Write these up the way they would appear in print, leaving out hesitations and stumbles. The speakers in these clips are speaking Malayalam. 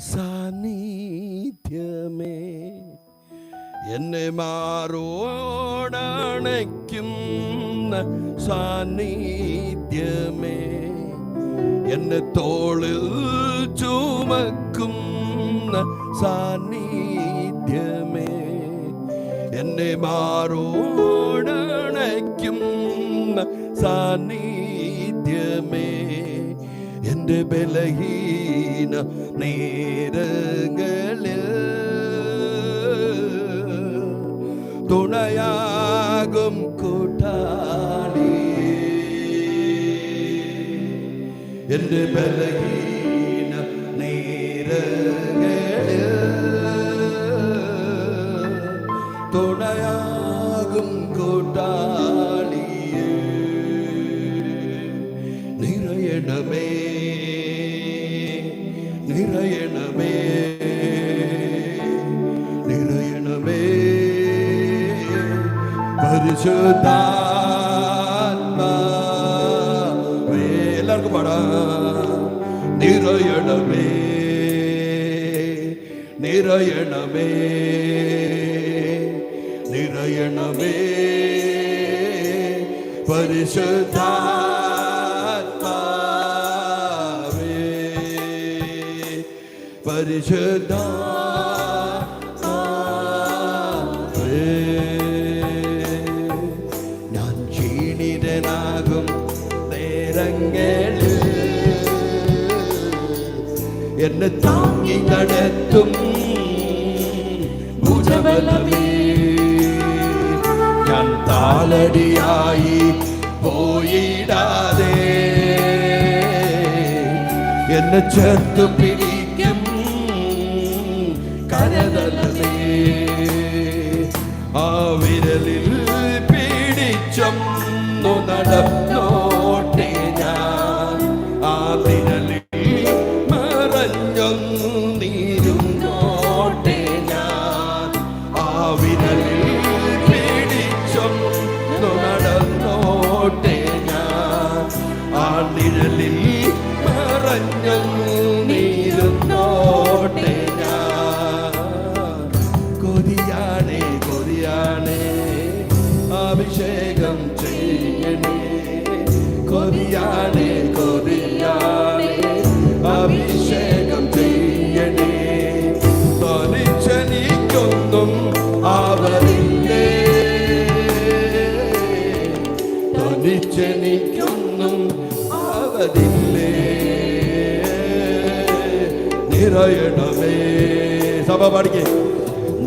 സാന്നിധ്യമേ എന്നെ മാറോടണയ്ക്കുന്ന സാന്നിധ്യമേ എന്നെ തോളിൽ ചുമക്കുന്ന സാന്നിധ്യമേ എന്നെ മാറോടണയ്ക്കുന്ന സാന്നിധ്യമേ എൻ്റെ ബലഹീന നേരങ്ങളിൽ തുണയാകും കൂട്ടാളി എൻ്റെ ബലഹീന നേരങ്ങളിൽ തുണയാകും കൂട്ടാളിയേ നിറയണമേ നിറയണമേ നിറയണമേ പരിശുദ്ധാത്മാവേ എല്ലാവർക്കും പാടാം നിറയണമേ നിറയണമേ നിറയണമേ പരിശുദ്ധാത്മാവേ പരിശുദ്ധാത്മാവേ ഞാൻ ക്ഷീണിതനാകും നേരങ്ങളിൽ എന്നെ താങ്ങി നടത്തും ഭുജബലമേ ഞാൻ താലടിയായി പോയിടാതെ എന്നെ ചേർത്തു പിടിക്കും കരതലമേ ആ വിരലിൽ പിടിച്ചൊന്നു നടന്നോട്ടെ ഞാൻ ആ വിരലിൽ മറഞ്ഞൊന്നിരുന്നോട്ടെ ഞാൻ ആ വിരലിൽ പിടിച്ചൊന്നു നടന്നോട്ടെ ഞാൻ ആ നിഴലിൽ മറഞ്ഞൊന്നിരുന്നോട്ടെ ഞാൻ കൊതിയാണേ കൊതിയാണേ അഭിഷേകം ചെയ്യണേ കൊതിയാണേ കൊതിയാണേ അഭിഷേകം ചെയ്യണേ തനിച്ചെനിക്കൊന്നും ആവതില്ലേ തനിച്ചെനിക്കൊന്നും ആവതില്ലേ നിറയണമേ സഭ പാടിക്കേ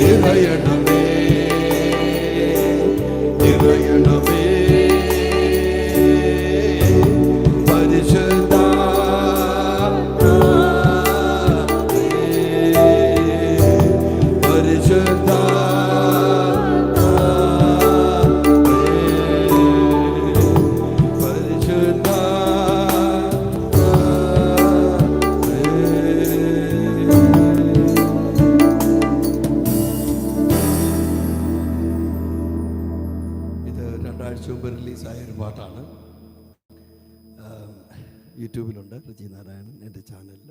നിറയണമേ നിറയണമേ യൂട്യൂബിലുണ്ട് റിജി നാരായണൻ എൻ്റെ ചാനലിൽ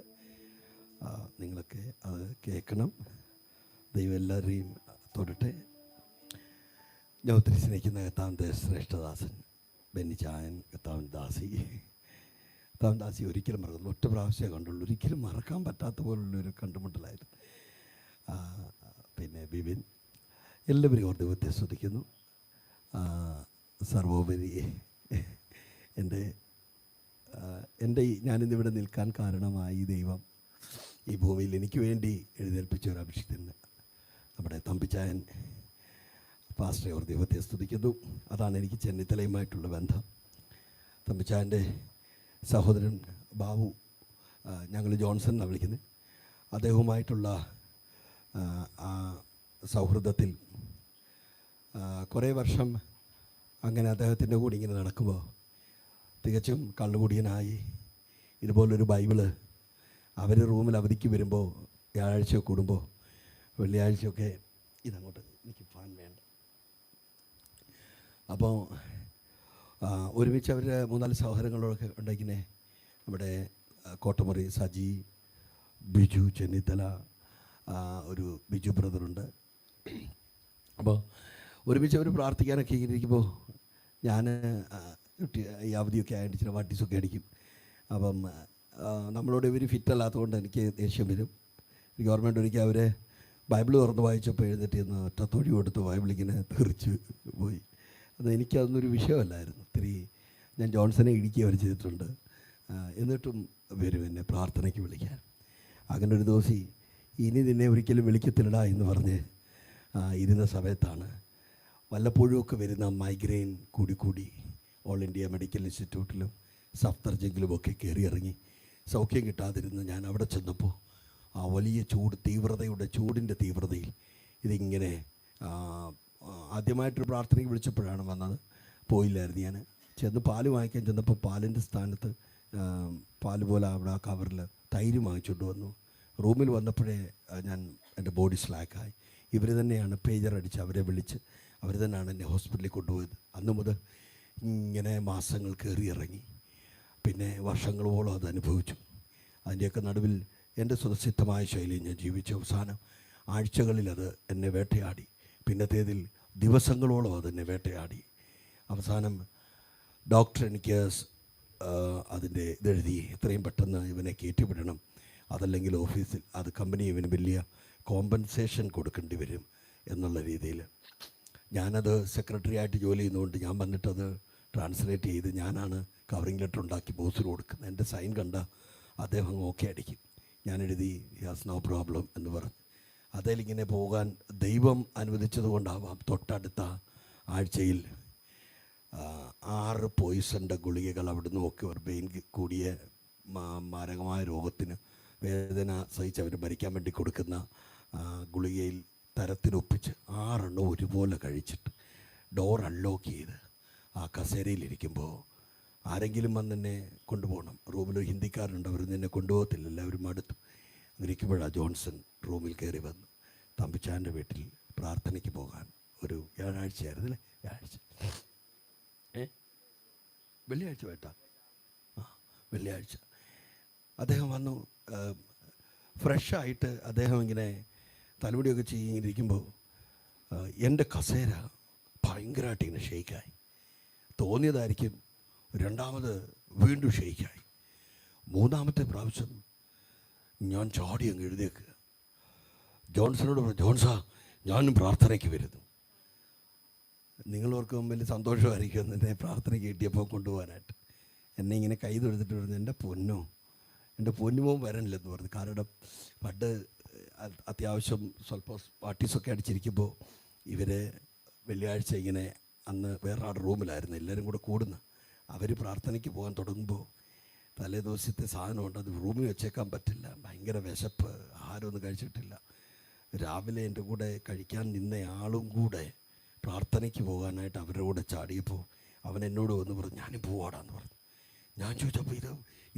നിങ്ങളൊക്കെ അത് കേൾക്കണം. ദൈവം എല്ലാവരെയും തൊടട്ടെ. ഞാൻ ഒത്തിരി സ്നേഹിക്കുന്ന കർത്താവിൻ്റെ ശ്രേഷ്ഠദാസൻ ബെന്നിച്ചായൻ, കർത്താവിൻ ദാസി ഒരിക്കലും മറക്കുന്നു. ഒറ്റ പ്രാവശ്യമേ കണ്ടുള്ളൂ. ഒരിക്കലും മറക്കാൻ പറ്റാത്ത പോലുള്ളൊരു കണ്ടുമുട്ടലായിരുന്നു. പിന്നെ ബിബിൻ, എല്ലാവരും ഓർ ദൈവത്തെ സ്തുതിക്കുന്നു. സർവോപരി ഞാനിന്നിവിടെ നിൽക്കാൻ കാരണമായി ദൈവം ഈ ഭൂമിയിൽ എനിക്ക് വേണ്ടി എഴുന്നേൽപ്പിച്ച ഒരു അഭിഷിക്തന് നമ്മുടെ തമ്പിച്ചായൻ പാസ്റ്ററെ ഓർ ദൈവത്തെ സ്തുതിക്കുന്നു. അതാണ് എനിക്ക് ചെന്നിത്തലയുമായിട്ടുള്ള ബന്ധം. തമ്പിച്ചായൻ്റെ സഹോദരൻ ബാബു, ഞങ്ങൾ ജോൺസൺ എന്നാണ് വിളിക്കുന്നത്, അദ്ദേഹവുമായിട്ടുള്ള ആ സൗഹൃദത്തിൽ കുറേ വർഷം അങ്ങനെ അദ്ദേഹത്തിൻ്റെ കൂടെ ഇങ്ങനെ നടക്കുമ്പോൾ തികച്ചും കള്ളുകുടിയനായി ഇതുപോലൊരു ബൈബിള് അവർ റൂമിൽ അവധിക്ക് വരുമ്പോൾ വ്യാഴാഴ്ച കൂടുമ്പോൾ വെള്ളിയാഴ്ചയൊക്കെ ഇതങ്ങോട്ട് എനിക്ക് ഫാൻ വേണ്ട. അപ്പോൾ ഒരുമിച്ച് അവർ 3-4 സഹോദരങ്ങളൊക്കെ ഉണ്ടാക്കിനെ. നമ്മുടെ കോട്ടമുറി സജി, ബിജു ചെന്നിത്തല, ഒരു ബിജു ബ്രദറുണ്ട്. അപ്പോൾ ഒരുമിച്ച് അവർ പ്രാർത്ഥിക്കാനൊക്കെ ഇങ്ങനെ ഇരിക്കുമ്പോൾ ഞാൻ ഈ അവധിയൊക്കെ ആയിട്ട് ചില വാട്ടീസൊക്കെ അടിക്കും. അപ്പം നമ്മളോട് ഇവർ ഫിറ്റല്ലാത്തതുകൊണ്ട് എനിക്ക് ദേഷ്യം വരും. ഗവൺമെൻറ് ഒരിക്കൽ അവരെ ബൈബിൾ തുറന്ന് വായിച്ചപ്പോൾ എഴുന്നേറ്റ് എന്ന് ഒറ്റത്തൊഴി കൊടുത്ത് ബൈബിളിങ്ങനെ തെറിച്ച് പോയി. എനിക്കതൊന്നൊരു വിഷയമല്ലായിരുന്നു. ഒത്തിരി ഞാൻ ജോൺസനെ ഇടിക്കുക അവർ ചെയ്തിട്ടുണ്ട്. എന്നിട്ടും വരും എന്നെ പ്രാർത്ഥനയ്ക്ക് വിളിക്കാൻ. അങ്ങനെ ഒരു ദിവസം ഇനി നിന്നെ ഒരിക്കലും വിളിക്കത്തില്ലടാ എന്ന് പറഞ്ഞ് ഇരുന്ന സമയത്താണ് വല്ലപ്പോഴുമൊക്കെ വരുന്ന മൈഗ്രെയിൻ കൂടി ഓൾ ഇന്ത്യ മെഡിക്കൽ ഇൻസ്റ്റിറ്റ്യൂട്ടിലും സഫ്തർജംഗിലുമൊക്കെ കയറി ഇറങ്ങി സൗഖ്യം കിട്ടാതിരുന്ന് ഞാൻ അവിടെ ചെന്നപ്പോൾ ആ വലിയ ചൂടിൻ്റെ തീവ്രതയിൽ ഇതിങ്ങനെ ആദ്യമായിട്ടൊരു പ്രാർത്ഥനയ്ക്ക് വിളിച്ചപ്പോഴാണ് വന്നത്. പോയില്ലായിരുന്നു. ഞാൻ ചെന്ന് പാല് വാങ്ങിക്കാൻ ചെന്നപ്പോൾ പാലിൻ്റെ സ്ഥാനത്ത് പാല് പോലെ അവിടെ ആ കവറിൽ തൈര് വാങ്ങിച്ചുകൊണ്ട് വന്നു. റൂമിൽ വന്നപ്പോഴേ എൻ്റെ ബോഡി സ്ലാക്കായി. ഇവർ തന്നെയാണ് പേജർ അടിച്ച് അവരെ വിളിച്ച് അവർ തന്നെയാണ് എന്നെ ഹോസ്പിറ്റലിൽ കൊണ്ടുപോയത്. അന്ന് മുതൽ ഇങ്ങനെ മാസങ്ങൾ കയറി ഇറങ്ങി. പിന്നെ വർഷങ്ങളോളം അത് അനുഭവിച്ചു. അതിൻ്റെയൊക്കെ നടുവിൽ എൻ്റെ സ്വതസിദ്ധമായ ശൈലിയിൽ ഞാൻ ജീവിച്ച അവസാനം ആഴ്ചകളിൽ അത് എന്നെ വേട്ടയാടി. പിന്നത്തേതിൽ ദിവസങ്ങളോളം അതെന്നെ വേട്ടയാടി. അവസാനം ഡോക്ടർ എനിക്ക് അതിൻ്റെ ഇതെഴുതി, എത്രയും പെട്ടെന്ന് ഇവനെ കയറ്റിവിടണം, അതല്ലെങ്കിൽ ഓഫീസിൽ അത് കമ്പനി ഇവന് വലിയ കോമ്പൻസേഷൻ കൊടുക്കേണ്ടി വരും എന്നുള്ള രീതിയിൽ. ഞാനത് സെക്രട്ടറി ആയിട്ട് ജോലി ചെയ്യുന്നതുകൊണ്ട് ഞാൻ വന്നിട്ടത് ട്രാൻസ്ലേറ്റ് ചെയ്ത് ഞാനാണ് കവറിങ് ലെറ്റർ ഉണ്ടാക്കി ബോസിന് കൊടുക്കുന്നത്. എൻ്റെ സൈൻ കണ്ട അദ്ദേഹം ഓക്കെ അടിക്കും. ഞാനെഴുതി ഹാസ് നോ പ്രോബ്ലം എന്ന് പറഞ്ഞു. അതിലിങ്ങനെ പോകാൻ ദൈവം അനുവദിച്ചതുകൊണ്ടാവാം തൊട്ടടുത്ത ആഴ്ചയിൽ 6 പോയിസൻ്റെ ഗുളികകൾ അവിടുന്ന് ഒക്കെ ഒരു പെയിൻ കൂടിയ മാരകമായ രോഗത്തിന് വേദന സഹിച്ച് അവർ മരിക്കാൻ വേണ്ടി കൊടുക്കുന്ന ഗുളികയിൽ തരത്തിനൊപ്പിച്ച് 6 എണ്ണം ഒരുപോലെ കഴിച്ചിട്ട് ഡോർ അൺലോക്ക് ചെയ്ത് ആ കസേരയിലിരിക്കുമ്പോൾ ആരെങ്കിലും വന്ന് എന്നെ കൊണ്ടുപോകണം. റൂമിലൊരു ഹിന്ദിക്കാരുണ്ട്, അവരൊന്നും എന്നെ കൊണ്ടുപോകത്തില്ല, എല്ലാവരും അടുത്തു. ഇരിക്കുമ്പോഴാണ് ജോൺസൺ റൂമിൽ കയറി വന്നു. തമ്പിച്ചാൻ്റെ വീട്ടിൽ പ്രാർത്ഥനയ്ക്ക് പോകാൻ ഒരു വ്യാഴാഴ്ചയായിരുന്നല്ലേ, വെള്ളിയാഴ്ച വേട്ടാ, വെള്ളിയാഴ്ച അദ്ദേഹം വന്നു. ഫ്രഷായിട്ട് അദ്ദേഹം ഇങ്ങനെ തലമുടിയൊക്കെ ചെയ്തിരിക്കുമ്പോൾ എൻ്റെ കസേര ഭയങ്കരമായിട്ട് ഇങ്ങനെ ഷെയ്ക്കായി. തോന്നിയതായിരിക്കും. രണ്ടാമത് വീണ്ടും ഷെയ്ക്കായി. മൂന്നാമത്തെ പ്രാവശ്യം ഞാൻ ചാടി അങ്ങ് എഴുതേക്കുക. ജോൺസനോട് പറഞ്ഞു, ജോൺസാ ഞാനും പ്രാർത്ഥനയ്ക്ക് വരുന്നു. നിങ്ങളോർക്കും വലിയ സന്തോഷമായിരിക്കും എന്നെ പ്രാർത്ഥനയ്ക്ക് കിട്ടിയപ്പോൾ കൊണ്ടുപോകാനായിട്ട്. എന്നെ ഇങ്ങനെ കൈ തൊഴുത്തിട്ട് പറഞ്ഞു, എൻ്റെ പൊന്നുമോൻ വരണില്ലെന്ന് പറഞ്ഞു. കാരണം പണ്ട് അത്യാവശ്യം സ്വല്പം പാർട്ടീസൊക്കെ അടിച്ചിരിക്കുമ്പോൾ ഇവർ വെള്ളിയാഴ്ച ഇങ്ങനെ അന്ന് വേറെ ആടെ റൂമിലായിരുന്നു എല്ലാവരും കൂടെ കൂടുന്ന. അവർ പ്രാർത്ഥനയ്ക്ക് പോകാൻ തുടങ്ങുമ്പോൾ തലേ ദിവസത്തെ സാധനമുണ്ട്, അത് റൂമിൽ വെച്ചേക്കാൻ പറ്റില്ല. ഭയങ്കര വിശപ്പ്, ആഹാരമൊന്നും കഴിച്ചിട്ടില്ല. രാവിലെ എൻ്റെ കൂടെ കഴിക്കാൻ നിന്നയാളും കൂടെ പ്രാർത്ഥനയ്ക്ക് പോകാനായിട്ട് അവരുടെ കൂടെ ചാടിയപ്പോൾ അവൻ എന്നോട് വന്ന് പറഞ്ഞു, ഞാനും പോവാടാന്ന് പറഞ്ഞു. ഞാൻ ചോദിച്ചപ്പോൾ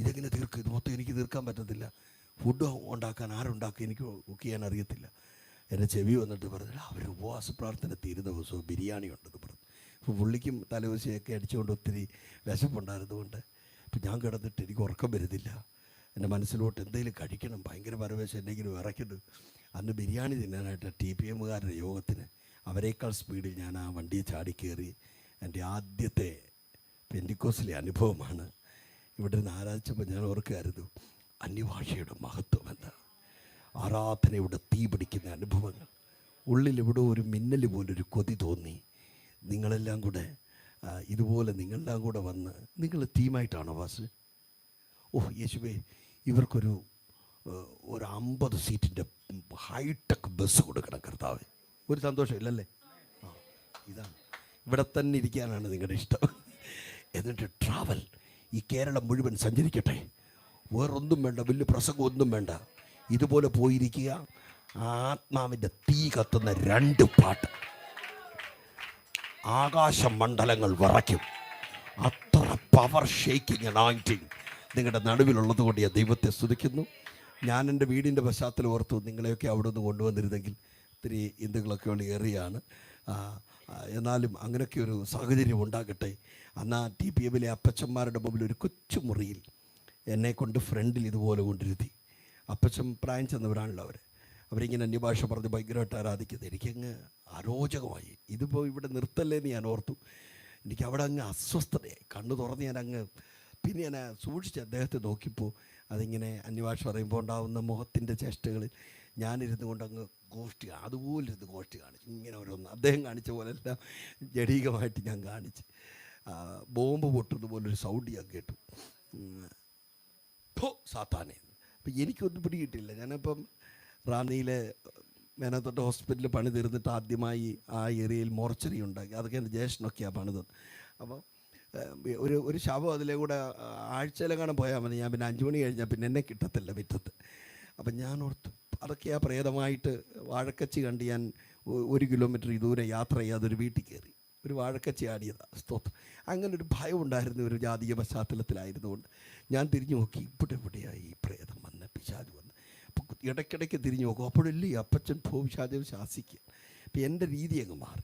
ഇതെങ്ങനെ തീർക്കും, ഇത് മൊത്തം എനിക്ക് തീർക്കാൻ പറ്റത്തില്ല, ഫുഡ് ഉണ്ടാക്കാൻ ആരുണ്ടാക്കുക, എനിക്ക് കുക്ക് ചെയ്യാൻ അറിയത്തില്ല. എൻ്റെ ചെവി വന്നിട്ട് പറഞ്ഞു, അവർ ഉപവാസ പ്രാർത്ഥന തീരുന്ന ദിവസവും ബിരിയാണി ഉണ്ടെന്ന് പറഞ്ഞു. അപ്പോൾ പുള്ളിക്കും തലേദിവസമൊക്കെ അടിച്ചുകൊണ്ട് ഒത്തിരി വിശപ്പുണ്ടായിരുന്നുകൊണ്ട് ഇപ്പം ഞാൻ കിടന്നിട്ട് എനിക്ക് ഉറക്കം വരുന്നില്ല. എൻ്റെ മനസ്സിലോട്ട് എന്തെങ്കിലും കഴിക്കണം, ഭയങ്കര പരവേശം, എന്തെങ്കിലും വിറയ്ക്കുന്നു. അന്ന് ബിരിയാണി തിന്നാനായിട്ട് TPM-കാരുടെ യോഗത്തിന് അവരേക്കാൾ സ്പീഡിൽ ഞാൻ ആ വണ്ടിയെ ചാടിക്കയറി. എൻ്റെ ആദ്യത്തെ പെന്തിക്കോസിലെ അനുഭവമാണ്. ഇവിടെ നിന്ന് ആരാധിച്ചപ്പോൾ ഞാൻ ഓർക്കുമായിരുന്നു അന്യഭാഷയുടെ മഹത്വം എന്താ, ആരാധനയുടെ തീ പിടിക്കുന്ന അനുഭവങ്ങൾ. ഉള്ളിലിവിടെ ഒരു മിന്നൽ പോലൊരു കൊതി തോന്നി. നിങ്ങളെല്ലാം കൂടെ ഇതുപോലെ നിങ്ങളെല്ലാം കൂടെ വന്ന് നിങ്ങൾ ടീമായിട്ടാണോ വാസ്? യേശുവേ, ഇവർക്കൊരു 50 സീറ്റിൻ്റെ ഹൈടെക് ബസ് കൊടുക്കണം കർത്താവേ. ഒരു സന്തോഷം ഇല്ലല്ലേ? ഇതാണ്, ഇവിടെ തന്നെ ഇരിക്കാനാണ് നിങ്ങളുടെ ഇഷ്ടം. എന്നിട്ട് ട്രാവൽ, ഈ കേരളം മുഴുവൻ സഞ്ചരിക്കട്ടെ, വേറൊന്നും വേണ്ട, വലിയ പ്രസംഗമൊന്നും വേണ്ട, ഇതുപോലെ പോയിരിക്കുക. ആത്മാവിൻ്റെ തീ കത്തുന്ന 2 പാട്ട്, ആകാശമണ്ഡലങ്ങൾ വിറയ്ക്കും. അത്ര പവർ ഷേക്കിങ് അനോയിന്റിങ് നിങ്ങളുടെ നടുവിലുള്ളത് കൊണ്ട് ഞാൻ ദൈവത്തെ സ്തുതിക്കുന്നു. ഞാൻ എൻ്റെ വീടിൻ്റെ പശ്ചാത്തലം ഓർത്തു, നിങ്ങളെയൊക്കെ അവിടെ നിന്ന് കൊണ്ടുവന്നിരുന്നെങ്കിൽ ഇത്തിരി ഇന്ത്യകളൊക്കെ ഉള്ള ഏറിയാണ്. എന്നാലും അങ്ങനെയൊക്കെ ഒരു സാഹചര്യം ഉണ്ടാകട്ടെ. അന്ന് ആ TPM-ലെ അപ്പച്ചന്മാരുടെ മുമ്പിൽ ഒരു കൊച്ചു മുറിയിൽ എന്നെക്കൊണ്ട് ഫ്രണ്ടിൽ ഇതുപോലെ കൊണ്ടിരുത്തി. അപ്പച്ചൻ പ്രായം ചെന്നവരാണല്ലോ അവരിങ്ങനെ അന്യഭാഷ പറഞ്ഞ് ഭയങ്കരമായിട്ട് ആരാധിക്കുന്നത്. എനിക്കങ്ങ് അരോചകമായി. ഇതിപ്പോൾ ഇവിടെ നിർത്തല്ലേന്ന് ഞാൻ ഓർത്തു. എനിക്ക് അവിടെ അങ്ങ് അസ്വസ്ഥതയായി. കണ്ണു തുറന്ന് പിന്നെ ഞാൻ സൂക്ഷിച്ച് അദ്ദേഹത്തെ നോക്കിയപ്പോൾ അതിങ്ങനെ അന്യഭാഷ പറയുമ്പോൾ ഉണ്ടാകുന്ന മുഖത്തിൻ്റെ ചേഷ്ടകളിൽ ഞാനിരുന്നു കൊണ്ട് അങ്ങ് അതുപോലെ ഇരുന്ന് ഗോഷ്ഠി കാണിച്ചു. ഇങ്ങനെ ഓരോന്ന് അദ്ദേഹം കാണിച്ച പോലെല്ലാം ജഡീകമായിട്ട് ഞാൻ കാണിച്ച്. ബോംബ് പൊട്ടുന്ന പോലൊരു സൗണ്ട് ഞാൻ കേട്ടു, സാത്താനെ. അപ്പം എനിക്കൊന്നും പിടികിട്ടില്ല. ഞാനിപ്പം റാന്നിയിലെ മേനത്തോട്ട് ഹോസ്പിറ്റലിൽ പണി തീർന്നിട്ട് ആദ്യമായി ആ ഏരിയയിൽ മോർച്ചറി ഉണ്ടാക്കി. അതൊക്കെ എൻ്റെ ജ്യേഷ്ഠനൊക്കെയാണ് പണിതത്. അപ്പോൾ ഒരു ശവം അതിലെ കൂടെ ആഴ്ചയിലെങ്ങാനും പോയാൽ മതി. ഞാൻ പിന്നെ 5 മണി കഴിഞ്ഞാൽ പിന്നെ എന്നെ കിട്ടത്തില്ല മുറ്റത്ത്. അപ്പം ഞാൻ ഓർത്തു അതൊക്കെ ആ പ്രേതമായിട്ട് വാഴക്കച്ചി കണ്ട് ഞാൻ 1 കിലോമീറ്റർ ദൂരെ യാത്ര ചെയ്യാതൊരു വീട്ടിൽ കയറി ഒരു വാഴക്കച്ചി ആടിയതാണ്. സ്തോത്രം. അങ്ങനെ ഒരു ഭയം ഉണ്ടായിരുന്ന ഒരു ജാതീയ പശ്ചാത്തലത്തിലായിരുന്നുകൊണ്ട് ഞാൻ തിരിഞ്ഞു നോക്കി, എവിടെയായി ഈ പ്രേതം വന്ന് പിശാച് വന്ന്. അപ്പോൾ ഇടയ്ക്കിടയ്ക്ക് തിരിഞ്ഞു നോക്കും, അപ്പോഴല്ലേ അപ്പച്ചൻ പിശാചം ശാസിക്കുക. അപ്പം എൻ്റെ രീതി അങ്ങ് മാറി.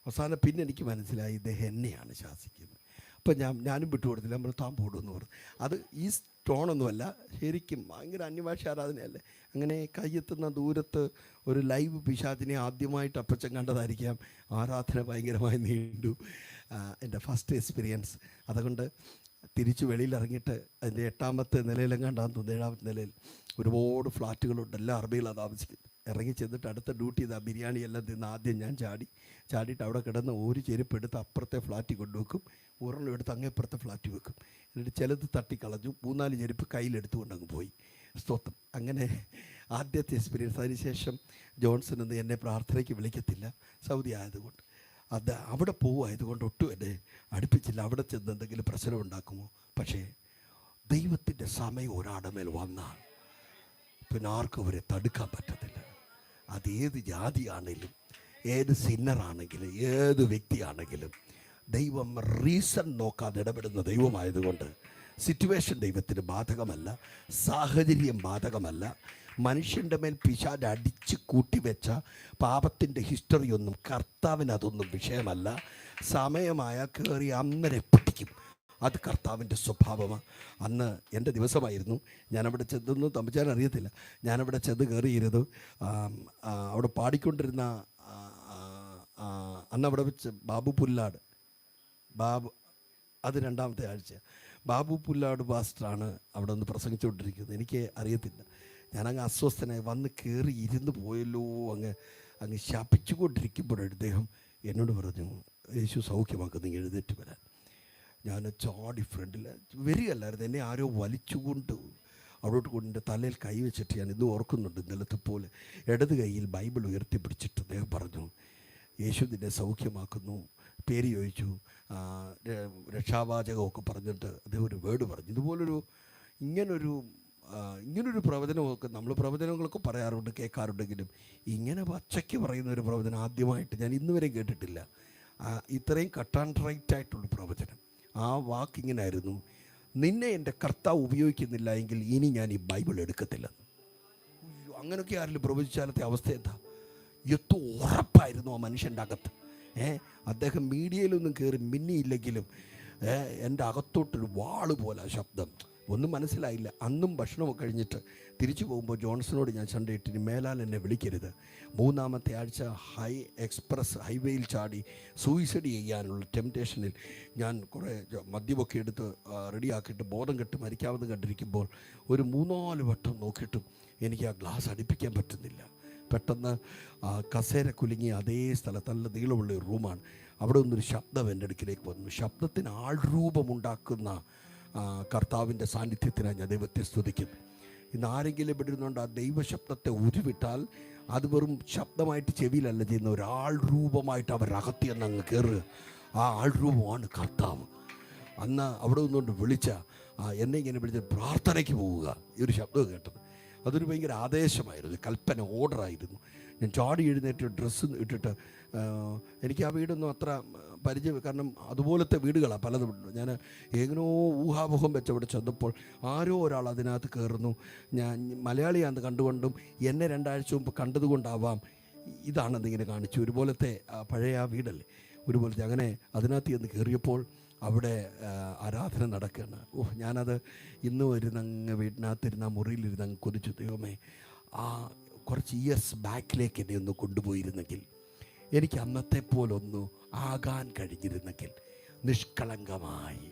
അവസാനം പിന്നെ എനിക്ക് മനസ്സിലായി ഇദ്ദേഹം എന്നെയാണ് ശാസിക്കുന്നത്. അപ്പം ഞാനും വിട്ടുകൊടുത്തില്ല. നമ്മൾ താൻ പോടുമെന്ന് പറഞ്ഞു. അത് ഈ സ്റ്റോണൊന്നുമല്ല, ശരിക്കും ഭയങ്കര അന്യഭാഷ ആരാധനയല്ലേ. അങ്ങനെ കയ്യെത്തുന്ന ദൂരത്ത് ഒരു ലൈവ് പിശാചിനെ ആദ്യമായിട്ട് അപ്പച്ചൻ കണ്ടതായിരിക്കാം. ആരാധന ഭയങ്കരമായി നീണ്ടു. എൻ്റെ ഫസ്റ്റ് എക്സ്പീരിയൻസ്. അതുകൊണ്ട് തിരിച്ച് വെളിയിലിറങ്ങിയിട്ട് അതിൻ്റെ 8ാമത്തെ നിലയിലെങ്ങാണ്ടാന്ന് തോന്നുന്നു, 7ാമത്തെ നിലയിൽ ഒരുപാട് ഫ്ലാറ്റുകളുണ്ട്. എല്ലാം അറബികളാണ് താമസിക്കുന്നത്. ഇറങ്ങി ചെന്നിട്ട് അടുത്ത ഡ്യൂട്ടി ചെയ്താൽ ബിരിയാണി എല്ലാം തിന്ന് ആദ്യം ഞാൻ ചാടിയിട്ട് അവിടെ കിടന്ന് ഒരു ചെരുപ്പ് എടുത്ത് അപ്പുറത്തെ ഫ്ലാറ്റിൽ കൊണ്ടുവെക്കും, ഒരെണ്ണം എടുത്ത് അങ്ങേപ്പുറത്തെ ഫ്ലാറ്റിൽ വെക്കും. എന്നിട്ട് ചിലത് തട്ടിക്കളഞ്ഞു, 3-4 ചെരുപ്പ് കയ്യിലെടുത്തുകൊണ്ട് അങ്ങ് പോയി. സ്തോത്രം. അങ്ങനെ ആദ്യത്തെ എക്സ്പീരിയൻസ്. അതിനുശേഷം ജോൺസൺ ഒന്നും എന്നെ പ്രാർത്ഥനയ്ക്ക് വിളിക്കത്തില്ല, സൗദി ആയതുകൊണ്ട്. അവിടെ പോവുമായതുകൊണ്ട് ഒട്ടും എന്നെ അടുപ്പിച്ചില്ല. അവിടെ ചെന്ന് എന്തെങ്കിലും പ്രശ്നം ഉണ്ടാക്കുമോ. പക്ഷേ ദൈവത്തിൻ്റെ സമയം ഒരാളുടെ മേൽ വന്നാൽ പിന്നെ ആർക്കും അവരെ തടുക്കാൻ പറ്റത്തില്ല. അതേത് ജാതിയാണെങ്കിലും, ഏത് സിന്നറാണെങ്കിലും, ഏത് വ്യക്തിയാണെങ്കിലും ദൈവം റീസൺ നോക്കാതെ ഇടപെടുന്ന ദൈവമായതുകൊണ്ട് സിറ്റുവേഷൻ ദൈവത്തിന് ബാധകമല്ല, സാഹചര്യം ബാധകമല്ല. മനുഷ്യൻ്റെ മേൽ പിശാച് അടിച്ച് കൂട്ടിവെച്ച പാപത്തിൻ്റെ ഹിസ്റ്ററിയൊന്നും കർത്താവിന് അതൊന്നും വിഷയമല്ല. സമയമായ കയറി അന്നേരം പിടിക്കും. അത് കർത്താവിൻ്റെ സ്വഭാവമാണ്. അന്ന് എൻ്റെ ദിവസമായിരുന്നു. ഞാനവിടെ ചെന്നൊന്നും തമ്പിച്ചാൻ അറിയത്തില്ല. ഞാനവിടെ ചെന്ന് കയറിയിരുന്നു. അവിടെ പാടിക്കൊണ്ടിരുന്ന അന്നവിടെ വെച്ച് ബാബു പുല്ലാട് അത് 2ാമത്തെ ആഴ്ച ബാബു പുല്ലാട് പാസ്റ്ററാണ് അവിടെ നിന്ന് പ്രസംഗിച്ചുകൊണ്ടിരിക്കുന്നത്. എനിക്ക് അറിയത്തില്ല. ഞാനങ്ങ് അസ്വസ്ഥനായി വന്ന് കയറി ഇരുന്ന് പോയല്ലോ. അങ്ങ് ശപിച്ചുകൊണ്ടിരിക്കുമ്പോഴേ അദ്ദേഹം എന്നോട് പറഞ്ഞു, യേശു സൗഖ്യമാക്കുന്നു, എഴുന്നേറ്റ് വരാൻ. ഞാൻ ചാടി ഫ്രണ്ടിൽ വരികയല്ലായിരുന്നു, എന്നെ ആരോ വലിച്ചുകൊണ്ട് അവിടോട്ട് കൊണ്ട് എൻ്റെ തലയിൽ കൈ വെച്ചിട്ട് ഞാൻ ഇന്ന് ഓർക്കുന്നുണ്ട്. ഇന്നലത്തെ പോലെ ഇടത് കൈയിൽ ബൈബിൾ ഉയർത്തിപ്പിടിച്ചിട്ട് അദ്ദേഹം പറഞ്ഞു, യേശു നിന്നെ സൗഖ്യമാക്കുന്നു. പേര് ചോദിച്ചു, രക്ഷാവാചകമൊക്കെ പറഞ്ഞിട്ട് അദ്ദേഹം ഒരു വേർഡ് പറഞ്ഞു. ഇങ്ങനൊരു പ്രവചനമൊക്കെ നമ്മൾ പ്രവചനങ്ങളൊക്കെ പറയാറുണ്ട്, കേൾക്കാറുണ്ടെങ്കിലും ഇങ്ങനെ പച്ചയ്ക്ക് പറയുന്ന ഒരു പ്രവചനം ആദ്യമായിട്ട് ഞാൻ ഇന്നുവരെ കേട്ടിട്ടില്ല. ഇത്രയും കട്ട് ആൻഡ് റൈറ്റ് ആയിട്ടുള്ള പ്രവചനം. ആ വാക്കിങ്ങനായിരുന്നു, നിന്നെ എൻ്റെ കർത്താവ് ഉപയോഗിക്കുന്നില്ല എങ്കിൽ ഇനി ഞാൻ ഈ ബൈബിൾ എടുക്കത്തില്ലെന്ന്. അങ്ങനെയൊക്കെ ആരെങ്കിലും പ്രവചിച്ചാലത്തെ അവസ്ഥ എന്താ? എത്ര ഉറപ്പായിരുന്നു ആ മനുഷ്യൻ്റെ അകത്ത്. അദ്ദേഹം മീഡിയയിലൊന്നും കയറി മിന്നിയില്ലെങ്കിലും എൻ്റെ അകത്തോട്ടൊരു വാള് പോലെ ശബ്ദം. ഒന്നും മനസ്സിലായില്ല. അന്നും ഭക്ഷണമൊക്കെ കഴിഞ്ഞിട്ട് തിരിച്ചു പോകുമ്പോൾ ജോൺസണോട് ഞാൻ ചണ്ടയിട്ടിന് മേലാൽ എന്നെ വിളിക്കരുത്. 3ാമത്തെ ആഴ്ച എക്സ്പ്രസ് ഹൈവേയിൽ ചാടി സൂയിസൈഡ് ചെയ്യാനുള്ള ടെംപ്റ്റേഷനിൽ ഞാൻ കുറേ മദ്യമൊക്കെ എടുത്ത് റെഡിയാക്കിയിട്ട് ബോധം കെട്ട് മരിക്കാമെന്ന് കണ്ടിരിക്കുമ്പോൾ ഒരു 3-4 വട്ടം നോക്കിയിട്ടും എനിക്ക് ആ ഗ്ലാസ് അടുപ്പിക്കാൻ പറ്റുന്നില്ല. പെട്ടെന്ന് കസേര കുലുങ്ങി അതേ സ്ഥലത്ത് നല്ല നീളമുള്ള ഒരു റൂമാണ്. അവിടെ നിന്നൊരു ശബ്ദം എൻ്റെ അടുക്കിലേക്ക് വന്നു. ശബ്ദത്തിന് ആൾരൂപമുണ്ടാക്കുന്ന കർത്താവിൻ്റെ സാന്നിധ്യത്തിനാണ് ഞാൻ ദൈവത്തെ സ്തുതിക്കുന്നു. ഇന്ന് ആരെങ്കിലും ഇവിടെ ഇരുന്നുകൊണ്ട് ആ ദൈവശബ്ദത്തെ ഉരുവിട്ടാൽ അത് വെറും ശബ്ദമായിട്ട് ചെവിയിലല്ല ചെയ്യുന്ന, ഒരാൾ രൂപമായിട്ട് അവരകത്തി എന്ന് അങ്ങ് കയറുക. ആ ആൾ രൂപമാണ് കർത്താവ്. അന്ന് അവിടെ നിന്നുകൊണ്ട് വിളിച്ച എന്നെ ഇങ്ങനെ വിളിച്ച് പ്രാർത്ഥനയ്ക്ക് പോവുക, ഈ ഒരു ശബ്ദം കേട്ടത് അതൊരു ഭയങ്കര ആദേശമായിരുന്നു, കൽപ്പന, ഓർഡറായിരുന്നു. ഞാൻ ചാടി എഴുന്നേറ്റ് ഡ്രസ്സ് ഇട്ടിട്ട്, എനിക്ക് ആ വീടൊന്നും അത്ര പരിചയം, കാരണം അതുപോലത്തെ വീടുകളാണ് പലതും. ഞാൻ എങ്ങനോ ഊഹാമുഖം വെച്ച് അവിടെ ചെന്നപ്പോൾ ആരോ ഒരാൾ അതിനകത്ത് കയറുന്നു. ഞാൻ മലയാളിയാണെന്ന് കണ്ടുകൊണ്ടും എന്നെ 2 ആഴ്ച മുമ്പ് കണ്ടതുകൊണ്ടാവാം ഇതാണെന്നിങ്ങനെ കാണിച്ചു. ഒരുപോലത്തെ പഴയ ആ വീടല്ലേ, ഒരുപോലത്തെ. അങ്ങനെ അതിനകത്ത് ചെന്ന് കയറിയപ്പോൾ അവിടെ ആരാധന നടക്കുകയാണ്. ഞാനത് ഇന്ന് വരുന്നങ്ങ് വീട്ടിനകത്തിരുന്ന മുറിയിലിരുന്നങ്ങ് കൊതിച്ചു, ദൈവമേ ആ കുറച്ച് ഇയേഴ്സ് ബാക്കിലേക്ക് എന്നെ ഒന്ന് കൊണ്ടുപോയിരുന്നെങ്കിൽ, എനിക്ക് അന്നത്തെ പോലൊന്നു ആകാൻ കഴിഞ്ഞിരുന്നെങ്കിൽ, നിഷ്കളങ്കമായി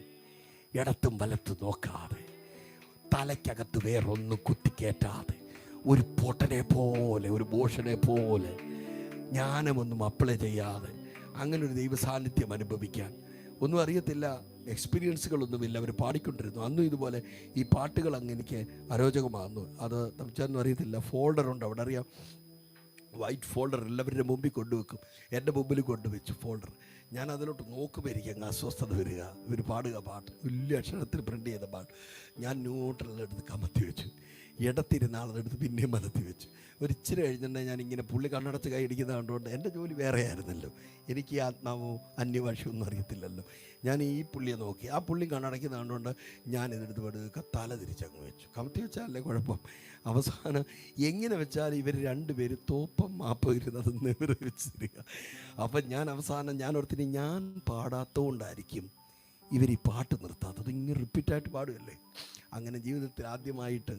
ഇടത്തും വലത്തും നോക്കാതെ, തലയ്ക്കകത്ത് വേറൊന്നും കുത്തിക്കേറ്റാതെ, ഒരു പൊട്ടനെ പോലെ, ഒരു ബോഷനെ പോലെ ജ്ഞാനമൊന്നും അപ്ലൈ ചെയ്യാതെ അങ്ങനൊരു ദൈവസാന്നിധ്യം അനുഭവിക്കാൻ. ഒന്നും അറിയത്തില്ല, എക്സ്പീരിയൻസുകളൊന്നുമില്ല. അവർ പാടിക്കൊണ്ടിരുന്നു. അന്നും ഇതുപോലെ ഈ പാട്ടുകൾ അങ്ങ് എനിക്ക് അരോചകമാകുന്നു. അത് നമുക്കൊന്നും അറിയത്തില്ല. ഫോൾഡറുണ്ട് അവിടെ, അറിയാം, വൈറ്റ് ഫോൾഡർ എല്ലാവരുടെ മുമ്പിൽ കൊണ്ടുവെക്കും. എൻ്റെ മുമ്പിൽ കൊണ്ടുവച്ചു ഫോൾഡർ. ഞാൻ അതിലോട്ട് നോക്കുമ്പോൾ എനിക്ക് അങ്ങ് അസ്വസ്ഥത വരിക. ഇവർ പാടുക പാട്ട്, വലിയ അക്ഷരത്തിൽ പ്രിൻ്റ് ചെയ്ത പാട്ട്. ഞാൻ ന്യൂട്രലെടുത്ത് കമത്തി വെച്ചു, ഇടത്തിരുന്ന ആളെടുത്ത് പിന്നെയും മലത്തി വെച്ചു. ഒരു ഇച്ചിരി കഴിഞ്ഞിട്ടുണ്ടെങ്കിൽ ഞാൻ ഇങ്ങനെ പുള്ളി കണ്ണടച്ച് കൈ ഇടിക്കുന്ന കണ്ടുകൊണ്ട് എൻ്റെ ജോലി വേറെ ആയിരുന്നല്ലോ. എനിക്ക് ഈ ആത്മാവോ അന്യഭാഷയൊന്നും അറിയത്തില്ലല്ലോ. ഞാൻ ഈ പുള്ളിയെ നോക്കി, ആ പുള്ളി കണ്ണടയ്ക്കുന്ന കണ്ടുകൊണ്ട് ഞാൻ ഇതെടുത്ത് പടുക്ക തല തിരിച്ചങ്ങ് വെച്ചു. കമത്തി വെച്ചാലല്ലേ കുഴപ്പം. അവസാനം എങ്ങനെ വെച്ചാൽ ഇവർ രണ്ടുപേരും തോപ്പം മാപ്പം ഇരുന്നത് നിവര് വെച്ചിരിക്കുക. അപ്പം ഞാൻ അവസാനം ഞാൻ ഓർത്തിന്, ഞാൻ പാടാത്തതുകൊണ്ടായിരിക്കും ഇവർ ഈ പാട്ട് നിർത്താത്തത്. ഇങ്ങനെ റിപ്പീറ്റായിട്ട് പാടുകയല്ലേ. അങ്ങനെ ജീവിതത്തിൽ ആദ്യമായിട്ട്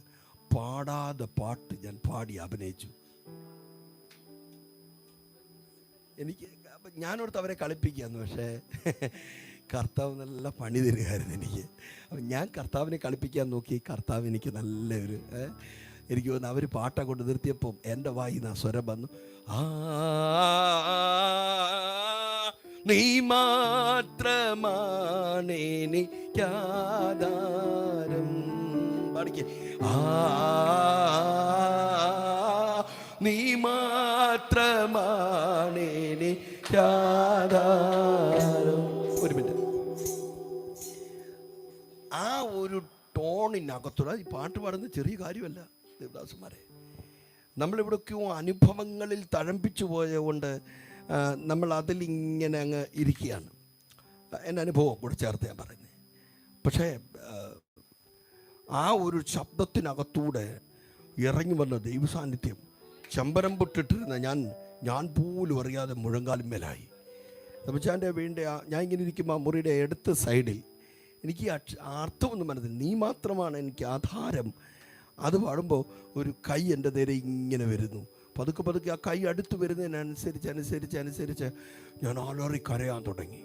പാടാതെ പാട്ട് ഞാൻ പാടി അഭിനയിച്ചു. എനിക്ക് ഞാനോർത്ത് അവരെ കളിപ്പിക്കുകയെന്ന്, പക്ഷേ കർത്താവ് നല്ല പണി തരുമായിരുന്നു എനിക്ക്. അപ്പം ഞാൻ കർത്താവിനെ കളിപ്പിക്കാൻ നോക്കി. കർത്താവ് എനിക്ക് നല്ലൊരു എനിക്ക് തോന്നുന്നു അവർ പാട്ട കൊണ്ട് നിർത്തിയപ്പം എൻ്റെ വായിൽ നിന്ന് സ്വരം വന്നു, നീ മാത്രമാണെനിക്കാധാരം. പാടിക്കേ, നീ മാത്രമാണെനിക്കാധാരം. ഒരു മിനിറ്റ്. ആ ഒരു ടോണിനകത്തുള്ള ഈ പാട്ട് പാടുന്നത് ചെറിയ കാര്യമല്ല ദേവദാസന്മാരെ. നമ്മളിവിടൊക്കെയോ അനുഭവങ്ങളിൽ തഴമ്പിച്ചു പോയതുകൊണ്ട് നമ്മൾ അതിലിങ്ങനെ അങ്ങ് ഇരിക്കുകയാണ്. എൻ്റെ അനുഭവം കൂടെ ചേർത്ത് ഞാൻ പറയുന്നത്. പക്ഷേ ആ ഒരു ശബ്ദത്തിനകത്തൂടെ ഇറങ്ങി വന്ന ദൈവസാന്നിധ്യം, ചമ്പരം പൊട്ടിട്ടിരുന്ന ഞാൻ പോലും അറിയാതെ മുഴങ്കാലും മേലായി. തമിച്ചാൻ്റെ വീണ്ട ഞാൻ ഇങ്ങനെ ഇരിക്കുമ്പോൾ മുറിയുടെ അടുത്ത സൈഡിൽ എനിക്ക് അർത്ഥമൊന്നും മനസ്സിലായി. നീ മാത്രമാണ് എനിക്ക് ആധാരം. അത് പാടുമ്പോൾ ഒരു കൈ എൻ്റെ നേരെ ഇങ്ങനെ വരുന്നു. പതുക്കെ പതുക്കെ ആ കൈ അടുത്ത് വരുന്നതിനനുസരിച്ച് ഞാൻ ആലോറി കരയാൻ തുടങ്ങി.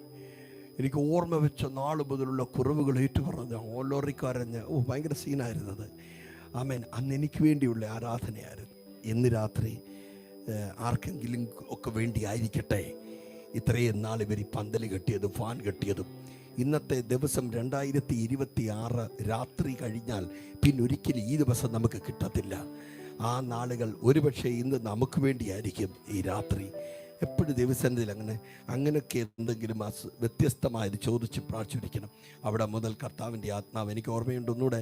എനിക്ക് ഓർമ്മ വെച്ച നാൾ മുതലുള്ള കുറവുകൾ ഏറ്റുപറഞ്ഞ ഓലോറി കരഞ്ഞ് ഭയങ്കര സീനായിരുന്നത്. ആമേൻ. അന്ന് എനിക്ക് വേണ്ടിയുള്ള ആരാധനയായിരുന്നു. ഇന്ന് രാത്രി ആർക്കെങ്കിലും ഒക്കെ വേണ്ടി ആയിരിക്കട്ടെ ഇത്രയും നാൾ ഇവർ ഈ പന്തൽ കെട്ടിയതും ഫാൻ കെട്ടിയതും. ഇന്നത്തെ ദിവസം 2026 രാത്രി കഴിഞ്ഞാൽ പിന്നൊരിക്കലും ഈ ദിവസം നമുക്ക് കിട്ടത്തില്ല. ആ നാളുകൾ ഒരുപക്ഷെ ഇന്ന് നമുക്ക് വേണ്ടിയായിരിക്കും ഈ രാത്രി. എപ്പോഴും ദൈവസന്നിധിയിൽ അങ്ങനെയൊക്കെ എന്തെങ്കിലും വ്യത്യസ്തമായത് ചോദിച്ച് പ്രാർത്ഥിച്ചിരിക്കണം. അവിടെ മുതൽ കർത്താവിൻ്റെ ആത്മാവ്, എനിക്ക് ഓർമ്മയുണ്ട് ഒന്നുകൂടെ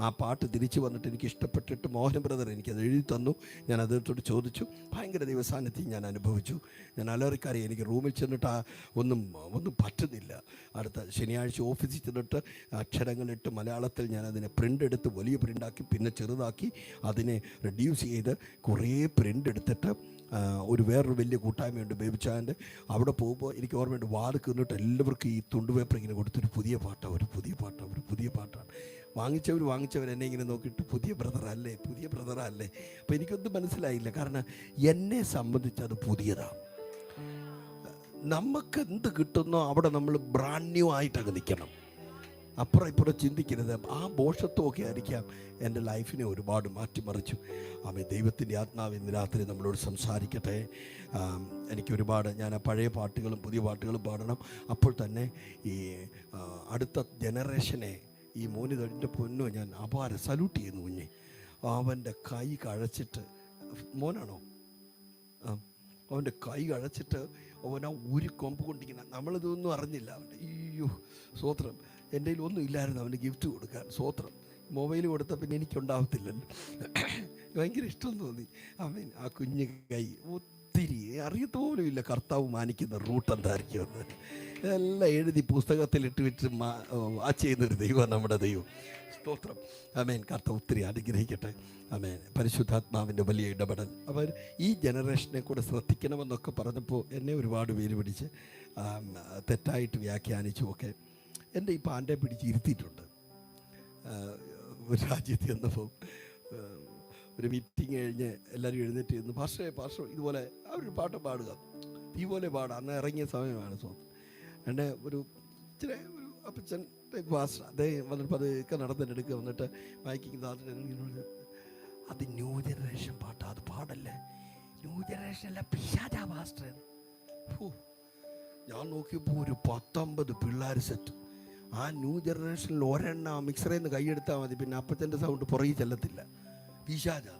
ആ പാട്ട് തിരിച്ചു വന്നിട്ട് എനിക്ക് ഇഷ്ടപ്പെട്ടിട്ട് മോഹൻ ബ്രദർ എനിക്കത് എഴുതി തന്നു. ഞാൻ അദ്ദേഹത്തോട് ചോദിച്ചു. ഭയങ്കര ദൈവസാന്നിധ്യം ഞാൻ അനുഭവിച്ചു. ഞാൻ അലറിക്കാരെ എനിക്ക് റൂമിൽ ചെന്നിട്ട് ഒന്നും പറ്റുന്നില്ല. അടുത്ത ശനിയാഴ്ച ഓഫീസിൽ ചെന്നിട്ട് അക്ഷരങ്ങളിട്ട് മലയാളത്തിൽ ഞാനതിനെ പ്രിൻ്റ് എടുത്ത് വലിയ പ്രിൻ്റാക്കി പിന്നെ ചെറുതാക്കി അതിനെ റെഡ്യൂസ് ചെയ്ത് കുറേ പ്രിൻ്റ് എടുത്തിട്ട് ഒരു വേറൊരു വലിയ കൂട്ടായ്മയുണ്ട് ബേബിച്ചാൻ്റെ. അവിടെ പോകുമ്പോൾ എനിക്ക് ഓർമ്മയുണ്ട്, വാത് കീറിട്ട് എല്ലാവർക്കും ഈ തുണ്ടുപേപ്പർ ഇങ്ങനെ കൊടുത്തൊരു പുതിയ പാട്ടാണ്. വാങ്ങിച്ചവർ എന്നെ ഇങ്ങനെ നോക്കിയിട്ട് പുതിയ ബ്രദറല്ലേ. അപ്പോൾ എനിക്കൊന്നും മനസ്സിലായില്ല. കാരണം എന്നെ സംബന്ധിച്ച് അത് പുതിയതാണ്. നമുക്ക് എന്ത് കിട്ടുന്നോ അവിടെ നമ്മൾ ബ്രാൻഡ് ന്യൂ ആയിട്ടങ്ങ് നിൽക്കണം. അപ്പുറം ഇപ്പുറം ചിന്തിക്കരുത്. ആ ബോഷത്വമൊക്കെ ആയിരിക്കാം എൻ്റെ ലൈഫിനെ ഒരുപാട് മാറ്റിമറിച്ചു. ദൈവത്തിൻ്റെ ആത്മാവ് ഇന്ന് രാത്രി നമ്മളോട് സംസാരിക്കട്ടെ. എനിക്കൊരുപാട് ഞാൻ പഴയ പാട്ടുകളും പുതിയ പാട്ടുകളും പാടണം. അപ്പോൾ തന്നെ ഈ അടുത്ത ജനറേഷനെ ഈ മോനിതൻ്റെ പൊന്നോ ഞാൻ അപാരം സല്യൂട്ട് ചെയ്യുന്നു. കുഞ്ഞെ അവൻ്റെ കൈ കഴച്ചിട്ട്, മോനാണോ? അവൻ്റെ കൈ കഴച്ചിട്ട് അവൻ ആ ഒരു കൊമ്പ് കൊണ്ടിരിക്കുന്ന, നമ്മളിതൊന്നും അറിഞ്ഞില്ല. അവൻ്റെ അയ്യോ സ്വോത്രം, എൻ്റെ കയ്യിൽ ഒന്നും ഇല്ലായിരുന്നു അവന് ഗിഫ്റ്റ് കൊടുക്കാൻ. സ്വോത്രം. മൊബൈൽ കൊടുത്ത പിന്നെ എനിക്കുണ്ടാവത്തില്ലല്ലോ. ഭയങ്കര ഇഷ്ടം തോന്നി. അവൻ ആ കുഞ്ഞ് കൈ ഒത്തിരി അറിയത്തോലും ഇല്ല കർത്താവ് മാനിക്കുന്ന റൂട്ട് എന്തായിരിക്കുമെന്ന്. എല്ലാം എഴുതി പുസ്തകത്തിലിട്ട് വിട്ട് ആ ചെയ്യുന്നൊരു ദൈവം നമ്മുടെ ദൈവം. സ്തോത്രം. ആമേൻ. കർത്താവ് ഒത്തിരി അനുഗ്രഹിക്കട്ടെ. ആമേൻ. പരിശുദ്ധാത്മാവിൻ്റെ വലിയ ഇടപെടൽ. അവർ ഈ ജനറേഷനെ കൂടെ ശ്രദ്ധിക്കണമെന്നൊക്കെ പറഞ്ഞപ്പോൾ എന്നെ ഒരുപാട് പേര് പിടിച്ച് തെറ്റായിട്ട് വ്യാഖ്യാനിച്ചുമൊക്കെ എൻ്റെ ഈ പാൻ്റെ പിടിച്ച് ഇരുത്തിയിട്ടുണ്ട്. ഒരു രാജ്യത്ത് ചെന്നപ്പോൾ ഒരു മീറ്റിംഗ് കഴിഞ്ഞ് എല്ലാവരും എഴുന്നേറ്റ് ഇരുന്ന് പാസ്റ്റർ ഇതുപോലെ അവർ പാട്ട് പാടുക, ഇതുപോലെ പാടുക. അന്ന് ഇറങ്ങിയ സമയമാണ് എൻ്റെ ഒരു ഇച്ചിരി ഒരു അപ്പച്ചൻ പാസ്റ്റർ അദ്ദേഹം വന്നിട്ട് അതൊക്കെ നടന്നിട്ടെടുക്കുക. വന്നിട്ട് മൈക്കിങ് താത്തിട്ട് അത് ന്യൂ ജനറേഷൻ പാട്ടാ, അത് പാടല്ലേ, ന്യൂ ജനറേഷൻ അല്ല, പിശാചാ പാസ്റ്റർ. ഞാൻ നോക്കിയപ്പോൾ ഒരു 19 പിള്ളേർ സെറ്റ്. ആ ന്യൂ ജനറേഷനിൽ ഒരെണ്ണം മിക്സറിൽ നിന്ന് കൈയെടുത്താൽ മതി, പിന്നെ അപ്പച്ചൻ്റെ സൗണ്ട് പുറകെ ചെല്ലത്തില്ല. പിശാചാ.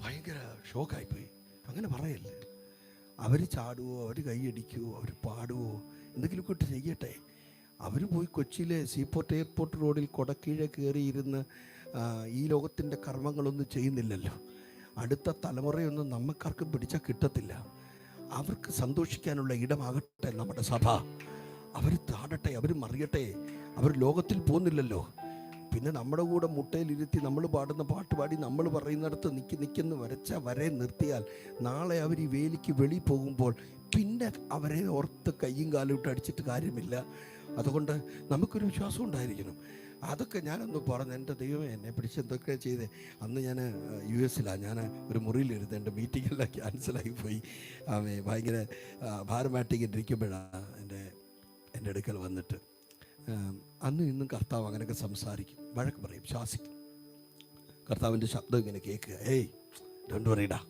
ഭയങ്കര ഷോക്കായിപ്പോയി. അങ്ങനെ പറയല്ലേ, അവർ ചാടുവോ, അവർ കൈയടിക്കുവോ, അവർ പാടുവോ, എന്തെങ്കിലുമൊക്കെ ഇട്ട് ചെയ്യട്ടെ. അവർ പോയി കൊച്ചിയിലെ സീപോർട്ട് എയർപോർട്ട് റോഡിൽ കൊടക്കീഴെ കയറിയിരുന്ന് ഈ ലോകത്തിൻ്റെ കർമ്മങ്ങളൊന്നും ചെയ്യുന്നില്ലല്ലോ. അടുത്ത തലമുറയൊന്നും നമുക്കാർക്കും പിടിച്ചാൽ കിട്ടത്തില്ല. അവർക്ക് സന്തോഷിക്കാനുള്ള ഇടമാകട്ടെ നമ്മുടെ സഭ. അവർ താടട്ടെ, അവർ മറിയട്ടെ. അവർ ലോകത്തിൽ പോകുന്നില്ലല്ലോ. പിന്നെ നമ്മുടെ കൂടെ മുട്ടയിലിരുത്തി നമ്മൾ പാടുന്ന പാട്ട് പാടി നമ്മൾ പറയുന്നിടത്ത് നിൽക്കുന്ന വരച്ച വരെ നിർത്തിയാൽ നാളെ അവർ ഈ വേലിക്ക് വെളി പോകുമ്പോൾ പിന്നെ അവരെ ഓർത്ത് കയ്യും കാലും ഇട്ട് അടിച്ചിട്ട് കാര്യമില്ല. അതുകൊണ്ട് നമുക്കൊരു വിശ്വാസം ഉണ്ടായിരിക്കണം. അതൊക്കെ ഞാനൊന്ന് പറഞ്ഞു. എൻ്റെ ദൈവമേ, എന്നെ പിടിച്ച് എന്തൊക്കെ ചെയ്തേ. അന്ന് ഞാൻ US-ലാണ്. ഞാൻ ഒരു മുറിയിലിരുന്ന് എൻ്റെ മീറ്റിങ്ങെല്ലാം ക്യാൻസലായി പോയി. ഭയങ്കര ഭാരമായിട്ടിരിക്കുമ്പോഴാണ് എൻ്റെ അടുക്കൽ വന്നിട്ട് അന്ന് ഇന്നും കർത്താവ് അങ്ങനെയൊക്കെ സംസാരിക്കും, വഴക്ക് പറയും, ശാസിക്കും. കർത്താവിൻ്റെ ശബ്ദം ഇങ്ങനെ കേൾക്കുക, ഏയ് ഡോണ്ട് വറിടാ,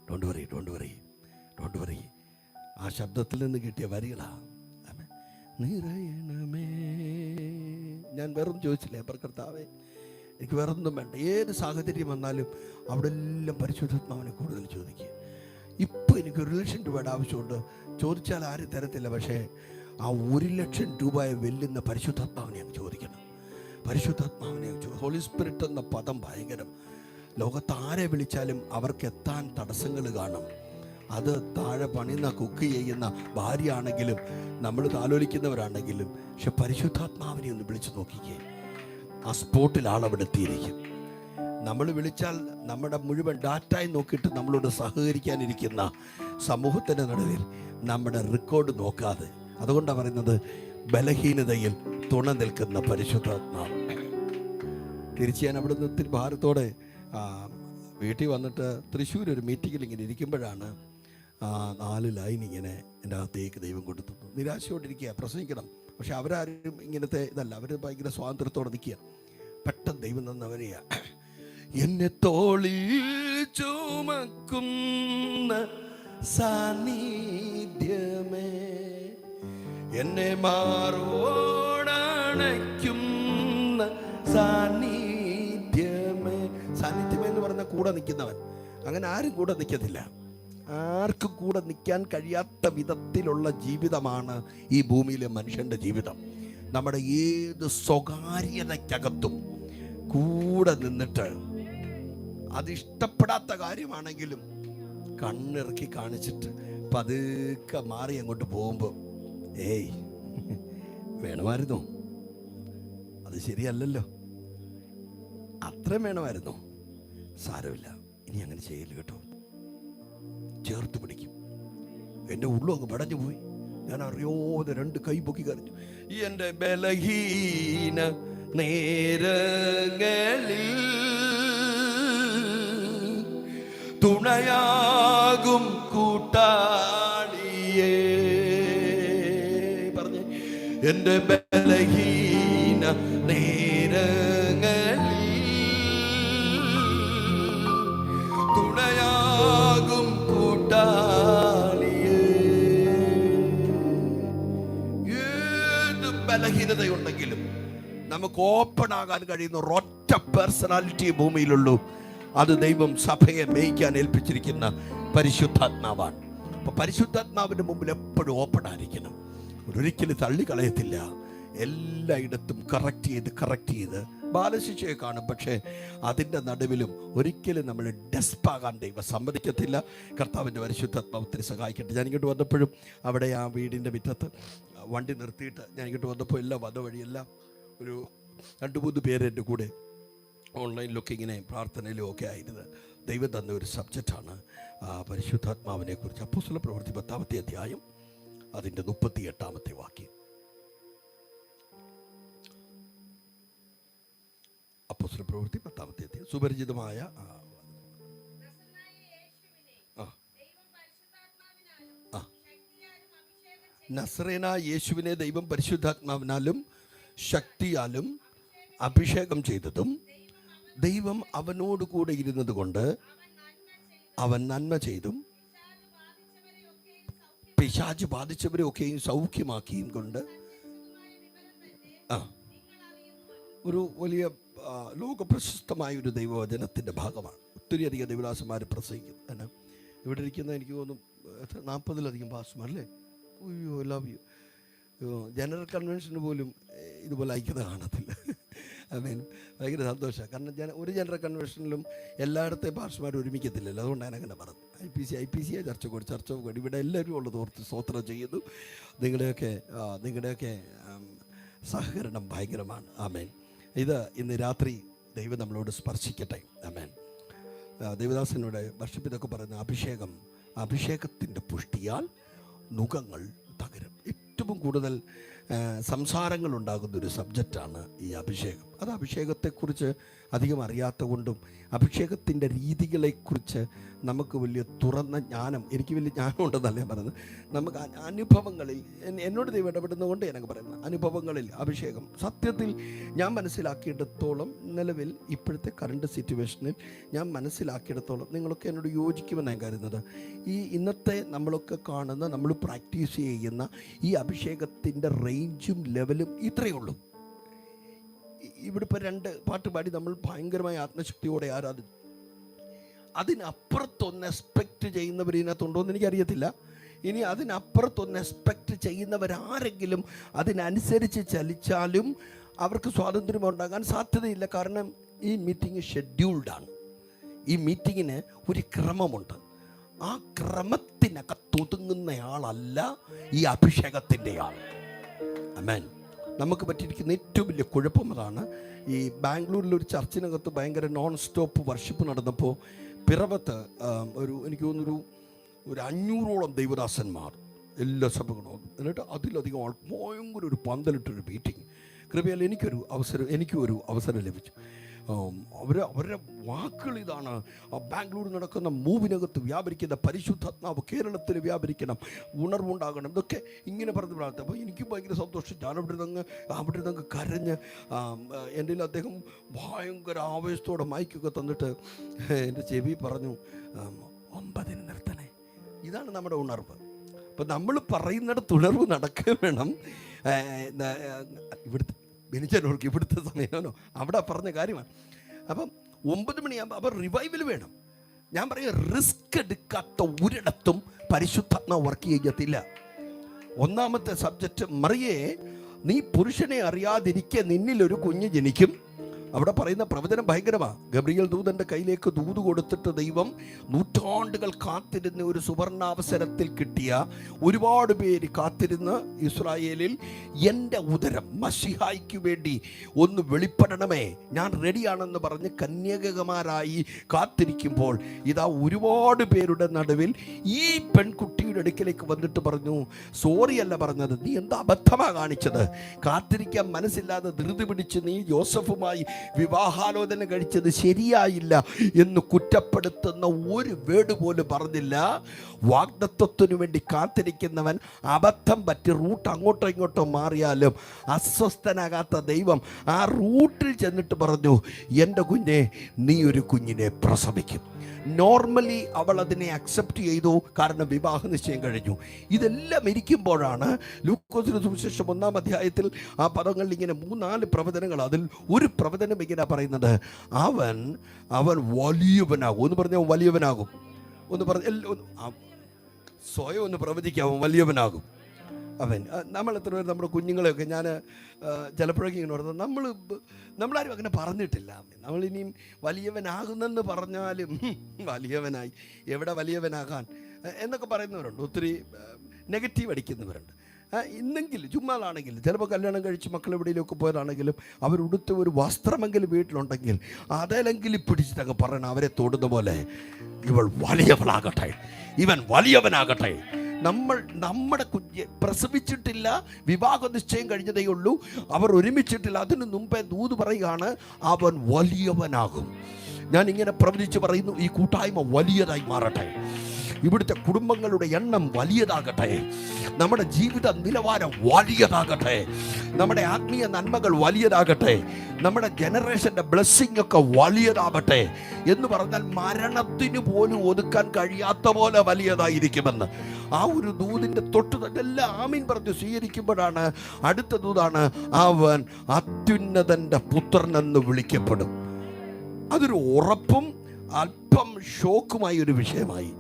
don't worry, don't worry, don't worry. ആ ശബ്ദത്തിൽ നിന്ന് കിട്ടിയ വരികളാ. നിറയണമേ. ഞാൻ വേറൊന്നും ചോദിച്ചില്ലേ, അപ്പോൾ കർത്താവേ എനിക്ക് വേറൊന്നും വേണ്ട. ഏത് സാഹചര്യം വന്നാലും അവിടെ എല്ലാം പരിശുദ്ധാത്മാവിനെ കൂടുതൽ ചോദിക്കുക. ഇപ്പോൾ എനിക്ക് 1 ലക്ഷം രൂപയുടെ ആവശ്യമുണ്ട്, ചോദിച്ചാൽ ആരും തരത്തില്ല. പക്ഷേ ആ 1 ലക്ഷം രൂപയെ വെല്ലുന്ന പരിശുദ്ധാത്മാവിനെ അങ്ങ് ചോദിക്കണം. പരിശുദ്ധാത്മാവിനെ ഹോളി സ്പിരിറ്റ് എന്ന പദം ഭയങ്കരം. ലോകത്താരെ വിളിച്ചാലും അവർക്ക് എത്താൻ തടസ്സങ്ങൾ കാണും. അത് താഴെ പണിയുന്ന കുക്ക് ചെയ്യുന്ന ഭാര്യ ആണെങ്കിലും നമ്മൾ താലോലിക്കുന്നവരാണെങ്കിലും, പക്ഷെ പരിശുദ്ധാത്മാവിനെ ഒന്ന് വിളിച്ചു നോക്കിക്കേ, ആ സ്പോട്ടിൽ ആളവിടെ എത്തിയിരിക്കും. നമ്മൾ വിളിച്ചാൽ നമ്മുടെ മുഴുവൻ ഡാറ്റായി നോക്കിയിട്ട് നമ്മളോട് സഹകരിക്കാനിരിക്കുന്ന സമൂഹത്തിൻ്റെ നടുവിൽ നമ്മുടെ റെക്കോർഡ് നോക്കാതെ, അതുകൊണ്ടാണ് പറയുന്നത് ബലഹീനതയിൽ തുണ നിൽക്കുന്ന പരിശുദ്ധാത്മാവ്. തിരിച്ച് ഞാൻ അവിടെ നിന്ന് ഒത്തിരി ഭാരത്തോടെ വീട്ടിൽ വന്നിട്ട് തൃശ്ശൂർ ഒരു മീറ്റിങ്ങിൽ ഇങ്ങനെ ഇരിക്കുമ്പോഴാണ് 4 ലൈൻ ഇങ്ങനെ എൻ്റെ അകത്തേക്ക് ദൈവം കൊടുത്തു. നിരാശയോടിരിക്കുക, പ്രസംഗിക്കണം. പക്ഷെ അവരാരും ഇങ്ങനത്തെ ഇതല്ല, അവർ ഭയങ്കര സ്വാതന്ത്ര്യത്തോടെ നിൽക്കുക. പെട്ടെന്ന് ദൈവം തന്നവരെയാ, എന്നെ തോളിൽ ചുമക്കുന്ന സാന്നിധ്യമേ, എന്നെ മാറോടണയ്ക്കുന്ന സാന്നിധ്യമേ. സാന്നിധ്യമേ എന്ന് പറഞ്ഞാൽ കൂടെ നിൽക്കുന്നവൻ. അങ്ങനെ ആരും കൂടെ നിൽക്കത്തില്ല. ആർക്കും കൂടെ നിൽക്കാൻ കഴിയാത്ത വിധത്തിലുള്ള ജീവിതമാണ് ഈ ഭൂമിയിലെ മനുഷ്യൻ്റെ ജീവിതം. നമ്മുടെ ഏത് സ്വകാര്യതയ്ക്കകത്തും കൂടെ നിന്നിട്ട് അതിഷ്ടപ്പെടാത്ത കാര്യമാണെങ്കിലും കണ്ണിറക്കി കാണിച്ചിട്ട് പതുക്കെ മാറി അങ്ങോട്ട് പോകുമ്പോൾ, ഏയ് വേണമായിരുന്നോ, അത് ശരിയല്ലല്ലോ, അത്രയും വേണമായിരുന്നോ, സാരമില്ല, ഇനി അങ്ങനെ ചെയ്യില്ല കേട്ടോ, ചേർത്ത് പിടിക്കും. എൻ്റെ ഉള്ളും അങ്ങ് പടഞ്ഞു പോയി. ഞാൻ അറിയാതെ 2 കൈ പൊക്കി കരഞ്ഞു. എൻ്റെ ബലഹീന നേരങ്ങളിൽ തുണയാകും കൂട്ടാളിയേ. പറഞ്ഞേ, എൻ്റെ ബലഹീന നേരങ്ങളിൽ തുണയാകും കൂട്ടാളിയേ. ഏത് ബലഹീനതയുണ്ടെങ്കിലും നമുക്ക് ഓപ്പൺ ആകാൻ കഴിയുന്ന ഒരൊറ്റ പേഴ്സണാലിറ്റി ഭൂമിയിലുള്ളൂ. അത് ദൈവം സഭയെ മേയ്ക്കാൻ ഏൽപ്പിച്ചിരിക്കുന്ന പരിശുദ്ധാത്മാവാണ്. അപ്പോൾ പരിശുദ്ധാത്മാവിൻ്റെ മുമ്പിൽ എപ്പോഴും ഓപ്പൺ ആയിരിക്കണം. ഒരിക്കലും തള്ളിക്കളയത്തില്ല. എല്ലായിടത്തും കറക്റ്റ് ചെയ്ത് ബാലശിക്ഷയെ കാണും. പക്ഷേ അതിൻ്റെ നടുവിലും ഒരിക്കലും നമ്മൾ ഡെസ്പാകാൻ ദൈവം സമ്മതിക്കത്തില്ല. കർത്താവിൻ്റെ പരിശുദ്ധാത്മാവത്തിന് സഹായിക്കട്ടെ. ഞാനിങ്ങോട്ട് വന്നപ്പോഴും അവിടെ ആ വീടിൻ്റെ മുറ്റത്ത് വണ്ടി നിർത്തിയിട്ട് ഞാനിങ്ങോട്ട് വന്നപ്പോൾ എല്ലാം വന്ന വഴിയെല്ലാം ഒരു 2-3 പേര് എൻ്റെ കൂടെ ഓൺലൈനിലൊക്കെ ഇങ്ങനെ പ്രാർത്ഥനയിലും ഒക്കെ ആയിരുന്നു. ദൈവം തന്ന ഒരു സബ്ജക്റ്റാണ് പരിശുദ്ധാത്മാവിനെ കുറിച്ച്. അപ്പോസ്തല പ്രവൃത്തി 10-ാമത്തെ അധ്യായം അതിൻ്റെ 38-ാമത്തെ വാക്യം. പ്രവൃത്തി 10-ാം അധ്യായം സുപരിചിതമായ നസറേനായ യേശുവിനെ ദൈവം പരിശുദ്ധാത്മാവിനാലും ശക്തിയാലും അഭിഷേകം ചെയ്തതും ദൈവം അവനോട് കൂടെ ഇരുന്നത് കൊണ്ട് അവൻ നന്മ ചെയ്തും പിശാച് ബാധിച്ചവരെ ഒക്കെയും സൗഖ്യമാക്കിയും കൊണ്ട് ഒരു വലിയ ലോകപ്രശസ്തമായ ഒരു ദൈവവചനത്തിൻ്റെ ഭാഗമാണ്. ഒത്തിരിയധികം ദൈവദാസന്മാർ പ്രസംഗിക്കും. എന്നാൽ ഇവിടെ ഇരിക്കുന്ന എനിക്ക് തോന്നുന്നു 40-ലധികം പാസ്റ്റർമാരല്ലേ. അയ്യോ ലവ് യു. ജനറൽ കൺവെൻഷന് പോലും ഇതുപോലെ ഐക്യത കാണത്തില്ല. ഭയങ്കര സന്തോഷമാണ്. കാരണം ഒരു ജനറൽ കൺവെൻഷനിലും എല്ലായിടത്തെയും പാസ്റ്റർമാർ ഒരുമിക്കത്തില്ലല്ലോ. അതുകൊണ്ടാണ് അങ്ങനെ പറഞ്ഞത്. IPC ചർച്ച കൂടി ഇവിടെ എല്ലാവരും ഉള്ളത് ഓർത്ത് സ്തോത്രം ചെയ്യുന്നു. നിങ്ങളുടെയൊക്കെ സഹകരണം ഭയങ്കരമാണ്. ആമേൻ. ഇത് ഇന്ന് രാത്രി ദൈവം നമ്മളോട് സ്പർശിക്കട്ടെ. ആമേൻ. ദേവദാസനോട് വർഷിപ്പിതൊക്കെ പറയുന്ന അഭിഷേകത്തിൻ്റെ പുഷ്ടിയാൽ നുകങ്ങൾ തകരും. ഏറ്റവും കൂടുതൽ സംസാരങ്ങൾ ഉണ്ടാകുന്നൊരു സബ്ജക്റ്റാണ് ഈ അഭിഷേകം. അത് അഭിഷേകത്തെക്കുറിച്ച് അധികം അറിയാത്ത കൊണ്ടും അഭിഷേകത്തിൻ്റെ രീതികളെക്കുറിച്ച് നമുക്ക് വലിയ തുറന്ന ജ്ഞാനം, എനിക്ക് വലിയ ജ്ഞാനം ഉണ്ടെന്നല്ല ഞാൻ പറയുന്നത്. നമുക്ക് അനുഭവങ്ങളിൽ എന്നോട് ദൈവം ഇടപെടുന്നതുകൊണ്ട് എനിക്ക് പറയുന്നത് അനുഭവങ്ങളിൽ അഭിഷേകം സത്യത്തിൽ ഞാൻ മനസ്സിലാക്കിയിടത്തോളം, നിലവിൽ ഇപ്പോഴത്തെ കറണ്ട് സിറ്റുവേഷനിൽ ഞാൻ മനസ്സിലാക്കിയിടത്തോളം നിങ്ങളൊക്കെ എന്നോട് യോജിക്കുമെന്ന് ഞാൻ കരുതുന്നത്. ഈ ഇന്നത്തെ നമ്മളൊക്കെ കാണുന്ന, നമ്മൾ പ്രാക്ടീസ് ചെയ്യുന്ന ഈ അഭിഷേകത്തിൻ്റെ റേഞ്ചും ലെവലും ഇത്രയേ ഉള്ളൂ. ഇവിടെ ഇപ്പോൾ 2 പാട്ട് പാടി നമ്മൾ ഭയങ്കരമായ ആത്മശക്തിയോടെ ആരാധിച്ചു. അതിനപ്പുറത്തൊന്ന് എക്സ്പെക്റ്റ് ചെയ്യുന്നവർ ഇതിനകത്തുണ്ടോ എന്ന് എനിക്കറിയത്തില്ല. ഇനി അതിനപ്പുറത്തൊന്ന് എക്സ്പെക്റ്റ് ചെയ്യുന്നവരാരെങ്കിലും അതിനനുസരിച്ച് ചലിച്ചാലും അവർക്ക് സ്വാതന്ത്ര്യം ഉണ്ടാകാൻ സാധ്യതയില്ല. കാരണം ഈ മീറ്റിംഗ് ഷെഡ്യൂൾഡാണ്. ഈ മീറ്റിങ്ങിന് ഒരു ക്രമമുണ്ട്. ആ ക്രമത്തിനകത്തൊതുങ്ങുന്നയാളല്ല ഈ അഭിഷേകത്തിൻ്റെ ആൾ. ആമേൻ. നമുക്ക് പറ്റിയിരിക്കുന്ന ഏറ്റവും വലിയ കുഴപ്പം അതാണ്. ഈ ബാംഗ്ലൂരിലൊരു ചർച്ചിനകത്ത് ഭയങ്കര നോൺ സ്റ്റോപ്പ് വർഷിപ്പ് നടന്നപ്പോൾ പിറവത്ത് എനിക്ക് തോന്നുന്നൊരു 500ഓളം ദൈവദാസന്മാർ എല്ലാ സഭകളും, എന്നിട്ട് അതിലധികം ആൾ ഭയങ്കര ഒരു പന്തലിട്ടൊരു മീറ്റിംഗ്. കൃപയാൽ എനിക്കൊരു അവസരം ലഭിച്ചു. അവരുടെ വാക്കുകൾ ഇതാണ്: ബാംഗ്ലൂർ നടക്കുന്ന മൂവിനകത്ത് വ്യാപരിക്കുന്ന പരിശുദ്ധാത്മാവ് കേരളത്തിൽ വ്യാപരിക്കണം, ഉണർവുണ്ടാകണം, ഇതൊക്കെ ഇങ്ങനെ പറഞ്ഞു പ്രാർത്ഥന. അപ്പോൾ എനിക്കും ഭയങ്കര സന്തോഷം. ഞാൻ അവിടെ നിന്ന് കരഞ്ഞ് എൻ്റെ അദ്ദേഹം ഭയങ്കര ആവേശത്തോടെ മൈക്കൊക്കെ തന്നിട്ട് എൻ്റെ ചെവി പറഞ്ഞു, 9 നിർത്തണേ. ഇതാണ് നമ്മുടെ ഉണർവ്. അപ്പം നമ്മൾ പറയുന്നിടത്ത് ഉണർവ് നടക്കുക വേണം. ഇവിടുത്തെ സമയമോ അവിടെ പറഞ്ഞ കാര്യമാണ്. അപ്പം 9 മണിയാകുമ്പോൾ അവർ റിവൈവൽ വേണം. ഞാൻ പറയുക, റിസ്ക് എടുക്കാത്ത ഒരിടത്തും പരിശുദ്ധാത്മാവ് വർക്ക് ചെയ്യത്തില്ല. ഒന്നാമത്തെ സബ്ജക്റ്റ്, മറിയേ നീ പുരുഷനെ അറിയാതിരിക്കെ നിന്നിലൊരു കുഞ്ഞ് ജനിക്കും. അവിടെ പറയുന്ന പ്രവചനം ഭയങ്കരമാണ്. ഗബ്രിയേൽ ദൂതൻ്റെ കയ്യിലേക്ക് ദൂത് കൊടുത്തിട്ട് ദൈവം നൂറ്റാണ്ടുകൾ കാത്തിരുന്ന ഒരു സുവർണാവസരത്തിൽ കിട്ടിയ ഒരുപാട് പേര് കാത്തിരുന്ന് ഇസ്രായേലിൽ എൻ്റെ ഉദരം മശിഹായ്ക്ക് വേണ്ടി ഒന്ന് വെളിപ്പെടണമേ, ഞാൻ റെഡിയാണെന്ന് പറഞ്ഞ് കന്യകമാരായി കാത്തിരിക്കുമ്പോൾ ഇതാ ഒരുപാട് പേരുടെ നടുവിൽ ഈ പെൺകുട്ടിയുടെ അടുക്കിലേക്ക് വന്നിട്ട് പറഞ്ഞു, സോറിയല്ല പറഞ്ഞത്, നീ എന്താ അബദ്ധമാ കാണിച്ചത്, കാത്തിരിക്കാൻ മനസ്സില്ലാതെ ധൃതി പിടിച്ച് നീ യോസഫുമായി വിവാഹാലോചന കഴിച്ചത് ശരിയായില്ല എന്ന് കുറ്റപ്പെടുത്തുന്ന ഒരു വേർഡ് പോലും പറഞ്ഞില്ല. വാഗ്ദത്തത്തിനു വേണ്ടി കാത്തിരിക്കുന്നവൻ അബദ്ധം പറ്റി റൂട്ട് അങ്ങോട്ടോ ഇങ്ങോട്ടോ മാറിയാലും അസ്വസ്ഥനാകാത്ത ദൈവം ആ റൂട്ടിൽ ചെന്നിട്ട് പറഞ്ഞു, എൻ്റെ കുഞ്ഞെ നീ ഒരു കുഞ്ഞിനെ പ്രസവിക്കും. നോർമലി അവൾ അതിനെ അക്സെപ്റ്റ് ചെയ്തു, കാരണം വിവാഹ നിശ്ചയം കഴിഞ്ഞു. ഇതെല്ലാം ഇരിക്കുമ്പോഴാണ് ലൂക്കോസിന്റെ സുവിശേഷം 1-ാം അധ്യായത്തിൽ ആ പദങ്ങളിൽ ഇങ്ങനെ 3-4 പ്രവചനങ്ങൾ, അതിൽ ഒരു പ്രവചനം ഇങ്ങനെ പറയുന്നത്, അവൻ വലിയവനാകും. ഒന്ന് പറഞ്ഞ വലിയവനാകും, ഒന്ന് പറഞ്ഞ സ്വയം ഒന്ന് പ്രവചിക്കാം, അവൻ വലിയവനാകും. നമ്മൾ എത്ര പേര് നമ്മുടെ കുഞ്ഞുങ്ങളെയൊക്കെ, ഞാൻ ചിലപ്പോഴൊക്കെ ഇങ്ങനെ ഓർത്തത്, നമ്മളാരും അങ്ങനെ പറഞ്ഞിട്ടില്ല. നമ്മളിനിയും വലിയവനാകുന്നെന്ന് പറഞ്ഞാലും വലിയവനായി എവിടെ വലിയവനാകാൻ എന്നൊക്കെ പറയുന്നവരുണ്ട്. ഒത്തിരി നെഗറ്റീവ് അടിക്കുന്നവരുണ്ട്. ഇന്നെങ്കിലും ചുമ്മാതാണെങ്കിലും, ചിലപ്പോൾ കല്യാണം കഴിച്ച് മക്കൾ എവിടെയെങ്കിലുമൊക്കെ പോയതാണെങ്കിലും അവരുടുത്ത ഒരു വസ്ത്രമെങ്കിലും വീട്ടിലുണ്ടെങ്കിൽ അതെങ്കിലും പിടിച്ചിട്ടങ്ങ് പറയണം, അവരെ തൊടുന്ന പോലെ, ഇവൾ വലിയവളാകട്ടെ, ഇവൻ വലിയവനാകട്ടെ. നമ്മുടെ കുഞ്ഞ് പ്രസവിച്ചിട്ടില്ല, വിവാഹ നിശ്ചയം കഴിഞ്ഞതേ ഉള്ളൂ, അവർ ഒരുമിച്ചിട്ടില്ല, അതിനു മുമ്പേ ദൂത് പറയുകയാണ് അവൻ വലിയവനാകും. ഞാൻ ഇങ്ങനെ പ്രവചിച്ച് പറയുന്നു, ഈ കൂട്ടായ്മ വലിയതായി മാറട്ടെ, ഇവിടുത്തെ കുടുംബങ്ങളുടെ എണ്ണം വലിയതാകട്ടെ, നമ്മുടെ ജീവിത നിലവാരം വലിയതാകട്ടെ, നമ്മുടെ ആത്മീയ നന്മകൾ വലിയതാകട്ടെ, നമ്മുടെ ജനറേഷൻ്റെ ബ്ലെസ്സിങ് ഒക്കെ വലിയതാകട്ടെ എന്ന് പറഞ്ഞാൽ മരണത്തിന് പോലും ഒതുക്കാൻ കഴിയാത്ത പോലെ വലിയതായിരിക്കുമെന്ന് ആ ഒരു ദൂതിൻ്റെ തൊട്ട് എല്ലാം ആമീൻ പറഞ്ഞ് സ്വീകരിക്കുമ്പോഴാണ് അടുത്ത ദൂതാണ് അവൻ അത്യുന്നതൻ്റെ പുത്രനെന്ന് വിളിക്കപ്പെടും. അതൊരു ഉറപ്പും അല്പം ഷോക്കുമായ ഒരു വിഷയമായി.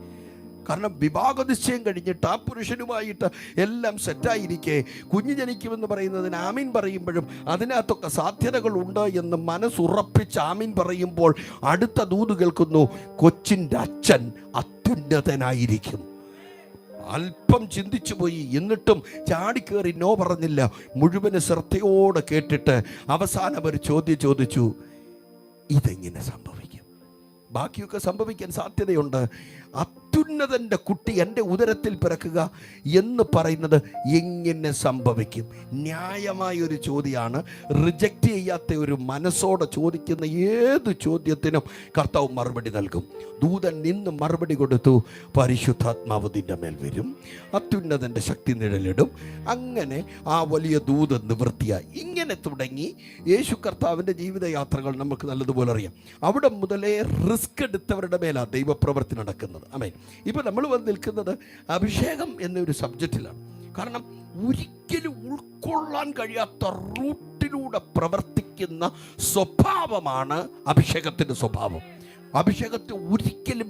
കാരണം വിവാഹ നിശ്ചയം കഴിഞ്ഞിട്ട് ആ പുരുഷനുമായിട്ട് എല്ലാം സെറ്റായിരിക്കെ കുഞ്ഞ് ജനിക്കുമെന്ന് പറയുന്നതിന് ആമീൻ പറയുമ്പോഴും അതിനകത്തൊക്കെ സാധ്യതകളുണ്ട് എന്ന് മനസ്സുറപ്പിച്ച് ആമീൻ പറയുമ്പോൾ അടുത്ത ദൂത് കേൾക്കുന്നു, കൊച്ചിൻ്റെ അച്ഛൻ അത്യുന്നതനായിരിക്കും. അല്പം ചിന്തിച്ചു പോയി, എന്നിട്ടും ചാടിക്കേറി നോ പറഞ്ഞില്ല. മുഴുവന് ശ്രദ്ധയോടെ കേട്ടിട്ട് അവസാനം ഒരു ചോദ്യം ചോദിച്ചു, ഇതെങ്ങനെ സംഭവിക്കും? ബാക്കിയൊക്കെ സംഭവിക്കാൻ സാധ്യതയുണ്ട്. അത്യുന്നതൻ്റെ കുട്ടി എൻ്റെ ഉദരത്തിൽ പിറക്കുക എന്ന് പറയുന്നത് എങ്ങനെ സംഭവിക്കും? ന്യായമായൊരു ചോദ്യമാണ്. റിജക്റ്റ് ചെയ്യാത്ത ഒരു മനസ്സോടെ ചോദിക്കുന്ന ഏത് ചോദ്യത്തിനും കർത്താവ് മറുപടി നൽകും. ദൂതൻ നിന്ന് മറുപടി കൊടുത്തു, പരിശുദ്ധാത്മാവ് നിന്റെ മേൽ വരും, അത്യുന്നതൻ്റെ ശക്തി നിഴലിടും. അങ്ങനെ ആ വലിയ ദൂത് നിവൃത്തിയായി. ഇങ്ങനെ തുടങ്ങി യേശു കർത്താവിൻ്റെ ജീവിതയാത്രകൾ നമുക്ക് നല്ലതുപോലെ അറിയാം. അവിടെ മുതലേ റിസ്ക് എടുത്തവരുടെ മേലാണ് ദൈവപ്രവൃത്തി നടക്കുന്നത്. ആമേൻ. ഇപ്പം നമ്മൾ വന്ന് നിൽക്കുന്നത് അഭിഷേകം എന്നൊരു സബ്ജക്റ്റിലാണ്. കാരണം ഒരിക്കലും ഉൾക്കൊള്ളാൻ കഴിയാത്ത റൂട്ടിലൂടെ പ്രവർത്തിക്കുന്ന സ്വഭാവമാണ് അഭിഷേകത്തിൻ്റെ സ്വഭാവം. അഭിഷേകത്തെ ഒരിക്കലും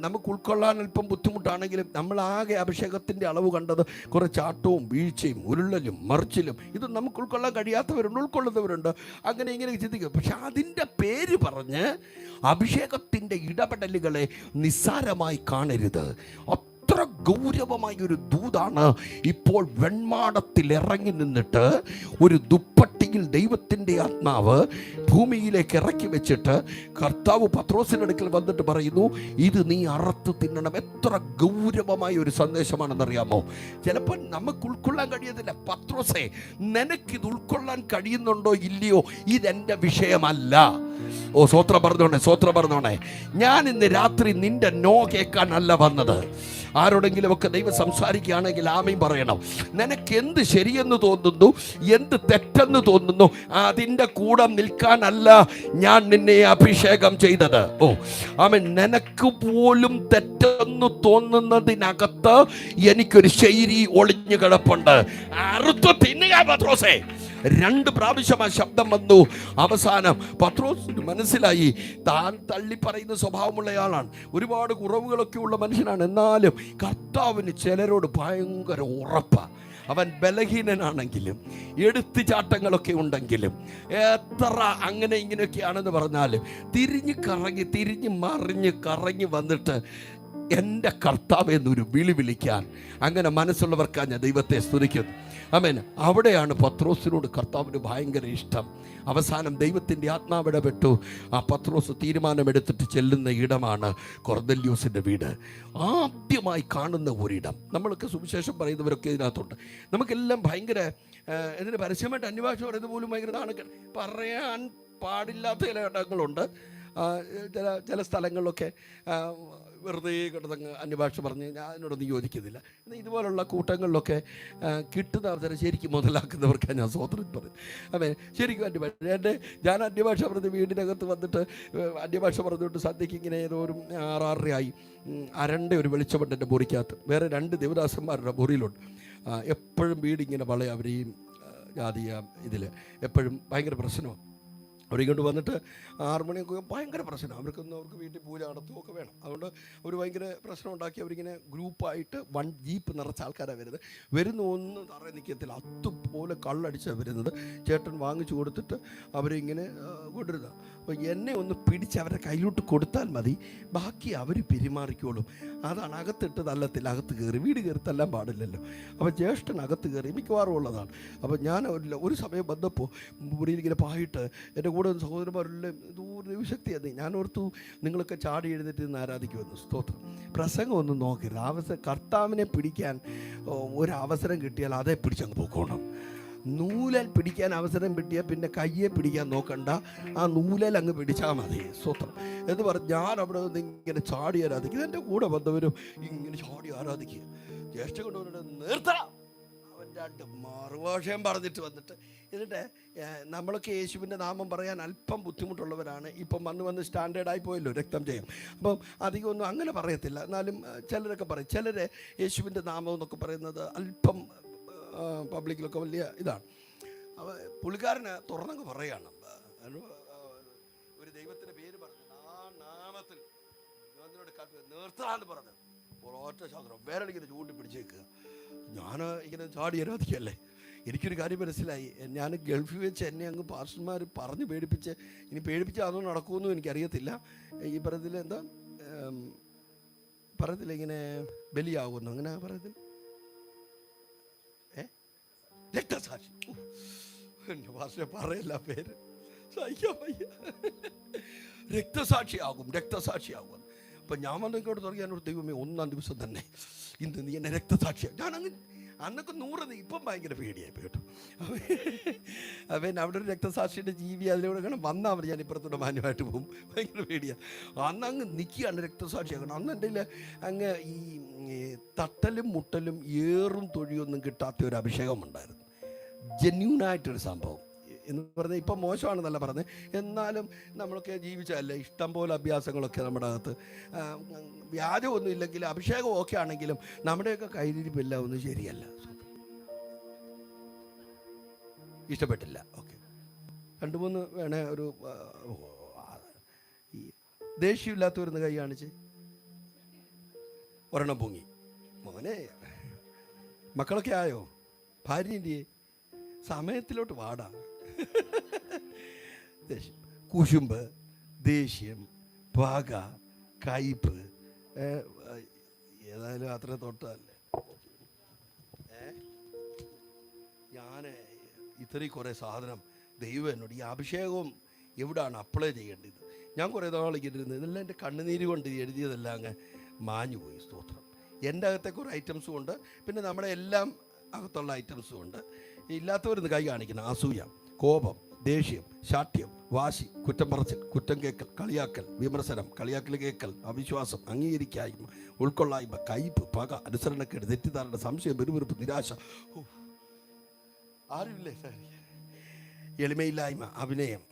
നമുക്ക് ഉൾക്കൊള്ളാൻ അല്പം ബുദ്ധിമുട്ടാണെങ്കിലും നമ്മളാകെ അഭിഷേകത്തിൻ്റെ അളവ് കണ്ടത് കുറേ ചാട്ടവും വീഴ്ചയും ഉരുളലും മറിച്ചിലും. ഇത് നമുക്ക് ഉൾക്കൊള്ളാൻ കഴിയാത്തവരുണ്ട്, ഉൾക്കൊള്ളുന്നവരുണ്ട്, അങ്ങനെ ഇങ്ങനെ ചിന്തിക്കും. പക്ഷെ അതിൻ്റെ പേര് പറഞ്ഞ് അഭിഷേകത്തിൻ്റെ ഇടപെടലുകളെ നിസ്സാരമായി കാണരുത്. അത്ര ഗൗരവമായൊരു ദൂതാണ് ഇപ്പോൾ വെൺമാടത്തിൽ ഇറങ്ങി നിന്നിട്ട് ഒരു ദുപ്പട്ടിയിൽ ദൈവത്തിൻ്റെ ആത്മാവ് ഭൂമിയിലേക്ക് ഇറക്കി വെച്ചിട്ട് കർത്താവ് പത്രോസിൻ്റെ അടുക്കൽ വന്നിട്ട് പറയുന്നു, ഇത് നീ അറുത്ത് തിന്നണം. എത്ര ഗൗരവമായ ഒരു സന്ദേശമാണെന്നറിയാമോ? ചിലപ്പോൾ നമുക്ക് ഉൾക്കൊള്ളാൻ കഴിയത്തില്ല. പത്രോസേ, നിനക്കിത് ഉൾക്കൊള്ളാൻ കഴിയുന്നുണ്ടോ ഇല്ലയോ, ഇതെൻ്റെ വിഷയമല്ല. ഓ, സ്വോത്രം പറഞ്ഞോണേ. ഞാൻ ഇന്ന് രാത്രി നിന്റെ നോ കേൾക്കാനല്ല വന്നത്. ആരോടെങ്കിലും ഒക്കെ ദൈവം സംസാരിക്കുകയാണെങ്കിൽ ആമീൻ പറയണം. നിനക്ക് എന്ത് ശരിയെന്ന് തോന്നുന്നു, എന്ത് തെറ്റെന്ന് തോന്നുന്നു, അതിൻ്റെ കൂടെ നിൽക്കാനല്ല ഞാൻ നിന്നെ അഭിഷേകം ചെയ്തത്. ഓ ആമീൻ. നിനക്ക് പോലും തെറ്റെന്ന് തോന്നുന്നതിനകത്ത് എനിക്കൊരു ശൈലി ഒളിഞ്ഞു കിടപ്പുണ്ട്. അറുത്ത് തിന്നുക പത്രോസേ. 2 പ്രാവശ്യം ആ ശബ്ദം വന്നു. അവസാനം പത്രോസിന് മനസ്സിലായി താൻ തള്ളി പറയുന്ന സ്വഭാവമുള്ളയാളാണ്, ഒരുപാട് കുറവുകളൊക്കെ ഉള്ള മനുഷ്യനാണ്. എന്നാലും കർത്താവിന് ചിലരോട് ഭയങ്കര ഉറപ്പാണ്. അവൻ ബലഹീനനാണെങ്കിലും എടുത്തുചാട്ടങ്ങളൊക്കെ ഉണ്ടെങ്കിലും എത്ര അങ്ങനെ ഇങ്ങനെയൊക്കെയാണെന്ന് പറഞ്ഞാലും തിരിഞ്ഞ് മറിഞ്ഞ് കറങ്ങി വന്നിട്ട് എൻ്റെ കർത്താവ് എന്നൊരു വിളിക്കാൻ അങ്ങനെ മനസ്സുള്ളവർക്കാണ് ഞാൻ ദൈവത്തെ സ്തുതിക്കുന്നു. ആമേൻ. അവിടെയാണ് പത്രോസിനോട് കർത്താവിന് ഭയങ്കര ഇഷ്ടം. അവസാനം ദൈവത്തിൻ്റെ ആത്മാവ് ഇടപെട്ടു. ആ പത്രോസ് തീരുമാനമെടുത്തിട്ട് ചെല്ലുന്ന ഇടമാണ് കൊർന്നല്യോസിൻ്റെ വീട്. ആദ്യമായി കാണുന്ന ഒരിടം. നമ്മളൊക്കെ സുവിശേഷം പറയുന്നവരൊക്കെ ഇതിനകത്തുണ്ട്. നമുക്കെല്ലാം ഭയങ്കര ഇതിന് പരസ്യമായിട്ട് അന്യഭാഷ പറയുന്നത് പോലും ഭയങ്കര നാണക്കേട്. പറയാൻ പാടില്ലാത്ത ചില ഇടങ്ങളുണ്ട്. ചില സ്ഥലങ്ങളിലൊക്കെ വെറുതെ കിടന്നങ്ങ് അന്യഭാഷ പറഞ്ഞ് ഞാൻ അതിനോടൊന്നും യോജിക്കുന്നില്ല. എന്നാൽ ഇതുപോലുള്ള കൂട്ടങ്ങളിലൊക്കെ കിട്ടുന്ന അവസരം ശരിക്കും മുതലാക്കുന്നവർക്കാണ് ഞാൻ സ്തോത്രം പറയും. അതെ, ശരിക്കും അന്യഭാഷ. ഞാൻ അന്യഭാഷ പറഞ്ഞ് വീടിനകത്ത് വന്നിട്ട് അന്യഭാഷ പറഞ്ഞുകൊണ്ട് സദ്യക്ക് ഇങ്ങനെ ഏതോ ഒരു 6:30 അരണ്ട ഒരു വെളിച്ചമുണ്ട് എൻ്റെ മുറിക്കകത്ത്. വേറെ 2 ദേവദാസന്മാരുടെ മുറിയിലുണ്ട്. എപ്പോഴും വീടിങ്ങനെ വളയും. അവരെയും ജാതിയ ഇതിൽ എപ്പോഴും ഭയങ്കര പ്രശ്നമാണ്. അവരിങ്ങോട്ട് വന്നിട്ട് 6 മണിയൊക്കെ ഭയങ്കര പ്രശ്നം. അവർക്ക് വീട്ടിൽ പൂജ നടത്തുകയൊക്കെ വേണം. അതുകൊണ്ട് അവർ ഭയങ്കര പ്രശ്നം ഉണ്ടാക്കി. അവരിങ്ങനെ ഗ്രൂപ്പായിട്ട് 1 ജീപ്പ് നിറച്ച ആൾക്കാരാണ് വരുന്ന ഒന്നും തറ നിൽക്കത്തില്ല. അതുപോലെ കള്ളടിച്ചാണ് വരുന്നത്. ചേട്ടൻ വാങ്ങിച്ചു കൊടുത്തിട്ട് അവരിങ്ങനെ കൊണ്ടിരുന്നത്. അപ്പോൾ എന്നെ ഒന്ന് പിടിച്ച് അവരുടെ കയ്യിലോട്ട് കൊടുത്താൽ മതി, ബാക്കി അവർ പെരുമാറിക്കോളും. അതാണ് അകത്തിട്ട് തല്ലത്തിൽ അകത്ത് കയറി. വീട് കയറി തല്ലാൻ പാടില്ലല്ലോ. അപ്പോൾ ജ്യേഷ്ഠൻ അകത്ത് കയറി മിക്കവാറും ഉള്ളതാണ്. അപ്പോൾ ഞാൻ ഒരു സമയം വന്നപ്പോൾ മുറിയിൽ ഇങ്ങനെ പായിട്ട് എൻ്റെ കൂടെ സഹോദരന്മാരെല്ലാം ദൈവശക്തിയാണ്. ഞാൻ ഓർത്തു നിങ്ങളൊക്കെ ചാടി എഴുന്നേറ്റ് നിന്ന് ആരാധിക്കുമെന്ന്. സ്തോത്രം. പ്രസംഗം ഒന്നും നോക്കരുത്. കർത്താവിനെ പിടിക്കാൻ ഒരവസരം കിട്ടിയാൽ അതേ പിടിച്ചങ്ങ് പോക്കണം. നൂലൽ പിടിക്കാൻ അവസരം കിട്ടിയാൽ പിന്നെ കയ്യെ പിടിക്കാൻ നോക്കണ്ട, ആ നൂലൽ അങ്ങ് പിടിച്ചാൽ മതി. സ്വത്രം എന്ന് പറഞ്ഞ് ഞാൻ അവിടെ നിന്ന് ഇങ്ങനെ ചാടി ആരാധിക്കുക. എൻ്റെ കൂടെ വന്നവരും ഇങ്ങനെ ചാടി ആരാധിക്കുക. ജ്യേഷ്ഠ കൊണ്ടവരുടെ നിർത്തണം, അവൻ രണ്ട് മറുഭാഷയും പറഞ്ഞിട്ട് വന്നിട്ട്. എന്നിട്ട് നമ്മളൊക്കെ യേശുവിൻ്റെ നാമം പറയാൻ അല്പം ബുദ്ധിമുട്ടുള്ളവരാണ്. ഇപ്പം വന്ന് സ്റ്റാൻഡേർഡായി പോയല്ലോ രക്തം ചെയ്യും. അപ്പം അധികമൊന്നും അങ്ങനെ പറയത്തില്ല. എന്നാലും ചിലരൊക്കെ പറയും. ചിലർ യേശുവിൻ്റെ നാമം എന്നൊക്കെ പറയുന്നത് അല്പം പബ്ലിക്കിലൊക്കെ വലിയ ഇതാണ്. പുള്ളിക്കാരന് തുറന്നങ്ങ് പറയുകയാണ്. ഒരു ദൈവത്തിൻ്റെ പേര് പറഞ്ഞു, ആ നാമത്തിൽ നിർത്താന്ന് പറഞ്ഞു ഒറ്റ ശാസ്ത്രം വേറെങ്ങനെ ചൂണ്ടി പിടിച്ചേക്കുക. ഞാൻ ഇങ്ങനെ ചാടി ആരാധിക്കല്ലേ. എനിക്കൊരു കാര്യം മനസ്സിലായി. ഞാൻ ഗൾഫിൽ വെച്ച് എന്നെ അങ്ങ് പാസ്റ്റർമാർ പറഞ്ഞ് പേടിപ്പിച്ച്, ഇനി പേടിപ്പിച്ച് അതൊന്നും നടക്കുമെന്നും എനിക്കറിയത്തില്ല. ഈ പറയത്തില്ല എന്താ പറയത്തില്ല, ഇങ്ങനെ ബലിയാകുന്നു, അങ്ങനെ പറയത്തില്ല, രക്തസാക്ഷി. എൻ്റെ ഭാഷ പറയല്ല പേര്, സഹിക്കാൻ വയ്യ. രക്തസാക്ഷിയാകും. അപ്പം ഞാൻ വന്നോട്ട് തുടങ്ങി. എന്നോട് ദൈവമേ, 1-ാം ദിവസം തന്നെ ഇന്ന് നീ എന്നെ രക്തസാക്ഷിയാണ്. ഞാനങ്ങ് അന്നൊക്കെ 100, ഇപ്പം ഭയങ്കര പേടിയായി പോയിട്ടു. അവൻ അവിടെ ഒരു രക്തസാക്ഷിയുടെ ജീവി അതിലൂടെ കാണാൻ വന്നാൽ മതി, ഞാൻ ഇപ്പുറത്തൂടെ മാന്യമായിട്ട് പോകും. ഭയങ്കര പേടിയാണ്. അന്നങ്ങ് നിൽക്കുകയാണ് രക്തസാക്ഷിയാക്കണം. അന്ന് എൻ്റെ അങ്ങ് ഈ തട്ടലും മുട്ടലും ഏറും തൊഴിയൊന്നും കിട്ടാത്ത ഒരു അഭിഷേകമുണ്ടായിരുന്നു. ജെന്യൂനായിട്ടൊരു സംഭവം എന്ന് പറഞ്ഞാൽ ഇപ്പം മോശമാണെന്നല്ല പറഞ്ഞത്, എന്നാലും നമ്മളൊക്കെ ജീവിച്ചതല്ലേ, ഇഷ്ടം പോലെ അഭ്യാസങ്ങളൊക്കെ നമ്മുടെ അകത്ത്. വ്യാജമൊന്നും ഇല്ലെങ്കിലും അഭിഷേകം ഓക്കെ ആണെങ്കിലും നമ്മുടെയൊക്കെ കയ്യിലിരിപ്പെല്ലാം ഒന്നും ശരിയല്ല. ഇഷ്ടപ്പെട്ടില്ല. ഓക്കെ, 2-3 വേണേ ഒരു ഈ ദേഷ്യമില്ലാത്തവരുന്ന് കൈ കാണിച്ച് ഒരെണ്ണം പൊങ്ങി. മോനെ, മക്കളൊക്കെ ആയോ? ഭാര്യൻ്റെ സമയത്തിലോട്ട് വാടാ. ദേഷ്യം, കുശുമ്പ്, ദേഷ്യം, പക, കയ്പ്, ഏതായാലും അത്ര തൊട്ടല്ലേ. ഞാൻ ഇത്രയും കുറേ സാധനം ദൈവം എന്നോട്, ഈ അഭിഷേകം എവിടെയാണ് അപ്ലൈ ചെയ്യേണ്ടത്? ഞാൻ കുറേ നാളിരുന്ന് ഇതെല്ലാം എൻ്റെ കണ്ണുനീര് കൊണ്ട് എഴുതിയതെല്ലാം അങ്ങ് മാഞ്ഞു പോയി. സ്തോത്രം. എൻ്റെ അകത്തെ കുറേ ഐറ്റംസും ഉണ്ട്, പിന്നെ നമ്മുടെ എല്ലാം അകത്തുള്ള ഐറ്റംസും ഉണ്ട്. ഇല്ലാത്തവരിന്ന് കൈ കാണിക്കണം. അസൂയ, കോപം, ദേഷ്യം, ശാഠ്യം, വാശി, കുറ്റം പറച്ചിൽ, കുറ്റം കേൾക്കൽ, കളിയാക്കൽ, വിമർശനം, കളിയാക്കൽ കേൾക്കൽ, അവിശ്വാസം, അംഗീകരിക്കായ്മ, ഉൾക്കൊള്ളായ്മ, കയ്പ്, പക, അനുസരണക്കേട്, തെറ്റിദ്ധാരണ, സംശയം, വെറുവെറുപ്പ്, നിരാശ, ആരുമില്ലേ, എളിമയില്ലായ്മ, അഭിനയം,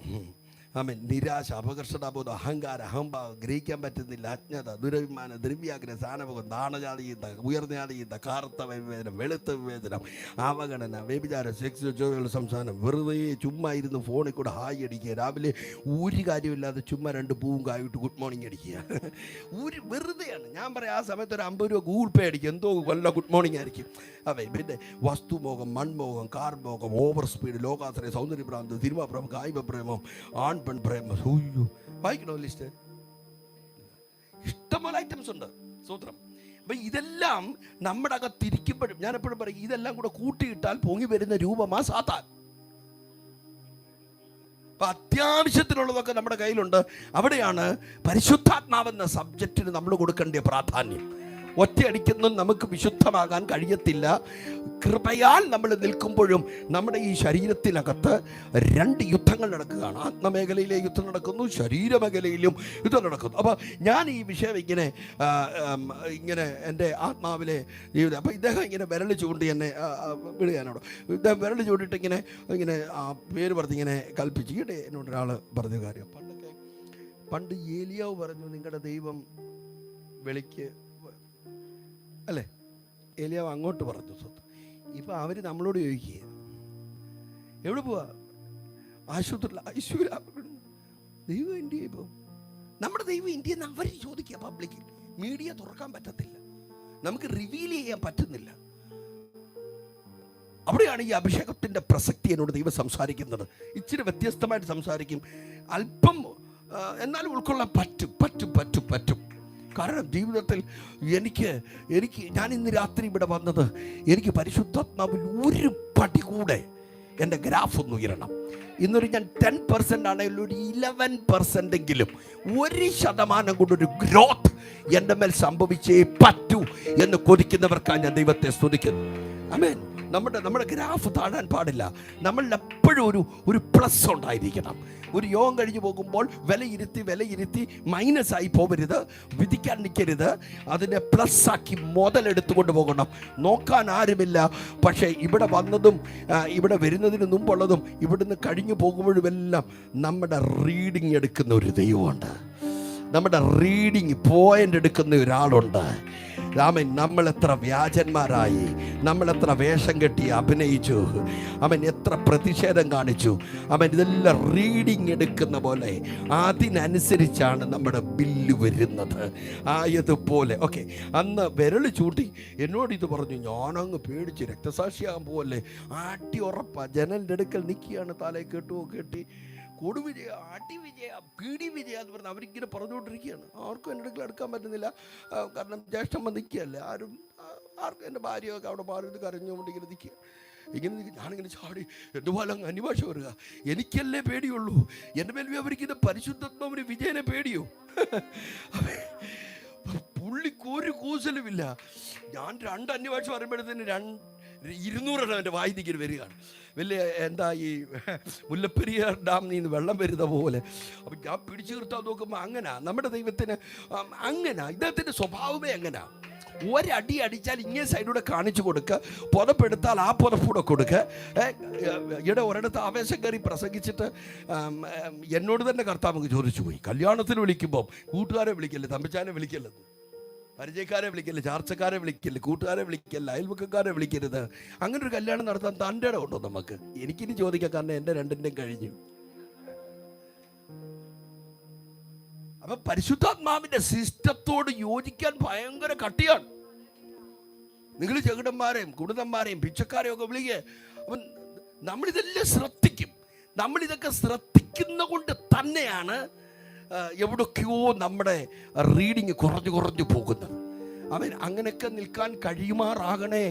ആമേൻ, നിരാശ, അപകർഷതാബോധം, അഹങ്കാരം, അഹംഭാവം, ഗ്രഹിക്കാൻ പറ്റുന്നില്ല, അജ്ഞത, ദുരഭിമാനം, ദ്രവ്യാഗ്രഹം, സ്ഥാനഭോഗം, ദാനജാതീയത, ഉയർന്നജാതീയത, കാർത്ത വിവേചനം, വെളുത്ത വിവേചനം, അവഗണന, വ്യഭിചാരം, സെക്സ്, ചോദ്യമുള്ള സംസാരം, വെറുതെ ചുമ്മാ ഇരുന്ന് ഫോണിൽ കൂടെ ഹായ് അടിക്കുക, രാവിലെ ഒരു കാര്യമില്ലാതെ ചുമ്മാ 2 പൂവും കായിട്ട് ഗുഡ് മോർണിംഗ് അടിക്കുക. വെറുതെയാണ്. ഞാൻ പറയാം, ആ സമയത്ത് ഒരു 50 രൂപ ഗൂഗിൾ പേ അടിക്കും, എന്തോ വല്ല ഗുഡ് മോർണിംഗ് ആയിരിക്കും. പിന്നെ വസ്തുമോഹം, മൺമോഹം, കാർ മോഹം, ഓവർ സ്പീഡ്, ലോകാശ്രയം, സൗന്ദര്യഭ്രാന്ത്, സിനിമാപ്രേമം, കായികപ്രേമം, പെൺപ്രേമ, വായിക്കണോ ലിസ്റ്റ്? ഇഷ്ടംപോലെ ഐറ്റംസ് ഉണ്ട്. സൂത്രം. അപ്പൊ ഇതെല്ലാം നമ്മുടെ അകത്തിരിക്കുമ്പോഴും ഞാൻ എപ്പോഴും പറയും, ഇതെല്ലാം കൂടെ കൂട്ടിയിട്ടാൽ പൊങ്ങി വരുന്ന രൂപമാ സാത്താൻ. അപ്പൊ അത്യാവശ്യത്തിനുള്ളതൊക്കെ നമ്മുടെ കയ്യിലുണ്ട്. അവിടെയാണ് പരിശുദ്ധാത്മാവെന്ന സബ്ജക്റ്റിന് നമ്മൾ കൊടുക്കേണ്ട പ്രാധാന്യം. ഒറ്റയടിക്കൊന്നും നമുക്ക് വിശുദ്ധമാകാൻ കഴിയത്തില്ല. കൃപയാൽ നമ്മൾ നിൽക്കുമ്പോഴും നമ്മുടെ ഈ ശരീരത്തിനകത്ത് 2 യുദ്ധങ്ങൾ നടക്കുകയാണ്. ആത്മമേഖലയിലെ യുദ്ധം നടക്കുന്നു, ശരീരമേഖലയിലും യുദ്ധം നടക്കുന്നു. അപ്പോൾ ഞാൻ ഈ വിഷയം ഇങ്ങനെ എൻ്റെ ആത്മാവിലെ ജീവിതം, അപ്പോൾ ഇദ്ദേഹം ഇങ്ങനെ വിരൽ ചൂണ്ടി എന്നെ വിടുകയാണോട്. ഇദ്ദേഹം വിരൽ ചൂണ്ടിയിട്ട് ഇങ്ങനെ ആ പേര് പറഞ്ഞിങ്ങനെ കൽപ്പിച്ചു. ഈയിടെ എന്നോട് ഒരാൾ പറഞ്ഞ കാര്യം, പണ്ട് ഏലിയാവ് പറഞ്ഞു, നിങ്ങളുടെ ദൈവം വെളിക്ക് അല്ലേ? ഏലിയാവ് അങ്ങോട്ട് പറഞ്ഞു സ്വത്ത്. ഇപ്പം അവർ നമ്മളോട് ചോദിക്കുക, എവിടെ പോവാ? ആശുപത്രിയിൽ ഐശ്വര്യ ദൈവം ഇന്ത്യ. ഇപ്പോൾ നമ്മുടെ ദൈവം ഇന്ത്യ എന്ന് അവർ ചോദിക്കുക പബ്ലിക്കിൽ. മീഡിയ തുറക്കാൻ പറ്റത്തില്ല, നമുക്ക് റിവീൽ ചെയ്യാൻ പറ്റുന്നില്ല. അവിടെയാണ് ഈ അഭിഷേകത്തിൻ്റെ പ്രസക്തി എന്നോട് ദൈവം സംസാരിക്കുന്നത്. ഇച്ചിരി വ്യത്യസ്തമായിട്ട് സംസാരിക്കും, അല്പം എന്നാലും ഉൾക്കൊള്ളാൻ പറ്റും. കാരണം ജീവിതത്തിൽ എനിക്ക് ഞാൻ ഇന്ന് രാത്രി ഇവിടെ വന്നത്, എനിക്ക് പരിശുദ്ധാത്മാവിൽ ഒരു പടി കൂടെ എൻ്റെ ഗ്രാഫ് ഒന്ന് ഉയരണം. ഇന്നൊരു ഞാൻ 10% ആണെങ്കിലും ഒരു 11% 1% കൊണ്ടൊരു ഗ്രോത്ത് എൻ്റെ മേൽ സംഭവിച്ചേ പറ്റൂ എന്ന് കൊതിക്കുന്നവർക്കാണ് ഞാൻ ദൈവത്തെ സ്തുതിക്കുന്നു. ആമേൻ. നമ്മുടെ ഗ്രാഫ് താഴാൻ പാടില്ല. നമ്മളിൽ എപ്പോഴും ഒരു പ്ലസ് ഉണ്ടായിരിക്കണം. ഒരു യോഗം കഴിഞ്ഞ് പോകുമ്പോൾ വിലയിരുത്തി മൈനസായി പോകരുത്, വിധിക്കാൻ നിൽക്കരുത്. അതിനെ പ്ലസ് ആക്കി മുതലെടുത്തുകൊണ്ട് പോകണം. നോക്കാൻ ആരുമില്ല. പക്ഷേ ഇവിടെ വന്നതും ഇവിടെ വരുന്നതിന് മുമ്പുള്ളതും ഇവിടുന്ന് കഴിഞ്ഞു പോകുമ്പോഴുമെല്ലാം നമ്മുടെ റീഡിങ് എടുക്കുന്ന ഒരു ദൈവമുണ്ട്. നമ്മുടെ റീഡിങ് പോയിന്റ് എടുക്കുന്ന ഒരാളുണ്ട്. ആമേൻ. നമ്മൾ എത്ര വ്യാജന്മാരായി, നമ്മൾ എത്ര വേഷം കെട്ടി അഭിനയിച്ചു, അവൻ എത്ര പ്രതിഷേധം കാണിച്ചു. അവൻ ഇതെല്ലാം റീഡിങ് എടുക്കുന്ന പോലെ അതിനനുസരിച്ചാണ് നമ്മുടെ ബില്ല് വരുന്നത്. ആയതുപോലെ ഓക്കെ, അന്ന് വിരൽ ചൂണ്ടി എന്നോട് ഇത് പറഞ്ഞു. ഞാനങ്ങ് പേടിച്ച് രക്തസാക്ഷിയാകാൻ പോവല്ലേ. ആട്ടി ഉറപ്പാ. ജനലിൻ്റെ അടുക്കൽ നിൽക്കുകയാണ്, തലയിൽ കെട്ടി കൊടുവിജയ, അടിവിജയ, പീടി വിജയ എന്ന് പറഞ്ഞാൽ അവരിങ്ങനെ പറഞ്ഞുകൊണ്ടിരിക്കുകയാണ്. ആർക്കും എൻ്റെ അടുക്കൽ എടുക്കാൻ പറ്റുന്നില്ല. കാരണം ജ്യേഷ്ഠം നിൽക്കുകയല്ലേ. ആർക്കും എൻ്റെ ഭാര്യയൊക്കെ അവിടെ മാറി കരഞ്ഞുകൊണ്ട് ഇങ്ങനെ നിൽക്കുക. ഞാനിങ്ങനെ ചാടി എൻ്റെ പോലെ അങ്ങ് അന്യഭാഷ വരിക. എനിക്കല്ലേ പേടിയുള്ളൂ. എൻ്റെ മേൽ അവർക്ക് പരിശുദ്ധാത്മാവിന് വിജയനെ പേടിയോ? പുള്ളിക്ക് ഒരു കൂസലുമില്ല. ഞാൻ 2 അന്യഭാഷ പറയുമ്പോഴത്തേന് 200 എൻ്റെ വായിന്നിങ്ങനെ വരികയാണ്. വലിയ എന്താ ഈ മുല്ലപ്പെരിയാർ ഡാമിൽ നിന്ന് വെള്ളം വരുന്ന പോലെ. അപ്പം ഞാൻ പിടിച്ചു നിർത്താൻ നോക്കുമ്പോൾ അങ്ങനെ നമ്മുടെ ദൈവത്തിന് അങ്ങനെ, ഇദ്ദേഹത്തിൻ്റെ സ്വഭാവമേ അങ്ങനെ. ഒരടി അടിച്ചാൽ ഇങ്ങനെ സൈഡിലൂടെ കാണിച്ചു കൊടുക്കുക, പുതപ്പെടുത്താൽ ആ പുതപ്പൂടെ കൊടുക്കുക. ഇവിടെ ഒരിടത്ത് ആവേശം കയറി പ്രസംഗിച്ചിട്ട് എന്നോട് തന്നെ കർത്താവ് ചോദിച്ചു പോയി, കല്യാണത്തിന് വിളിക്കുമ്പോൾ കൂട്ടുകാരെ വിളിക്കല്ലേ, തമ്പിച്ചാനെ വിളിക്കല്ലേ, പരിചയക്കാരെ വിളിക്കല്ലേ, ചാർച്ചക്കാരെ വിളിക്കല്ലേ, കൂട്ടുകാരെ വിളിക്കല്ലേ, അയൽവക്കക്കാരെ വിളിക്കരുത്. അങ്ങനെ ഒരു കല്യാണം നടത്താൻ തൻ്റെ ഇടം ഉണ്ടോ നമുക്ക്? എനിക്കിനി ചോദിക്കാം, കാരണം എൻ്റെ 2ൻ്റെയും കഴിഞ്ഞു. അപ്പൊ പരിശുദ്ധാത്മാവിന്റെ സിസ്റ്റത്തോട് യോജിക്കാൻ ഭയങ്കര കട്ടിയാണ്. നിങ്ങൾ ചെകിടന്മാരെയും കുടുംബന്മാരെയും പിച്ചക്കാരെയും ഒക്കെ വിളിക്കുക. അപ്പം നമ്മളിതെല്ലാം ശ്രദ്ധിക്കും. നമ്മളിതൊക്കെ ശ്രദ്ധിക്കുന്ന കൊണ്ട് തന്നെയാണ് എവിടൊക്കെയോ നമ്മുടെ റീഡിങ് കുറഞ്ഞു പോകുന്നത്. അവൻ അങ്ങനെയൊക്കെ നിൽക്കാൻ കഴിയുമാറാകണേ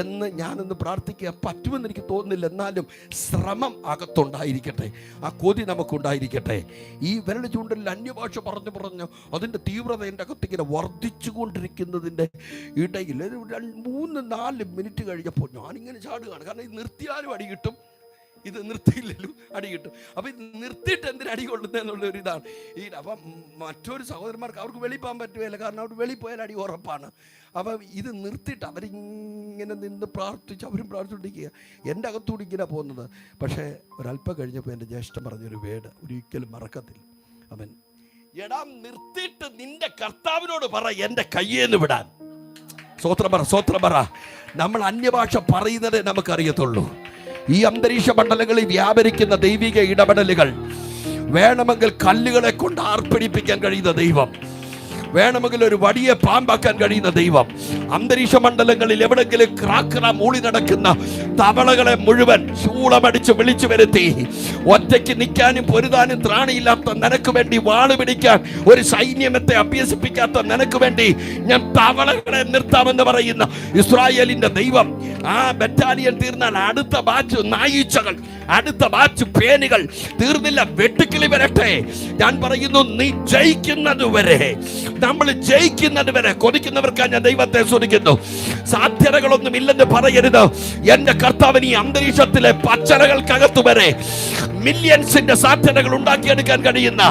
എന്ന് ഞാനൊന്ന് പ്രാർത്ഥിക്കുക. പറ്റുമെന്ന് എനിക്ക് തോന്നുന്നില്ല. എന്നാലും ശ്രമം അകത്തുണ്ടായിരിക്കട്ടെ, ആ കൊതി നമുക്കുണ്ടായിരിക്കട്ടെ. ഈ വിരൽ ചൂണ്ടലിൽ അന്യഭാഷ പറഞ്ഞു അതിൻ്റെ തീവ്രത എൻ്റെ അകത്തിങ്ങനെ വർദ്ധിച്ചു കൊണ്ടിരിക്കുന്നതിൻ്റെ ഇടയിൽ 3-4 മിനിറ്റ് കഴിഞ്ഞപ്പോൾ ഞാനിങ്ങനെ ചാടുകയാണ്. കാരണം ഇത് നിർത്തിയാലും അടി കിട്ടും, ഇത് നിർത്തിയില്ലല്ലോ അടി കിട്ടും. അപ്പം ഇത് നിർത്തിയിട്ട് എന്തിനു അടി കൊള്ളുന്നതെന്നുള്ളൊരു ഇതാണ്. അപ്പം മറ്റൊരു സഹോദരന്മാർക്ക് അവർക്ക് വെളിയിൽ പോകാൻ പറ്റുകയില്ല, കാരണം അവർ വെളിയിൽ പോയാൽ അടി ഉറപ്പാണ്. അപ്പം ഇത് നിർത്തിയിട്ട് അവരിങ്ങനെ നിന്ന് പ്രാർത്ഥിച്ച് അവരും പ്രാർത്ഥിച്ചുകൊണ്ടിരിക്കുക. എൻ്റെ അകത്തൂടി ഇങ്ങനെ പോകുന്നത്. പക്ഷേ ഒരല്പം കഴിഞ്ഞപ്പോൾ എൻ്റെ ജ്യേഷ്ഠൻ പറഞ്ഞൊരു വേട് ഒരിക്കലും മറക്കത്തില്ല. അവൻ എടാ നിർത്തിയിട്ട് നിന്റെ കർത്താവിനോട് പറ എൻ്റെ കയ്യേന്ന് വിടാൻ. സ്വോത്രം പറ. നമ്മൾ അന്യഭാഷ പറയുന്നതേ നമുക്കറിയത്തുള്ളൂ. ഈ അന്തരീക്ഷ മണ്ഡലങ്ങളിൽ വ്യാപരിക്കുന്ന ദൈവിക ഇടപെടലുകൾ വേണമെങ്കിൽ കല്ലുകളെ കൊണ്ട് ആർപ്പിടിപ്പിക്കാൻ കഴിയുന്ന ദൈവം, വേണമെങ്കിൽ ഒരു വടിയെ പാമ്പാക്കാൻ കഴിയുന്ന ദൈവം, അന്തരീക്ഷ മണ്ഡലങ്ങളിൽ എവിടെങ്കിലും ക്രാക്ര മൂളി നടക്കുന്ന തവളകളെ മുഴുവൻ ശൂളമടിച്ച് വിളിച്ചു വരുത്തി ഒറ്റയ്ക്ക് നിൽക്കാനും പൊരുതാനും ത്രാണിയില്ലാത്ത നിനക്ക് വേണ്ടി വാള് പിടിക്കാൻ ഒരു സൈന്യമത്തെ അഭ്യസിപ്പിക്കാത്ത നിനക്ക് വേണ്ടി ഞാൻ തവളകളെ നിർത്താമെന്ന് പറയുന്ന ഇസ്രായേലിന്റെ ദൈവം. ആ ബറ്റാലിയൻ തീർന്നാൽ അടുത്ത ബാച്ച് നായീച്ചകൾ, അടുത്ത ബാച്ച് പേനുകൾ തീർന്നില്ല, വെട്ടുക്കിളി വരട്ടെ. ഞാൻ പറയുന്നു, നീ ജയിക്കുന്നത് വരെ, നമ്മൾ ജയിക്കുന്നത് വരെ കൊതിക്കുന്നവർക്കാണ് ഞാൻ ദൈവത്തെ സ്തുതിക്കുന്നു. സാധ്യതകളൊന്നും ഇല്ലെന്ന് പറയരുത്. എന്റെ കർത്താവിന് ഈ അന്തരീക്ഷത്തിലെ പച്ചറകൾക്കകത്ത് വരെ മില്യൺസിന്റെ സാധ്യതകൾ ഉണ്ടാക്കിയെടുക്കാൻ കഴിയുന്ന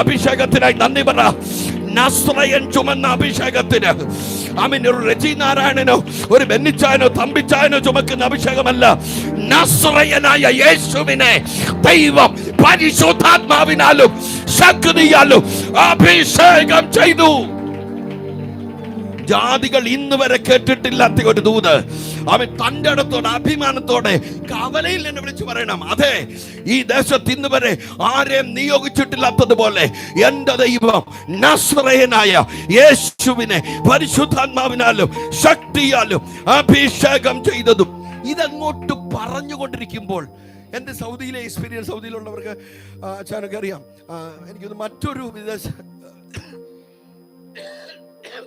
അഭിഷേകത്തിനായി നന്ദി പറ. നസ്രയൻ ചുമന്ന അഭിഷേകത്തിന് ഒരു രജി നാരായണനോ ഒരു ബെന്നിച്ചായനോ തമ്പിച്ചായനോ ചുമക്കുന്ന അഭിഷേകമല്ല. നസ്രയനായ യേശുവിനെ ദൈവം പരിശുദ്ധാത്മാവിനാലും ശക്തിയാലും അഭിഷേകം ചെയ്തു. ജാതികൾ ഇന്ന് വരെ കേട്ടിട്ടില്ലാത്ത ഒരു ദൂത് അവൻ തൻ്റെ അടുത്തോടെ അഭിമാനത്തോടെ കവലയിൽ എന്നെ വിളിച്ചു പറയണം, അതെ ഈ ദേശത്ത് ഇന്ന് വരെ ആരെയും നിയോഗിച്ചിട്ടില്ലാത്തതുപോലെ എൻ്റെ ദൈവം നസ്രയനായ യേശുവിനെ പരിശുദ്ധാത്മാവിനാലും ശക്തിയാലും അഭിഷേകം ചെയ്തതും. ഇതങ്ങോട്ട് പറഞ്ഞുകൊണ്ടിരിക്കുമ്പോൾ എൻ്റെ സൗദിയിലെ എക്സ്പീരിയൻസ്, സൗദിയിലുള്ളവർക്ക് അച്ഛനൊക്കെ അറിയാം. എനിക്കൊന്ന് മറ്റൊരു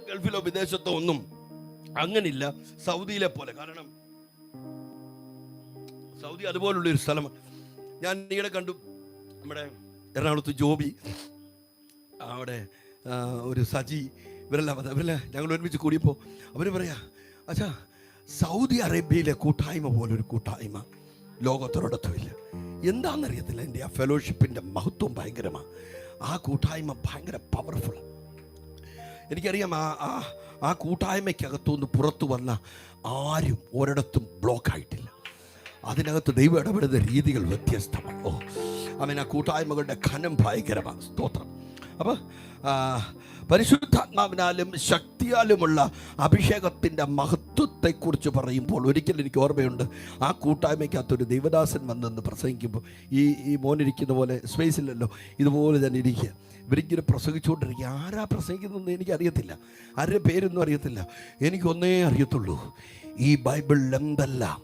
ഗൾഫിലോ വിദേശത്തോ ഒന്നും അങ്ങനില്ല സൗദിയിലെ പോലെ. കാരണം സൗദി അതുപോലുള്ളൊരു സ്ഥലമാണ്. ഞാൻ ഈയിടെ കണ്ടു, നമ്മുടെ എറണാകുളത്ത് ജോബി, അവിടെ ഒരു സജി, ഇവരെല്ലാം ഞങ്ങൾ ഒരുമിച്ച് കൂടിയപ്പോൾ അവർ പറയാ, അച്ഛാ സൗദി അറേബ്യയിലെ കൂട്ടായ്മ പോലൊരു കൂട്ടായ്മ ലോകത്തൊരിടത്തുമില്ല. എന്താണെന്നറിയത്തില്ല, എൻ്റെ ആ ഫെലോഷിപ്പിൻ്റെ മഹത്വം ഭയങ്കരമാണ്. ആ കൂട്ടായ്മ ഭയങ്കര പവർഫുൾ. എനിക്കറിയാം ആ കൂട്ടായ്മയ്ക്കകത്തുനിന്ന് പുറത്തു വന്ന ആരും ഒരിടത്തും ബ്ലോക്കായിട്ടില്ല. അതിനകത്ത് ദൈവം ഇടപെടുന്ന രീതികൾ വ്യത്യസ്തമാണ്. ആ കൂട്ടായ്മകളുടെ ഘനം ഭയങ്കരമാണ്. സ്തോത്രം. അപ്പോൾ പരിശുദ്ധാത്മാവിനാലും ശക്തിയാലുമുള്ള അഭിഷേകത്തിൻ്റെ മഹത്വത്തെക്കുറിച്ച് പറയുമ്പോൾ ഒരിക്കലും എനിക്ക് ഓർമ്മയുണ്ട്, ആ കൂട്ടായ്മയ്ക്കകത്തൊരു ദൈവദാസൻ വന്നെന്ന് പ്രസംഗിക്കുമ്പോൾ ഈ മോനിരിക്കുന്ന പോലെ സ്പേസില്ലല്ലോ, ഇതുപോലെ തന്നെ ഇരിക്കുക. ഇവരിങ്ങനെ പ്രസംഗിച്ചുകൊണ്ടിരിക്കുക. ആരാ പ്രസംഗിക്കുന്നതെന്ന് എനിക്കറിയത്തില്ല, ആരുടെ പേരൊന്നും അറിയത്തില്ല. എനിക്കൊന്നേ അറിയത്തുള്ളൂ, ഈ ബൈബിളിൽ എന്തെല്ലാം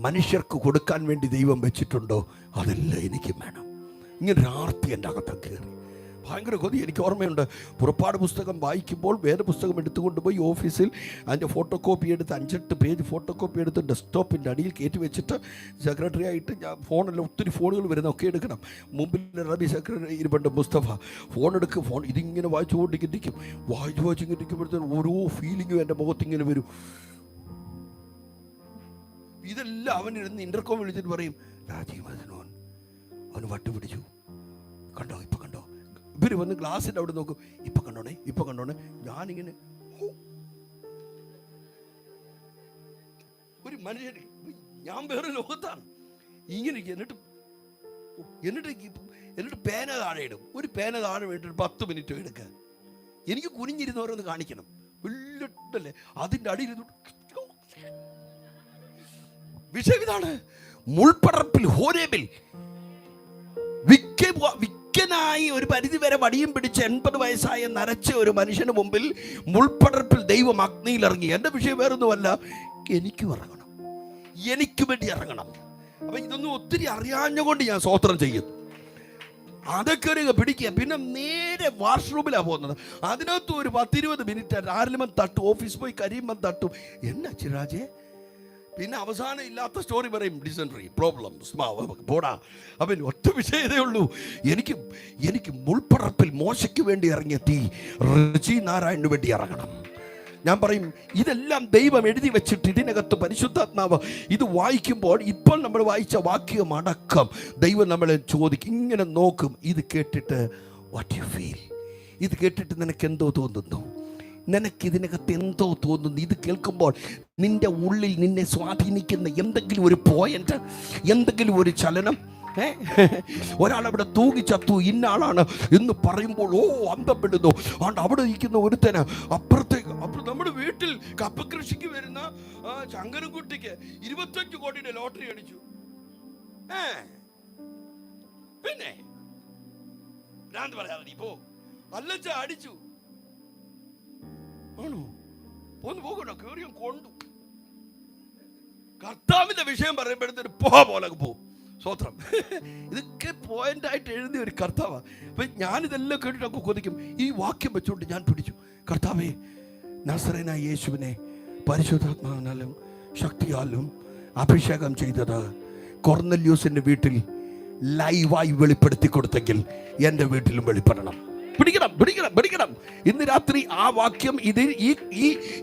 മനുഷ്യർക്ക് കൊടുക്കാൻ വേണ്ടി ദൈവം വെച്ചിട്ടുണ്ടോ അതെല്ലാം എനിക്കും വേണം. ഇങ്ങനൊരു ആർത്തി എൻ്റെ അകത്തൊക്കെ കയറി ഭയങ്കര കൊതി. എനിക്ക് ഓർമ്മയുണ്ട്, പുറപ്പാട് പുസ്തകം വായിക്കുമ്പോൾ വേദപുസ്തകം എടുത്തുകൊണ്ട് പോയി ഓഫീസിൽ അതിൻ്റെ ഫോട്ടോ കോപ്പി എടുത്ത് 5-8 പേജ് ഫോട്ടോ കോപ്പി എടുത്ത് ഡെസ്ക്ടോപ്പിൻ്റെ അടിയിൽ കയറ്റി വെച്ചിട്ട് സെക്രട്ടറി ആയിട്ട് ഞാൻ ഫോണെല്ലാം ഒത്തിരി ഫോണുകൾ വരുന്ന ഒക്കെ എടുക്കണം. മുമ്പിൽ റബി സെക്രട്ടറി ഇരുപണ്ട് മുസ്തഫ ഫോൺ ഇതിങ്ങനെ വായിച്ചുകൊണ്ടിരിക്കും. വായിച്ചിങ്ങനെ ഇരിക്കുമ്പോഴത്തേക്കും ഓരോ ഫീലിങ്ങും എൻ്റെ മുഖത്തിങ്ങനെ വരും. ഇതെല്ലാം അവനിരുന്ന് ഇൻ്റർകോം വിളിച്ചിട്ട് പറയും, രാജീവ് മദനോൻ അവന് വട്ടുപിടിച്ചു, കണ്ടോ ഇപ്പം കണ്ടോ. ഇവർ വന്ന് ഗ്ലാസിൻ്റെ അവിടെ നോക്കും, ഇപ്പം കണ്ടോണേ. ഞാനിങ്ങനെ ഒരു മനുഷ്യൻ, ഞാൻ വേറെ ലോകത്താണ് ഇങ്ങനെ. എന്നിട്ട് പേന താഴെ ഇടും. ഒരു പേന താഴെ വേണ്ടിയിട്ട് 10 മിനിറ്റ് എടുക്കാൻ എനിക്ക് കുനിഞ്ഞിരുന്നവരൊന്ന് കാണിക്കണം. വലിയല്ലേ അതിൻ്റെ അടിയിൽ. വിഷയം ഇതാണ്, മുൾപ്പടർപ്പിൽ ഹോരേബിൽ വിക്കനായി ഒരു പരിധി വരെ വടിയും പിടിച്ച് 80 വയസ്സായ നരച്ച ഒരു മനുഷ്യന് മുമ്പിൽ മുൾപ്പടർപ്പിൽ ദൈവം അഗ്നിയിൽ ഇറങ്ങി. എൻ്റെ വിഷയം വേറൊന്നുമല്ല, എനിക്കും ഇറങ്ങണം, എനിക്ക് വേണ്ടി ഇറങ്ങണം. അപ്പം ഇതൊന്നും ഒത്തിരി അറിയാഞ്ഞുകൊണ്ട് ഞാൻ സ്തോത്രം ചെയ്യുന്നു. അതൊക്കെ പിടിക്കുക. പിന്നെ നേരെ വാഷ്റൂമിലാണ് പോകുന്നത്. അതിനകത്ത് ഒരു 10-20 മിനിറ്റ് ആരിലും തട്ടും, ഓഫീസ് പോയി കരിയുമ്പം തട്ടും. എന്നാ ചിരാജേ, പിന്നെ അവസാനം ഇല്ലാത്ത സ്റ്റോറി പറയും, ഡിസെൻട്രി പ്രോബ്ലംസ് പോടാ. അവൻ ഒറ്റ വിഷയതേ ഉള്ളൂ, എനിക്ക് മുൾപ്പടർപ്പിൽ മോശയ്ക്ക് വേണ്ടി ഇറങ്ങിയ തീ റജി നാരായണന് വേണ്ടി ഇറങ്ങണം. ഞാൻ പറയും, ഇതെല്ലാം ദൈവം എഴുതി വെച്ചിട്ട് ഇതിനകത്ത് പരിശുദ്ധാത്മാവ് ഇത് വായിക്കുമ്പോൾ ഇപ്പോൾ നമ്മൾ വായിച്ച വാക്യം അടക്കം ദൈവം നമ്മളെ ചോദിക്കും, ഇങ്ങനെ നോക്കും. ഇത് കേട്ടിട്ട് വാട്ട് യു ഫീൽ? ഇത് കേട്ടിട്ട് നിനക്ക് എന്തോ തോന്നുന്നു? നിനക്കിതിനകത്ത് എന്തോ തോന്നുന്നു? ഇത് കേൾക്കുമ്പോൾ നിന്റെ ഉള്ളിൽ നിന്നെ സ്വാധീനിക്കുന്ന എന്തെങ്കിലും ഒരു പോയിന്റ്, എന്തെങ്കിലും ഒരു ചലനം. ഒരാളവിടെ തൂങ്ങിച്ചത്തു, ഇന്ന ആളാണ് എന്ന് പറയുമ്പോൾ അന്തപ്പെടുന്നു. അതുകൊണ്ട് അവിടെ ഇരിക്കുന്ന ഒരുത്തന് അപ്പുറത്തേക്ക് നമ്മുടെ വീട്ടിൽ കപ്പ കൃഷിക്ക് വരുന്ന ശങ്കരൻകുട്ടിക്ക് 25 കോടിയുടെ ലോട്ടറി അടിച്ചു. പിന്നെ ഭ്രാന്ത് പറയാതെ പോ, അല്ലച്ച അടിച്ചു ആണോ? ഒന്ന് പോകണോ? കേറിയോ കൊണ്ടു. കർത്താവിന്റെ വിഷയം പറയുമ്പോഴത്തേന് പോലെ പോകും. സ്വത്രം ഇതൊക്കെ പോയിന്റായിട്ട് എഴുതിയ ഒരു കർത്താവാ. അപ്പം ഞാനിതെല്ലാം കേട്ടിട്ടൊക്കെ കൊതിക്കും. ഈ വാക്യം വെച്ചുകൊണ്ട് ഞാൻ പിടിച്ചു, കർത്താവേ, നസറേനായ യേശുവിനെ പരിശുദ്ധാത്മാവിനാലും ശക്തിയാലും അഭിഷേകം ചെയ്തത് കൊർന്നല്യൂസിന്റെ വീട്ടിൽ ലൈവായി വെളിപ്പെടുത്തി കൊടുത്തെങ്കിൽ എൻ്റെ വീട്ടിലും വെളിപ്പെടണം. പിടിക്കണം. ഇന്ന് രാത്രി ആ വാക്യം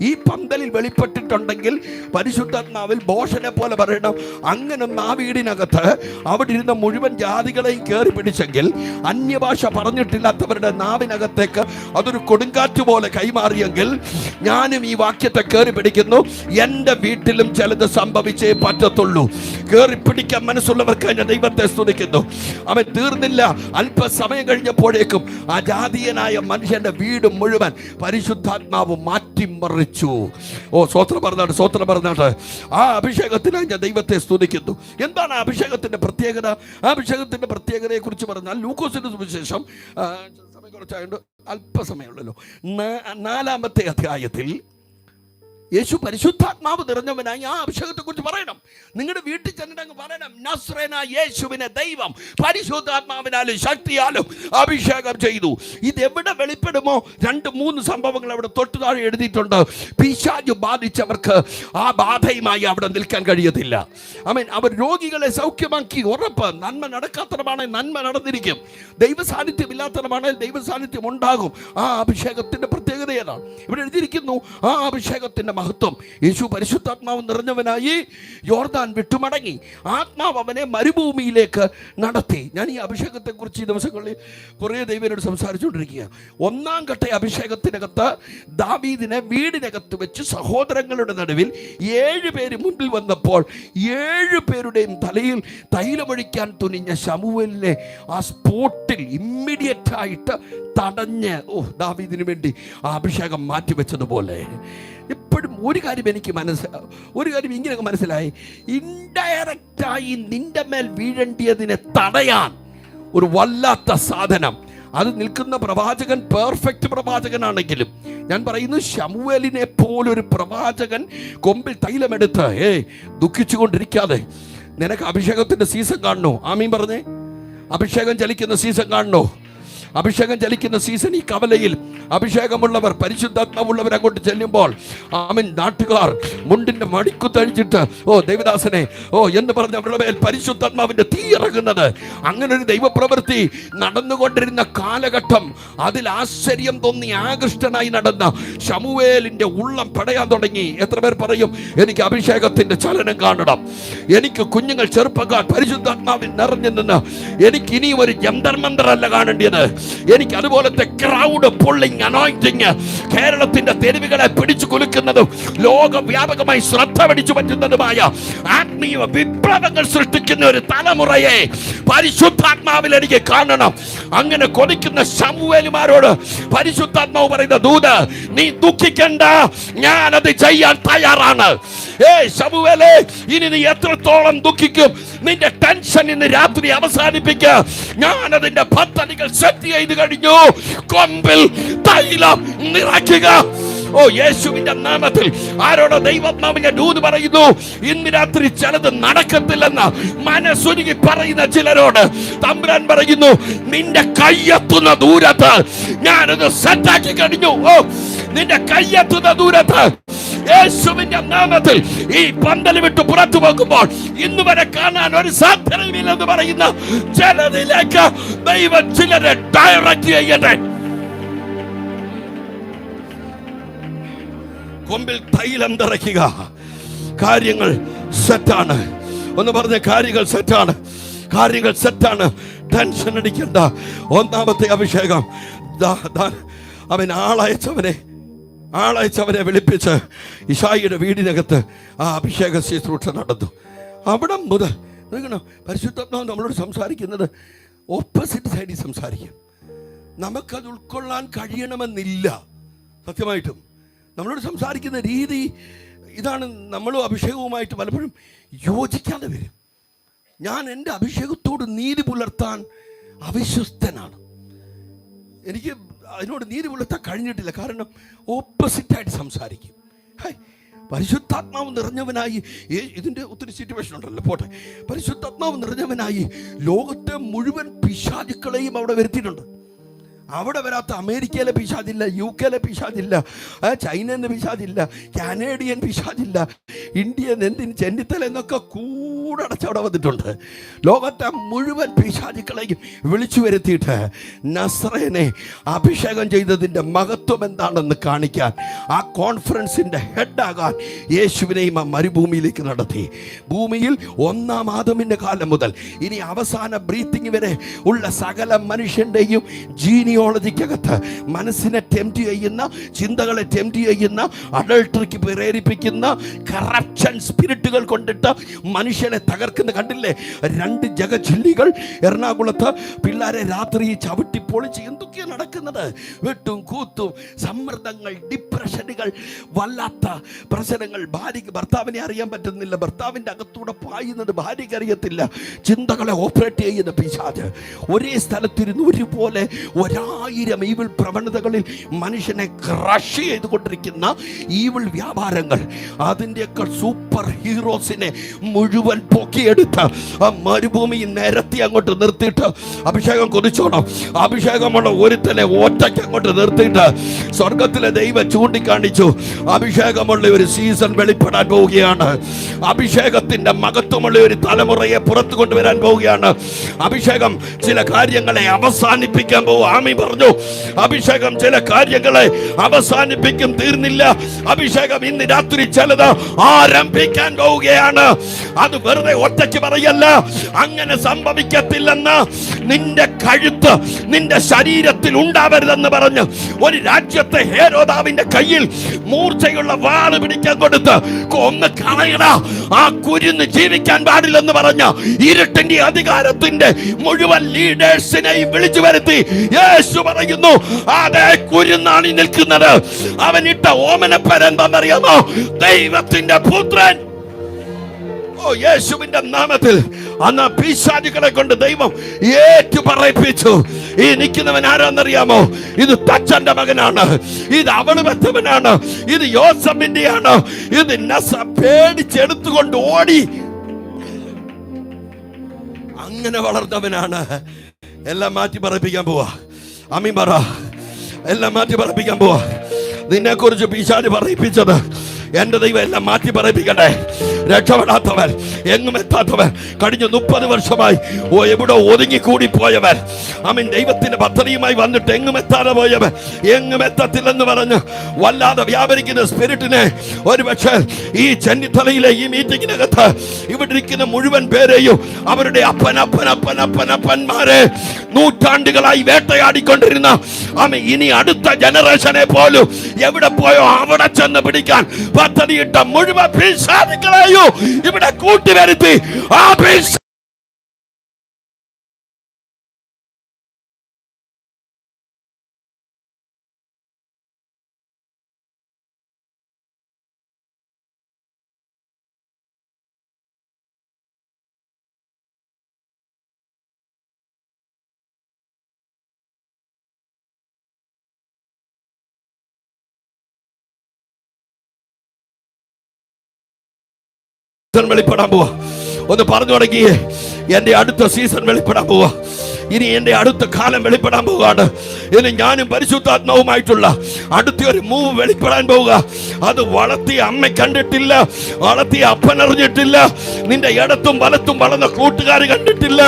ഈ പന്തലിൽ വെളിപ്പെട്ടിട്ടുണ്ടെങ്കിൽ പരിശുദ്ധാത്മാവിൽ ബോഷനെ പോലെ പറയണം, അങ്ങനെ ആ വീടിനകത്ത് അവിടെ ഇരുന്ന മുഴുവൻ ജാതികളെയും കയറി പിടിച്ചെങ്കിൽ അന്യഭാഷ പറഞ്ഞിട്ടില്ലാത്തവരുടെ നാവിനകത്തേക്ക് അതൊരു കൊടുങ്കാറ്റ് പോലെ കൈമാറിയെങ്കിൽ ഞാനും ഈ വാക്യത്തെ കയറി പിടിക്കുന്നു. എൻ്റെ വീട്ടിലും ചിലത് സംഭവിച്ചേ പറ്റത്തുള്ളൂ. കയറി പിടിക്കാൻ മനസ്സുള്ളവർക്ക് ഞാൻ ദൈവത്തെ സ്തുതിക്കുന്നു. അവൻ തീർന്നില്ല. അല്പസമയം കഴിഞ്ഞപ്പോഴേക്കും ആ ജാതീയനായ മനുഷ്യന്റെ വീട് മുഴുവൻ പരിശുദ്ധാത്മാവ് മാറ്റിമറിച്ചു. സ്വത്രം പറഞ്ഞാട്ട് ആ അഭിഷേകത്തിനായി ഞാൻ ദൈവത്തെ സ്തുതിക്കുന്നു. എന്താണ് അഭിഷേകത്തിന്റെ പ്രത്യേകത? ആ അഭിഷേകത്തിന്റെ പ്രത്യേകതയെ കുറിച്ച് പറഞ്ഞാൽ ലൂക്കോസിന്റെ സുവിശേഷം, സമയം കുറച്ചായതുകൊണ്ട് അല്പസമയമുള്ളല്ലോ, 4-ാമത്തെ അധ്യായത്തിൽ യേശു പരിശുദ്ധാത്മാവ് നിറഞ്ഞവനായി ആ അഭിഷേകത്തെക്കുറിച്ച് പറയണം. നിങ്ങളുടെ വീട്ടിൽ ചെന്നിട്ടങ്ങ് പറയണം, നസ്രേനായ യേശുവിനെ ദൈവം പരിശുദ്ധാത്മാവിനാലും ശക്തിയാലും അഭിഷേകം ചെയ്തു. ഇതെവിടെ വെളിപ്പെടുമോ? 2-3 സംഭവങ്ങൾ അവിടെ തൊട്ടു താഴെ എഴുതിയിട്ടുണ്ട്. പിശാച് ബാധിച്ചവർക്ക് ആ ബാധയുമായി അവിടെ നിൽക്കാൻ കഴിയത്തില്ല. ആമേൻ. അവർ രോഗികളെ സൗഖ്യമാക്കി. ഉറപ്പ്. നന്മ നടക്കാത്തടമാണെങ്കിൽ നന്മ നടന്നിരിക്കും. ദൈവ സാന്നിധ്യം ഇല്ലാത്തടമാണെങ്കിൽ ദൈവ സാന്നിധ്യം ഉണ്ടാകും. ആ അഭിഷേകത്തിന്റെ പ്രത്യേകത ഏതാണ്? ഇവിടെ എഴുതിയിരിക്കുന്നു, ആ അഭിഷേകത്തിന്റെ മഹത്വം. യേശു പരിശുദ്ധാത്മാവ് നിറഞ്ഞവനായി യോർദാൻ വിട്ടുമടങ്ങി. ആത്മാവ് അവനെ മരുഭൂമിയിലേക്ക് നടത്തി. ഞാൻ ഈ അഭിഷേകത്തെക്കുറിച്ച് ഈ ദിവസങ്ങളിൽ കുറേ ദൈവരോട് സംസാരിച്ചുകൊണ്ടിരിക്കുക. 1-ാം ഘട്ട അഭിഷേകത്തിനകത്ത് ദാവീദിനെ വീടിനകത്ത് വെച്ച് സഹോദരങ്ങളുടെ നടുവിൽ 7 പേര് മുൻപിൽ വന്നപ്പോൾ 7 പേരുടെയും തലയിൽ തൈലമൊഴിക്കാൻ തുനിഞ്ഞ ശമൂവേലിനെ ആ സ്പോട്ടിൽ ഇമ്മീഡിയറ്റ് ആയിട്ട് തടഞ്ഞ് ദാവീദിന് വേണ്ടി ആ അഭിഷേകം മാറ്റിവെച്ചതുപോലെ എപ്പോഴും ഒരു കാര്യം എനിക്ക് ഇങ്ങനെയൊക്കെ മനസ്സിലായി. ഇൻഡയറക്റ്റായി നിന്റെ മേൽ വീഴേണ്ടിയതിനെ തടയാൻ ഒരു വല്ലാത്ത സാധനം. അത് നിൽക്കുന്ന പ്രവാചകൻ പെർഫെക്റ്റ് പ്രവാചകനാണെങ്കിലും ഞാൻ പറയുന്നു, ശമൂവേലിനെ പോലൊരു പ്രവാചകൻ കൊമ്പിൽ തൈലമെടുത്ത് ദുഃഖിച്ചു കൊണ്ടിരിക്കാതെ, നിനക്ക് അഭിഷേകത്തിന്റെ സീസൺ കാണണോ? ആമീൻ പറഞ്ഞേ. അഭിഷേകം ചലിക്കുന്ന സീസൺ കാണണോ? അഭിഷേകം ചലിക്കുന്ന സീസൺ ഈ കവലയിൽ അഭിഷേകമുള്ളവർ പരിശുദ്ധാത്മാവുള്ളവർ അങ്ങോട്ട് ചെല്ലുമ്പോൾ ആമീൻ, നാട്ടുകാർ മുണ്ടിന്റെ മടിക്കുത്തഴിച്ചിട്ട് ദേവദാസനെ എന്ന് പറഞ്ഞ് അവരുടെ മേൽ പരിശുദ്ധാത്മാവിന്റെ തീ ഇറങ്ങുന്നത്. അങ്ങനെ ഒരു ദൈവപ്രവൃത്തി നടന്നുകൊണ്ടിരുന്ന കാലഘട്ടം. അതിൽ ആശ്ചര്യം തോന്നി ആകൃഷ്ടനായി നടന്ന ശമൂവേലിന്റെ ഉള്ളം പടയാൻ തുടങ്ങി. എത്ര പേർ പറയും, എനിക്ക് അഭിഷേകത്തിന്റെ ചലനം കാണണം, എനിക്ക് കുഞ്ഞുങ്ങൾ ചെറുപ്പക്കാർ പരിശുദ്ധാത്മാവിൽ നിറഞ്ഞു നിന്ന് എനിക്ക് ഇനിയും ഒരു ജന്തർമന്ത്രല്ല കാണേണ്ടത്, എനിക്ക് അതുപോലത്തെ ക്രൗഡ് പുള്ളിങ് അനോയിന്റിങ് കേരളത്തിന്റെ തെരുവുകളെ പിടിച്ചു കുലുക്കുന്നതും ലോകവ്യാപകമായി ശ്രദ്ധ പിടിച്ചു പറ്റുന്നതുമായ ആത്മീയ വിപ്ലവങ്ങൾ സൃഷ്ടിക്കുന്ന ഒരു തലമുറയെ പരിശുദ്ധാത്മാവിൽ എനിക്ക് കാണണം. അങ്ങനെ കൊതിക്കുന്ന ശമൂവേലുമാരോട് പരിശുദ്ധാത്മാവ് പറയുന്ന ദൂത്, നീ ദുഃഖിക്കണ്ട, ഞാനത് ചെയ്യാൻ തയ്യാറാണ്. ശമൂവേലേ, ഇനി നീ എത്രത്തോളം ദുഃഖിക്കും? നിന്റെ ടെൻഷൻ ഇന്ന് രാത്രി അവസാനിപ്പിക്കുക. ഞാനതിന്റെ പദ്ധതികൾ സെറ്റ് ചെയ്ത് കഴിഞ്ഞു. കൊമ്പിൽ തൈലം നിറയ്ക്കുക. യേശുവിന്റെ നാമത്തിൽ ആരോടോ ദൈവാത്മാവിന്റെ ദൂത് പറയുന്നു, ഇന്ന് രാത്രി ചിലത് നടക്കത്തില്ലെന്ന് മനസ്സുരുകി പറയുന്ന ചിലരോട് തമ്പുരാൻ പറയുന്നു, നിന്റെ കയ്യെത്തുന്ന ദൂരത്ത് ഞാനത് സെറ്റാക്കി കഴിഞ്ഞു. നിന്റെ കയ്യെത്തുന്ന ദൂരത്ത് യേശുവിന്റെ നാമത്തിൽ ഈ പന്തൽ വിട്ട് പുറത്തു പോകുമ്പോൾ ഇന്ന് വരെ കാണാൻ ഒരു സാധ്യതയില്ലെന്ന് പറയുന്ന ചിലതിലേക്ക് ദൈവം ചിലരെ ഡയറക്റ്റ് ചെയ്യട്ടെ. കൊമ്പിൽ തൈലം നിറയ്ക്കുക. കാര്യങ്ങൾ സെറ്റാണ്. ഒന്ന് പറഞ്ഞ കാര്യങ്ങൾ സെറ്റാണ്. കാര്യങ്ങൾ സെറ്റാണ്. ടെൻഷൻ അടിക്കണ്ട. 1-ാമത്തെ അഭിഷേകം, അവൻ ആളയച്ചവനെ വിളിപ്പിച്ച് ഇശായിയുടെ വീടിനകത്ത് ആ അഭിഷേക ശുശ്രൂഷ നടന്നു. അവിടെ മുതൽ പരിശുദ്ധാത്മാവ് നമ്മളോട് സംസാരിക്കുന്നത് ഓപ്പോസിറ്റ് സൈഡിൽ സംസാരിക്കും. നമുക്കത് ഉൾക്കൊള്ളാൻ കഴിയണമെന്നില്ല. സത്യമായിട്ടും നമ്മളോട് സംസാരിക്കുന്ന രീതി ഇതാണ്. നമ്മളും അഭിഷേകവുമായിട്ട് പലപ്പോഴും യോജിക്കാതെ വരും. ഞാൻ എൻ്റെ അഭിഷേകത്തോട് നീതി പുലർത്താൻ അവിശ്വസ്തനാണ്. എനിക്ക് അതിനോട് നീതി പുലർത്താൻ കഴിഞ്ഞിട്ടില്ല. കാരണം ഓപ്പോസിറ്റായിട്ട് സംസാരിക്കും. പരിശുദ്ധാത്മാവ് നിറഞ്ഞവനായി, ഇതിൻ്റെ ഒത്തിരി സിറ്റുവേഷൻ ഉണ്ടല്ലോ, പോട്ടെ. പരിശുദ്ധാത്മാവ് നിറഞ്ഞവനായി ലോകത്തെ മുഴുവൻ പിശാചുക്കളെയും അവിടെ വരുത്തിയിട്ടുണ്ട്. അവിടെ വരാത്ത അമേരിക്കയിലെ പിശാചില്ല, UK പിശാചില്ല, ചൈനൻ്റെ പിശാചില്ല, കാനേഡിയൻ പിശാചില്ല, ഇന്ത്യൻ എന്തിന് ചെന്നിത്തല എന്നൊക്കെ കൂടടച്ച് അവിടെ വന്നിട്ടുണ്ട്. ലോകത്തെ മുഴുവൻ പിശാചുക്കളെയും വിളിച്ചു വരുത്തിയിട്ട് നസ്രേനെ അഭിഷേകം ചെയ്തതിൻ്റെ മഹത്വം എന്താണെന്ന് കാണിക്കാൻ ആ കോൺഫറൻസിൻ്റെ ഹെഡാകാൻ യേശുവിനെയും ആ മരുഭൂമിയിലേക്ക് നടത്തി. ഭൂമിയിൽ 1-ാം ആദമിൻ്റെ കാലം മുതൽ ഇനി അവസാന ബ്രീത്തിങ് വരെ ഉള്ള സകല മനുഷ്യൻ്റെയും ജീനിയോളജിക്കകത്ത് മനസ്സിനെ ടെംപ്റ്റ് ചെയ്യുന്ന, ചിന്തകളെ ടെംപ്റ്റ് ചെയ്യുന്ന, അഡൾട്ടറിക്ക് പ്രേരിപ്പിക്കുന്ന കറപ്ഷൻ സ്പിരിറ്റുകൾ കൊണ്ടിട്ട് മനുഷ്യനെ തകർക്കുന്ന കണ്ടില്ലേ? 2 ജഗജില്ലികൾ എറണാകുളത്ത് പിള്ളേരെ രാത്രി ചവിട്ടി പൊളിച്ച് എന്തൊക്കെയാണ് നടക്കുന്നത്? വെട്ടും കൂത്തും, സമ്മർദ്ദങ്ങൾ, ഡിപ്രഷനുകൾ, വല്ലാത്ത പ്രശ്നങ്ങൾ. ഭാര്യയ്ക്ക് ഭർത്താവിനെ അറിയാൻ പറ്റുന്നില്ല, ഭർത്താവിൻ്റെ അകത്തൂടെ പായുന്നത് ഭാര്യയ്ക്ക് അറിയത്തില്ല. ചിന്തകളെ ഓപ്പറേറ്റ് ചെയ്യുന്ന പിശാച് ഒരേ സ്ഥലത്തിരുന്ന് ഒരുപോലെ ഒരാ 1000 ഈവിൾ പ്രവണതകളിൽ മനുഷ്യനെ ക്രഷ് ചെയ്തുകൊണ്ടിരിക്കുന്ന ഈവിൾ വ്യാപാരങ്ങൾ, അതിൻ്റെയൊക്കെ സൂപ്പർ ഹീറോസിനെ മുഴുവൻ പൊക്കിയെടുത്ത് ആ മരുഭൂമി നിരത്തി അങ്ങോട്ട് നിർത്തിയിട്ട് അഭിഷേകം കൊതിച്ചോണം. അഭിഷേകമുള്ള ഒരുത്തനെ ഒറ്റയ്ക്ക് അങ്ങോട്ട് നിർത്തിയിട്ട് സ്വർഗത്തിലെ ദൈവം ചൂണ്ടിക്കാണിച്ചു, അഭിഷേകമുള്ള ഒരു സീസൺ വെളിപ്പെടാൻ പോവുകയാണ്. അഭിഷേകത്തിന്റെ മഹത്വമുള്ള ഒരു തലമുറയെ പുറത്തു കൊണ്ടുവരാൻ പോവുകയാണ്. അഭിഷേകം ചില കാര്യങ്ങളെ അവസാനിപ്പിക്കാൻ പോകും. ആമീൻ പറഞ്ഞു. അഭിഷേകം ചില കാര്യങ്ങളെ അവസാനിപ്പിക്കും. തീർന്നില്ല. അഭിഷേകം ഇന്ന് രാത്രി ചിലത് ആരംഭിക്കാൻ പോവുകയാണ്. അത് വെറുതെ ഒറ്റയ്ക്ക് പറയല്ല. അങ്ങനെ സംഭവിക്കത്തില്ലെന്ന് നിന്റെ കഴുത്ത് നിന്റെ ശരീരത്തിൽ ഉണ്ടാവരുതെന്ന് പറഞ്ഞ് ഒരു രാജ്യത്തെ ഹേരോദാവിന്റെ കയ്യിൽ മൂർച്ചയുള്ള വാള് പിടിക്കാൻ കൊടുത്ത് കൊന്ന് കളയണ ആ കുരുന്ന് ജീവിക്കാൻ പാടില്ലെന്ന് പറഞ്ഞ ഇരുട്ടിന്റെ അധികാരത്തിന്റെ മുഴുവൻ ലീഡേഴ്സിനെയും വിളിച്ചു വരുത്തി യേശു പറയുന്നു, അതേ കുരുന്നാണ് നിൽക്കുന്നത്. അവനിട്ട ഓമനപ്പരെന്താണെന്നറിയാമോ? ദൈവത്തിന്റെ പുത്രൻ. ഓ, യേശുവിന്റെ നാമത്തിൽ അന്ന് പിശാചുക്കളെ കൊണ്ട് ദൈവം ഏറ്റു പറയിപ്പിച്ചു. ഈ നിൽക്കുന്നവൻ ആരാന്നറിയാമോ? ഇത് തച്ചന്റെ മകനാണ്, ഇത് അവള് ബന്ധവനാണ്, ഇത് യോസഫിന്റെയാണ്, ഇത് പേടിച്ചെടുത്തുകൊണ്ട് ഓടി അങ്ങനെ വളർന്നവനാണ്. എല്ലാം മാറ്റി പറയിപ്പിക്കാൻ പോവാ. ആമീൻ പറ. എല്ലാം മാറ്റി പറയിപ്പിക്കാൻ പോവാ. നിന്നെ കുറിച്ച് പിശാച് പറയിപ്പിച്ചത് എന്റെ ദൈവം എല്ലാം മാറ്റി പറയിപ്പിക്കട്ടെ. രക്ഷപ്പെടാത്തവൻ, എങ്ങും എത്താത്തവൻ, കഴിഞ്ഞ 30 വർഷമായി എവിടെ ഒതുങ്ങിക്കൂടി പോയവൻ, ആമീൻ, ദൈവത്തിന്റെ പദ്ധതിയുമായി വന്നിട്ട് എങ്ങും എത്താതെ പോയവൻ, എങ്ങും എത്തത്തില്ലെന്ന് പറഞ്ഞ് വല്ലാതെ വ്യാപരിക്കുന്ന സ്പിരിറ്റിനെ ഒരുപക്ഷെ ഈ ചെന്നിത്തലയിലെ ഈ മീറ്റിങ്ങിനകത്ത് ഇവിടെ ഇരിക്കുന്ന മുഴുവൻ പേരെയും അവരുടെ അപ്പനപ്പന്മാരെ നൂറ്റാണ്ടുകളായി വേട്ടയാടിക്കൊണ്ടിരുന്ന ആമീൻ, ഇനി അടുത്ത ജനറേഷനെ പോലും എവിടെ പോയോ അവിടെ ചെന്ന് പിടിക്കാൻ പദ്ധതിയിട്ട മുഴുവൻ പിശാചുക്കളെയും ഇവിടെ കൂട്ടിവരുത്തി ആ വെളിപ്പെടാൻ പോവാ. ഒന്ന് പറഞ്ഞു തുടങ്ങിയേ, എന്റെ അടുത്ത സീസൺ വെളിപ്പെടാൻ പോവാ. ഇനി എന്റെ അടുത്ത കാലം വെളിപ്പെടാൻ പോവുകയാണ്. ഇനി ഞാനും പരിശുദ്ധാത്മാവുമായിട്ടുള്ള അടുത്തൊരു മൂവ് വെളിപ്പെടാൻ പോവുക. അത് വളർത്തിയ അമ്മ കണ്ടിട്ടില്ല, വളർത്തിയ അപ്പൻ അറിഞ്ഞിട്ടില്ല, നിന്റെ ഇടത്തും വലത്തും വളർന്ന കൂട്ടുകാർ കണ്ടിട്ടില്ല,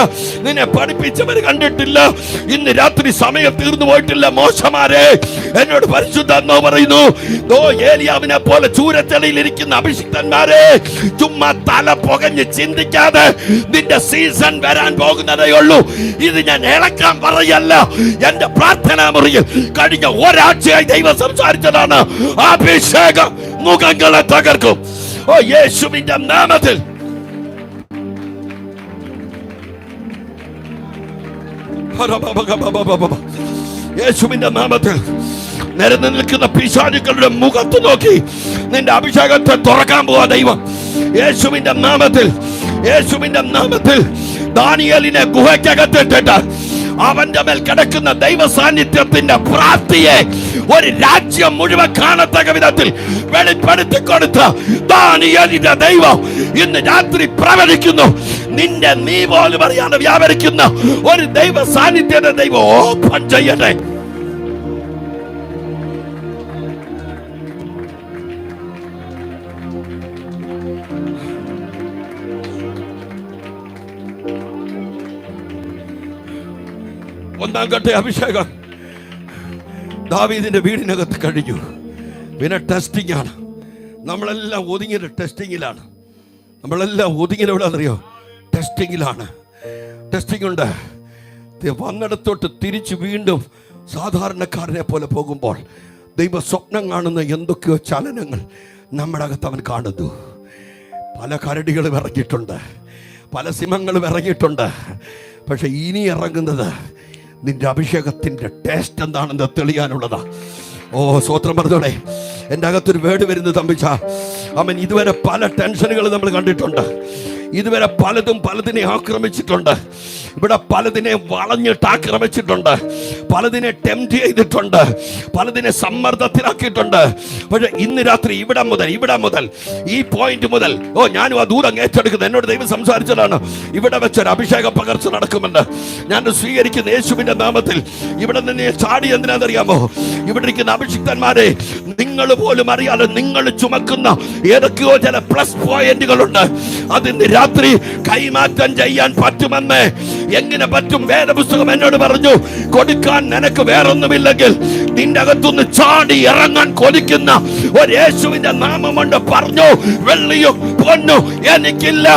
നിന്നെ പഠിപ്പിച്ചവർ കണ്ടിട്ടില്ല. ഇന്ന് രാത്രി സമയം തീർന്നു പോയിട്ടില്ല. മോശമാരെ, എന്നോട് പരിശുദ്ധാത്മാവ് പറയുന്നു, ഏലിയാവിനെ പോലെ ചൂരത്തലയിൽ ഇരിക്കുന്ന അഭിഷിക്തന്മാരെ, ചുമ്മാ തല പുകഞ്ഞ് ചിന്തിക്കാതെ നിന്റെ സീസൺ വരാൻ പോകുന്നതേ ഉള്ളൂ. ഇത് ഞാൻ ഇളക്കാൻ പറയല്ല, എന്റെ പ്രാർത്ഥനാ മുറിയിൽ കഴിഞ്ഞ ഒരാഴ്ചയായി ദൈവം സംസാരിച്ചതാണ്. അഭിഷേകം മുഖങ്ങളെ തകർക്കും. ഓ, യേശുവിന്റെ നാമത്തിൽ. യേശുവിന്റെ നാമത്തിൽ നിരന്ന് നിൽക്കുന്ന പിശാചുക്കളുടെ മുഖത്ത് നോക്കി നിന്റെ അഭിഷേകത്തെ തുറക്കാൻ പോവാ ദൈവം. യേശുവിന്റെ നാമത്തിൽ, യേശുവിന്റെ നാമത്തിൽ. ദാനിയേലിനെ ഗുഹയ്ക്കകത്തിട്ടിട്ട് അവന്റെ മേൽ കിടക്കുന്ന ദൈവ സാന്നിധ്യത്തിന്റെ പ്രാപ്തിയെ ഒരു രാജ്യം മുഴുവൻ കാണത്തക്ക വിധത്തിൽ വെളിപ്പെടുത്തി കൊടുത്ത ദാനിയേലിന്റെ ദൈവം ഇന്ന് രാത്രി പ്രവചിക്കുന്നു. നിന്റെ നീ പോലും അറിയാതെ വ്യാപരിക്കുന്ന ഒരു ദൈവ സാന്നിധ്യത്തെ ദൈവം ഓപ്പൺ ചെയ്യട്ടെ. ഒന്നാം ഘട്ട അഭിഷേകം ദാവീദിന്റെ വീടിനകത്ത് കഴിഞ്ഞു. പിന്നെ ടെസ്റ്റിംഗ് ആണ്. നമ്മളെല്ലാം ഒതുങ്ങിയ ടെസ്റ്റിങ്ങിലാണ്. നമ്മളെല്ലാം ഒതുങ്ങിയ എവിടെയാണെന്നറിയോ? ടെസ്റ്റിങ്ങിലാണ്. ടെസ്റ്റിംഗ് ഉണ്ട്. വന്നിടത്തോട്ട് തിരിച്ച് വീണ്ടും സാധാരണക്കാരനെ പോലെ പോകുമ്പോൾ ദൈവ സ്വപ്നം കാണുന്ന എന്തൊക്കെയോ ചലനങ്ങൾ നമ്മുടെ അകത്ത് അവൻ കാണുന്നു. പല കരടികളും ഇറങ്ങിയിട്ടുണ്ട്, പല സിംഹങ്ങളും ഇറങ്ങിയിട്ടുണ്ട്. പക്ഷെ ഇനി ഇറങ്ങുന്നത് നിന്റെ അഭിഷേകത്തിൻ്റെ ടേസ്റ്റ് എന്താണെന്ന് തെളിയാനുള്ളതാ. ഓ, സ്വത്രം പറഞ്ഞോളെ. എൻ്റെ അകത്തൊരു വേർഡ് വരുന്നത് തമ്പിച്ച അവൻ ഇതുവരെ പല ടെൻഷനുകൾ നമ്മൾ കണ്ടിട്ടുണ്ട്. ഇതുവരെ പലതിനെ ആക്രമിച്ചിട്ടുണ്ട്. ഇവിടെ പലതിനെ വളഞ്ഞിട്ട് ആക്രമിച്ചിട്ടുണ്ട്. പലതിനെ ടെംപ്റ്റ് ചെയ്തിട്ടുണ്ട്, പലതിനെ സമ്മർദ്ദത്തിലാക്കിയിട്ടുണ്ട്. പക്ഷെ ഇന്ന് രാത്രി ഇവിടെ മുതൽ ഈ പോയിന്റ് മുതൽ ഞാനും ആ ദൂതം ഏറ്റെടുക്കുന്നത്. എന്നോട് ദൈവം സംസാരിച്ചതാണ്, ഇവിടെ വെച്ചൊരു അഭിഷേക പകർച്ച നടക്കുന്നുണ്ട്. ഞാൻ സ്വീകരിക്കുന്ന യേശുവിന്റെ നാമത്തിൽ. ഇവിടെ നിന്ന് ചാടി എന്തിനാണെന്നറിയാമോ? ഇവിടെ ഇരിക്കുന്ന അഭിഷിക്തന്മാരെ, നിങ്ങൾ പോലും അറിയാതെ നിങ്ങൾ ചുമക്കുന്ന ഏതൊക്കെയോ ചില പ്ലസ് പോയിന്റുകളുണ്ട്. അതിന്ന് രാത്രി കൈമാറ്റം ചെയ്യാൻ പറ്റുമെന്ന്. എങ്ങനെ പറ്റും? വേദപുസ്തകം എന്നോട് പറഞ്ഞു, കൊടുക്കാൻ നിനക്ക് വേറൊന്നുമില്ലെങ്കിൽ നിന്റെ അകത്തുനിന്ന് ചാടി ഇറങ്ങാൻ കൊതിക്കുന്ന ഒരു യേശുവിന്റെ നാമമുണ്ട്. പറഞ്ഞു, വെള്ളിയും പൊന്നും എനിക്കില്ല,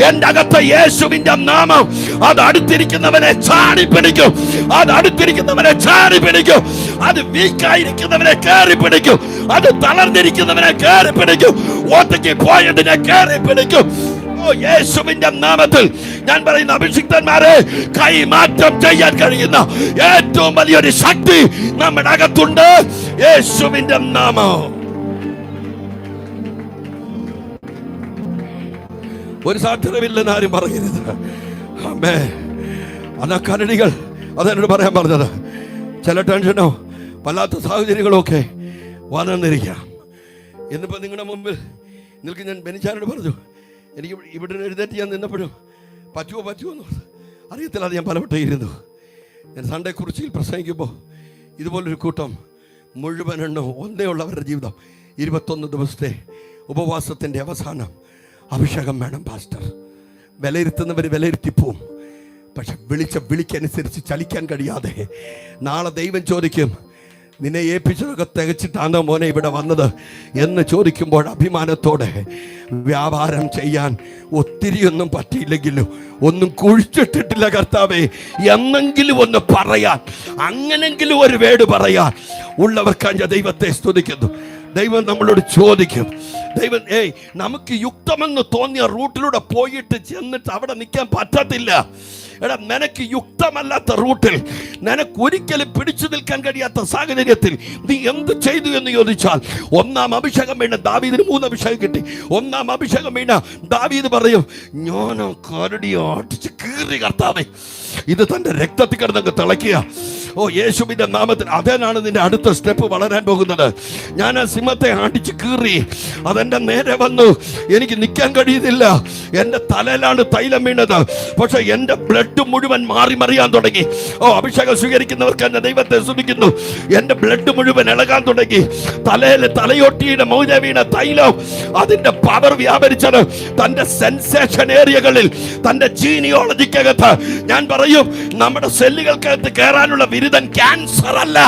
എന്റെ അകത്ത് യേശുവിന്റെ നാമം. അത് അടുത്തിരിക്കുന്നവനെ ചാടി പിടിക്കും, അത് അടുത്തിരിക്കുന്നവനെ ചാടി പിടിക്കും, അത് വീക്കായിരിക്കുന്നവനെ കയറി പിടിക്കും, അത് തളർന്നിരിക്കുന്നവനെ കയറി പിടിക്കും, ഒറ്റയ്ക്ക് പോയതിനെ കയറി പിടിക്കും. യേശുവിന്റെ നാമത്തിൽ ഞാൻ പറയുന്ന അഭിഷിക്തന്മാരെ, കൈമാറ്റം ചെയ്യാൻ കഴിയുന്ന ഏറ്റവും വലിയൊരു ശക്തി നമ്മുടെ അകത്തുണ്ട്. യേശുവിന്റെ നാമം. ഒരു സാധ്യതയില്ലെന്ന് ആരും പറയരുത്. അമ്മേ, അതാ കരടികൾ അതെന്നോട് പറയാൻ പറഞ്ഞത്. ചില ടെൻഷനോ വല്ലാത്ത സാഹചര്യങ്ങളോ ഒക്കെ വന്നിരിക്കാം. എന്നിപ്പോൾ നിങ്ങളുടെ മുമ്പിൽ നിൽക്കുന്ന ഞാൻ ബെനിച്ചാനോട് പറഞ്ഞു, എനിക്ക് ഇവിടെ എഴുന്നേറ്റ് ഞാൻ നിന്നപ്പോഴും പറ്റുമോ എന്ന് അറിയത്തില്ല. അത് ഞാൻ പലവട്ടം ഇരുന്നു. ഞാൻ സൺഡേ കുറിച്ചിൽ പ്രസംഗിക്കുമ്പോൾ ഇതുപോലൊരു കൂട്ടം മുഴുവൻ എണ്ണം ഒന്നേ ഉള്ളവരുടെ ജീവിതം 21 ദിവസത്തെ ഉപവാസത്തിൻ്റെ അവസാനം അഭിഷേകം വേണം പാസ്റ്റർ. വിലയിരുത്തുന്നവർ വിലയിരുത്തിപ്പോവും. പക്ഷെ വിളിക്കനുസരിച്ച് ചലിക്കാൻ കഴിയാതെ നാളെ ദൈവം ചോദിക്കും, നിന്നെ ഏൽപ്പിച്ചതൊക്കെ തികച്ചിട്ടാണോ മോനെ ഇവിടെ വന്നത് എന്ന് ചോദിക്കുമ്പോൾ അഭിമാനത്തോടെ വ്യാപാരം ചെയ്യാൻ ഒത്തിരിയൊന്നും പറ്റിയില്ലെങ്കിലും ഒന്നും കുഴിച്ചിട്ടിട്ടില്ല കർത്താവേ എന്നെങ്കിലും ഒന്ന് പറയാൻ, അങ്ങനെങ്കിലും ഒരു വേട് പറയാൻ ഉള്ളവർക്കാണ് ഞാൻ ദൈവത്തെ സ്തുതിക്കുന്നു. ദൈവം നമ്മളോട് ചോദിക്കും, ദൈവം നമുക്ക് യുക്തമെന്ന് തോന്നിയ റൂട്ടിലൂടെ പോയിട്ട് ചെന്നിട്ട് അവിടെ നിൽക്കാൻ പറ്റത്തില്ല. എടാ, നിനക്ക് യുക്തമല്ലാത്ത റൂട്ടിൽ, നിനക്ക് ഒരിക്കലും പിടിച്ചു നിൽക്കാൻ കഴിയാത്ത സാഹചര്യത്തിൽ നീ എന്ത് ചെയ്തു എന്ന് ചോദിച്ചാൽ, ഒന്നാം അഭിഷേകം വീണ ദാവീദിന് 3 അഭിഷേകം കിട്ടി. ഒന്നാം അഭിഷേകം വീണ ദാവീദ് പറയും, ഞാനോ കരടിയെ അടിച്ച് കീറി കർത്താവേ, ഇത് തൻ്റെ രക്തത്തിൽ കിടന്നങ്ങ് തിളയ്ക്കുക. യേശുവിന്റെ നാമത്തിൽ. അതിനാണ് നിന്റെ അടുത്ത സ്റ്റെപ്പ് വളരാൻ പോകുന്നത്. ഞാൻ ആ സിംഹത്തെ അടിച്ച് കീറി, അതെന്റെ നേരെ വന്നു. എനിക്ക് നിൽക്കാൻ കഴിയുന്നില്ല. എൻ്റെ തലയിലാണ് തൈലം വീണത്. പക്ഷെ എൻ്റെ ബ്ലഡ് മുഴുവൻ മറിയാൻ തുടങ്ങി. അഭിഷേകം സ്വീകരിക്കുന്നവർക്ക് എന്നെ ദൈവത്തെ സ്തുതിക്കുന്നു. എൻ്റെ ബ്ലഡ് മുഴുവൻ ഇളകാൻ തുടങ്ങി. തലയൊട്ടിയുടെ മൗന വീണ തൈലം, അതിന്റെ പവർ വ്യാപരിച്ചത് തന്റെ സെൻസേഷൻ ഏരിയകളിൽ, തന്റെ ജീനിയോളജിക്കകത്ത്. ഞാൻ പറയും, നമ്മുടെ സെല്ലുകൾക്കകത്ത് കയറാനുള്ള വിരുദ്ധൻ ക്യാൻസർ അല്ല,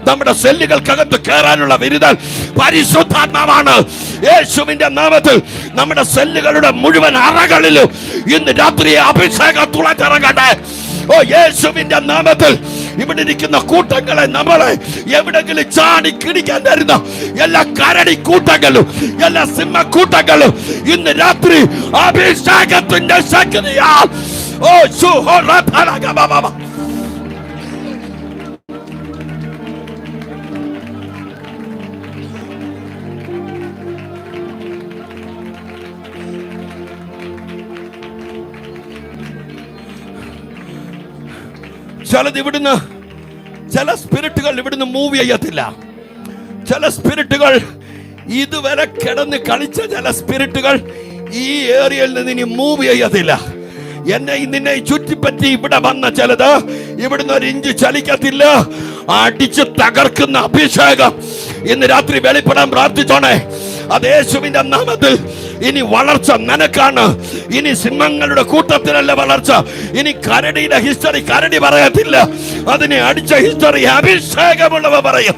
നമ്മുടെ സെല്ലുകൾക്കകത്ത് കയറാനുള്ള വിരുദ്ധൻ പരിശുദ്ധാത്മാവാണ്. യേശുവിന്റെ നാമത്തിൽ നമ്മുടെ സെല്ലുകളുടെ മുഴുവൻ അറകളിലും ഇന്ന് രാത്രി അഭിഷേകം തുളച്ചിറങ്ങട്ടെ. യേശുവിന്റെ നാമത്തിൽ ഇവിടെ ഇരിക്കുന്ന കൂട്ടങ്ങളെ, നമ്മളെ എവിടെങ്കിലും ചാടി കിടിക്കാൻ തരുന്ന എല്ലാ കരടി കൂട്ടങ്ങളും, എല്ലാ സിംഹ കൂട്ടങ്ങളും ഇന്ന് രാത്രി അഭിഷേകത്തിന്റെ ശക്തിയാൽ ചില സ്പിരിറ്റുകൾ ഇവിടുന്ന് മൂവ് ചെയ്യത്തില്ല. ചില സ്പിരിറ്റുകൾ ഇതുവരെ കിടന്ന് കളിച്ച ചില സ്പിരിറ്റുകൾ ഈ ഏരിയയിൽ നിന്ന് ഇനി മൂവ് ചെയ്യത്തില്ല. നിന്നെ ചുറ്റിപ്പറ്റി ഇവിടെ വന്ന ചിലത് ഇവിടുന്ന് 1 ഇഞ്ച് ചലിക്കത്തില്ല. അടിച്ച് തകർക്കുന്ന അഭിഷേകം ഇന്ന് രാത്രി വെളിപ്പെടാൻ പ്രാർത്ഥിച്ചോണേ. അത് യേശുവിന്റെ നാമത്തിൽ. ഇനി വളർച്ച നിനക്കാണ്. ഇനി സിംഹങ്ങളുടെ കൂട്ടത്തിലല്ല വളർച്ച. ഇനി കരടിയുടെ ഹിസ്റ്ററി കരടി പറയത്തില്ല, അതിനെ അടിച്ച ഹിസ്റ്ററി അഭിഷേകമുള്ളവ പറയും.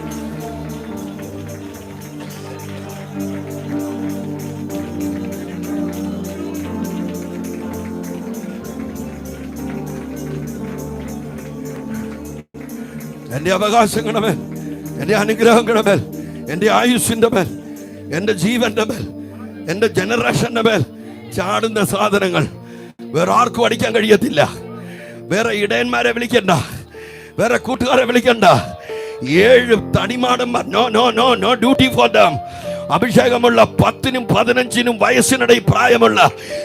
എൻ്റെ അവകാശങ്ങളുടെ മേൽ, എൻ്റെ അനുഗ്രഹങ്ങളുടെ മേൽ, എൻ്റെ ആയുസ്സിന്റെ മേൽ, എൻ്റെ ജീവന്റെ മേൽ, എൻ്റെ ജനറേഷന്റെ മേൽ ചാടുന്ന സാധനങ്ങൾ വേറെ ആർക്കും അടിക്കാൻ കഴിയത്തില്ല. വേറെ ഇടയന്മാരെ വിളിക്കണ്ട, വേറെ കൂട്ടുകാരെ വിളിക്കണ്ട. 7 തടിമാടന്മാർ, no no no no duty for them. അഭിഷേകമുള്ള 10-നും 15-നും വയസ്സിനിടയിൽ പ്രായമുള്ള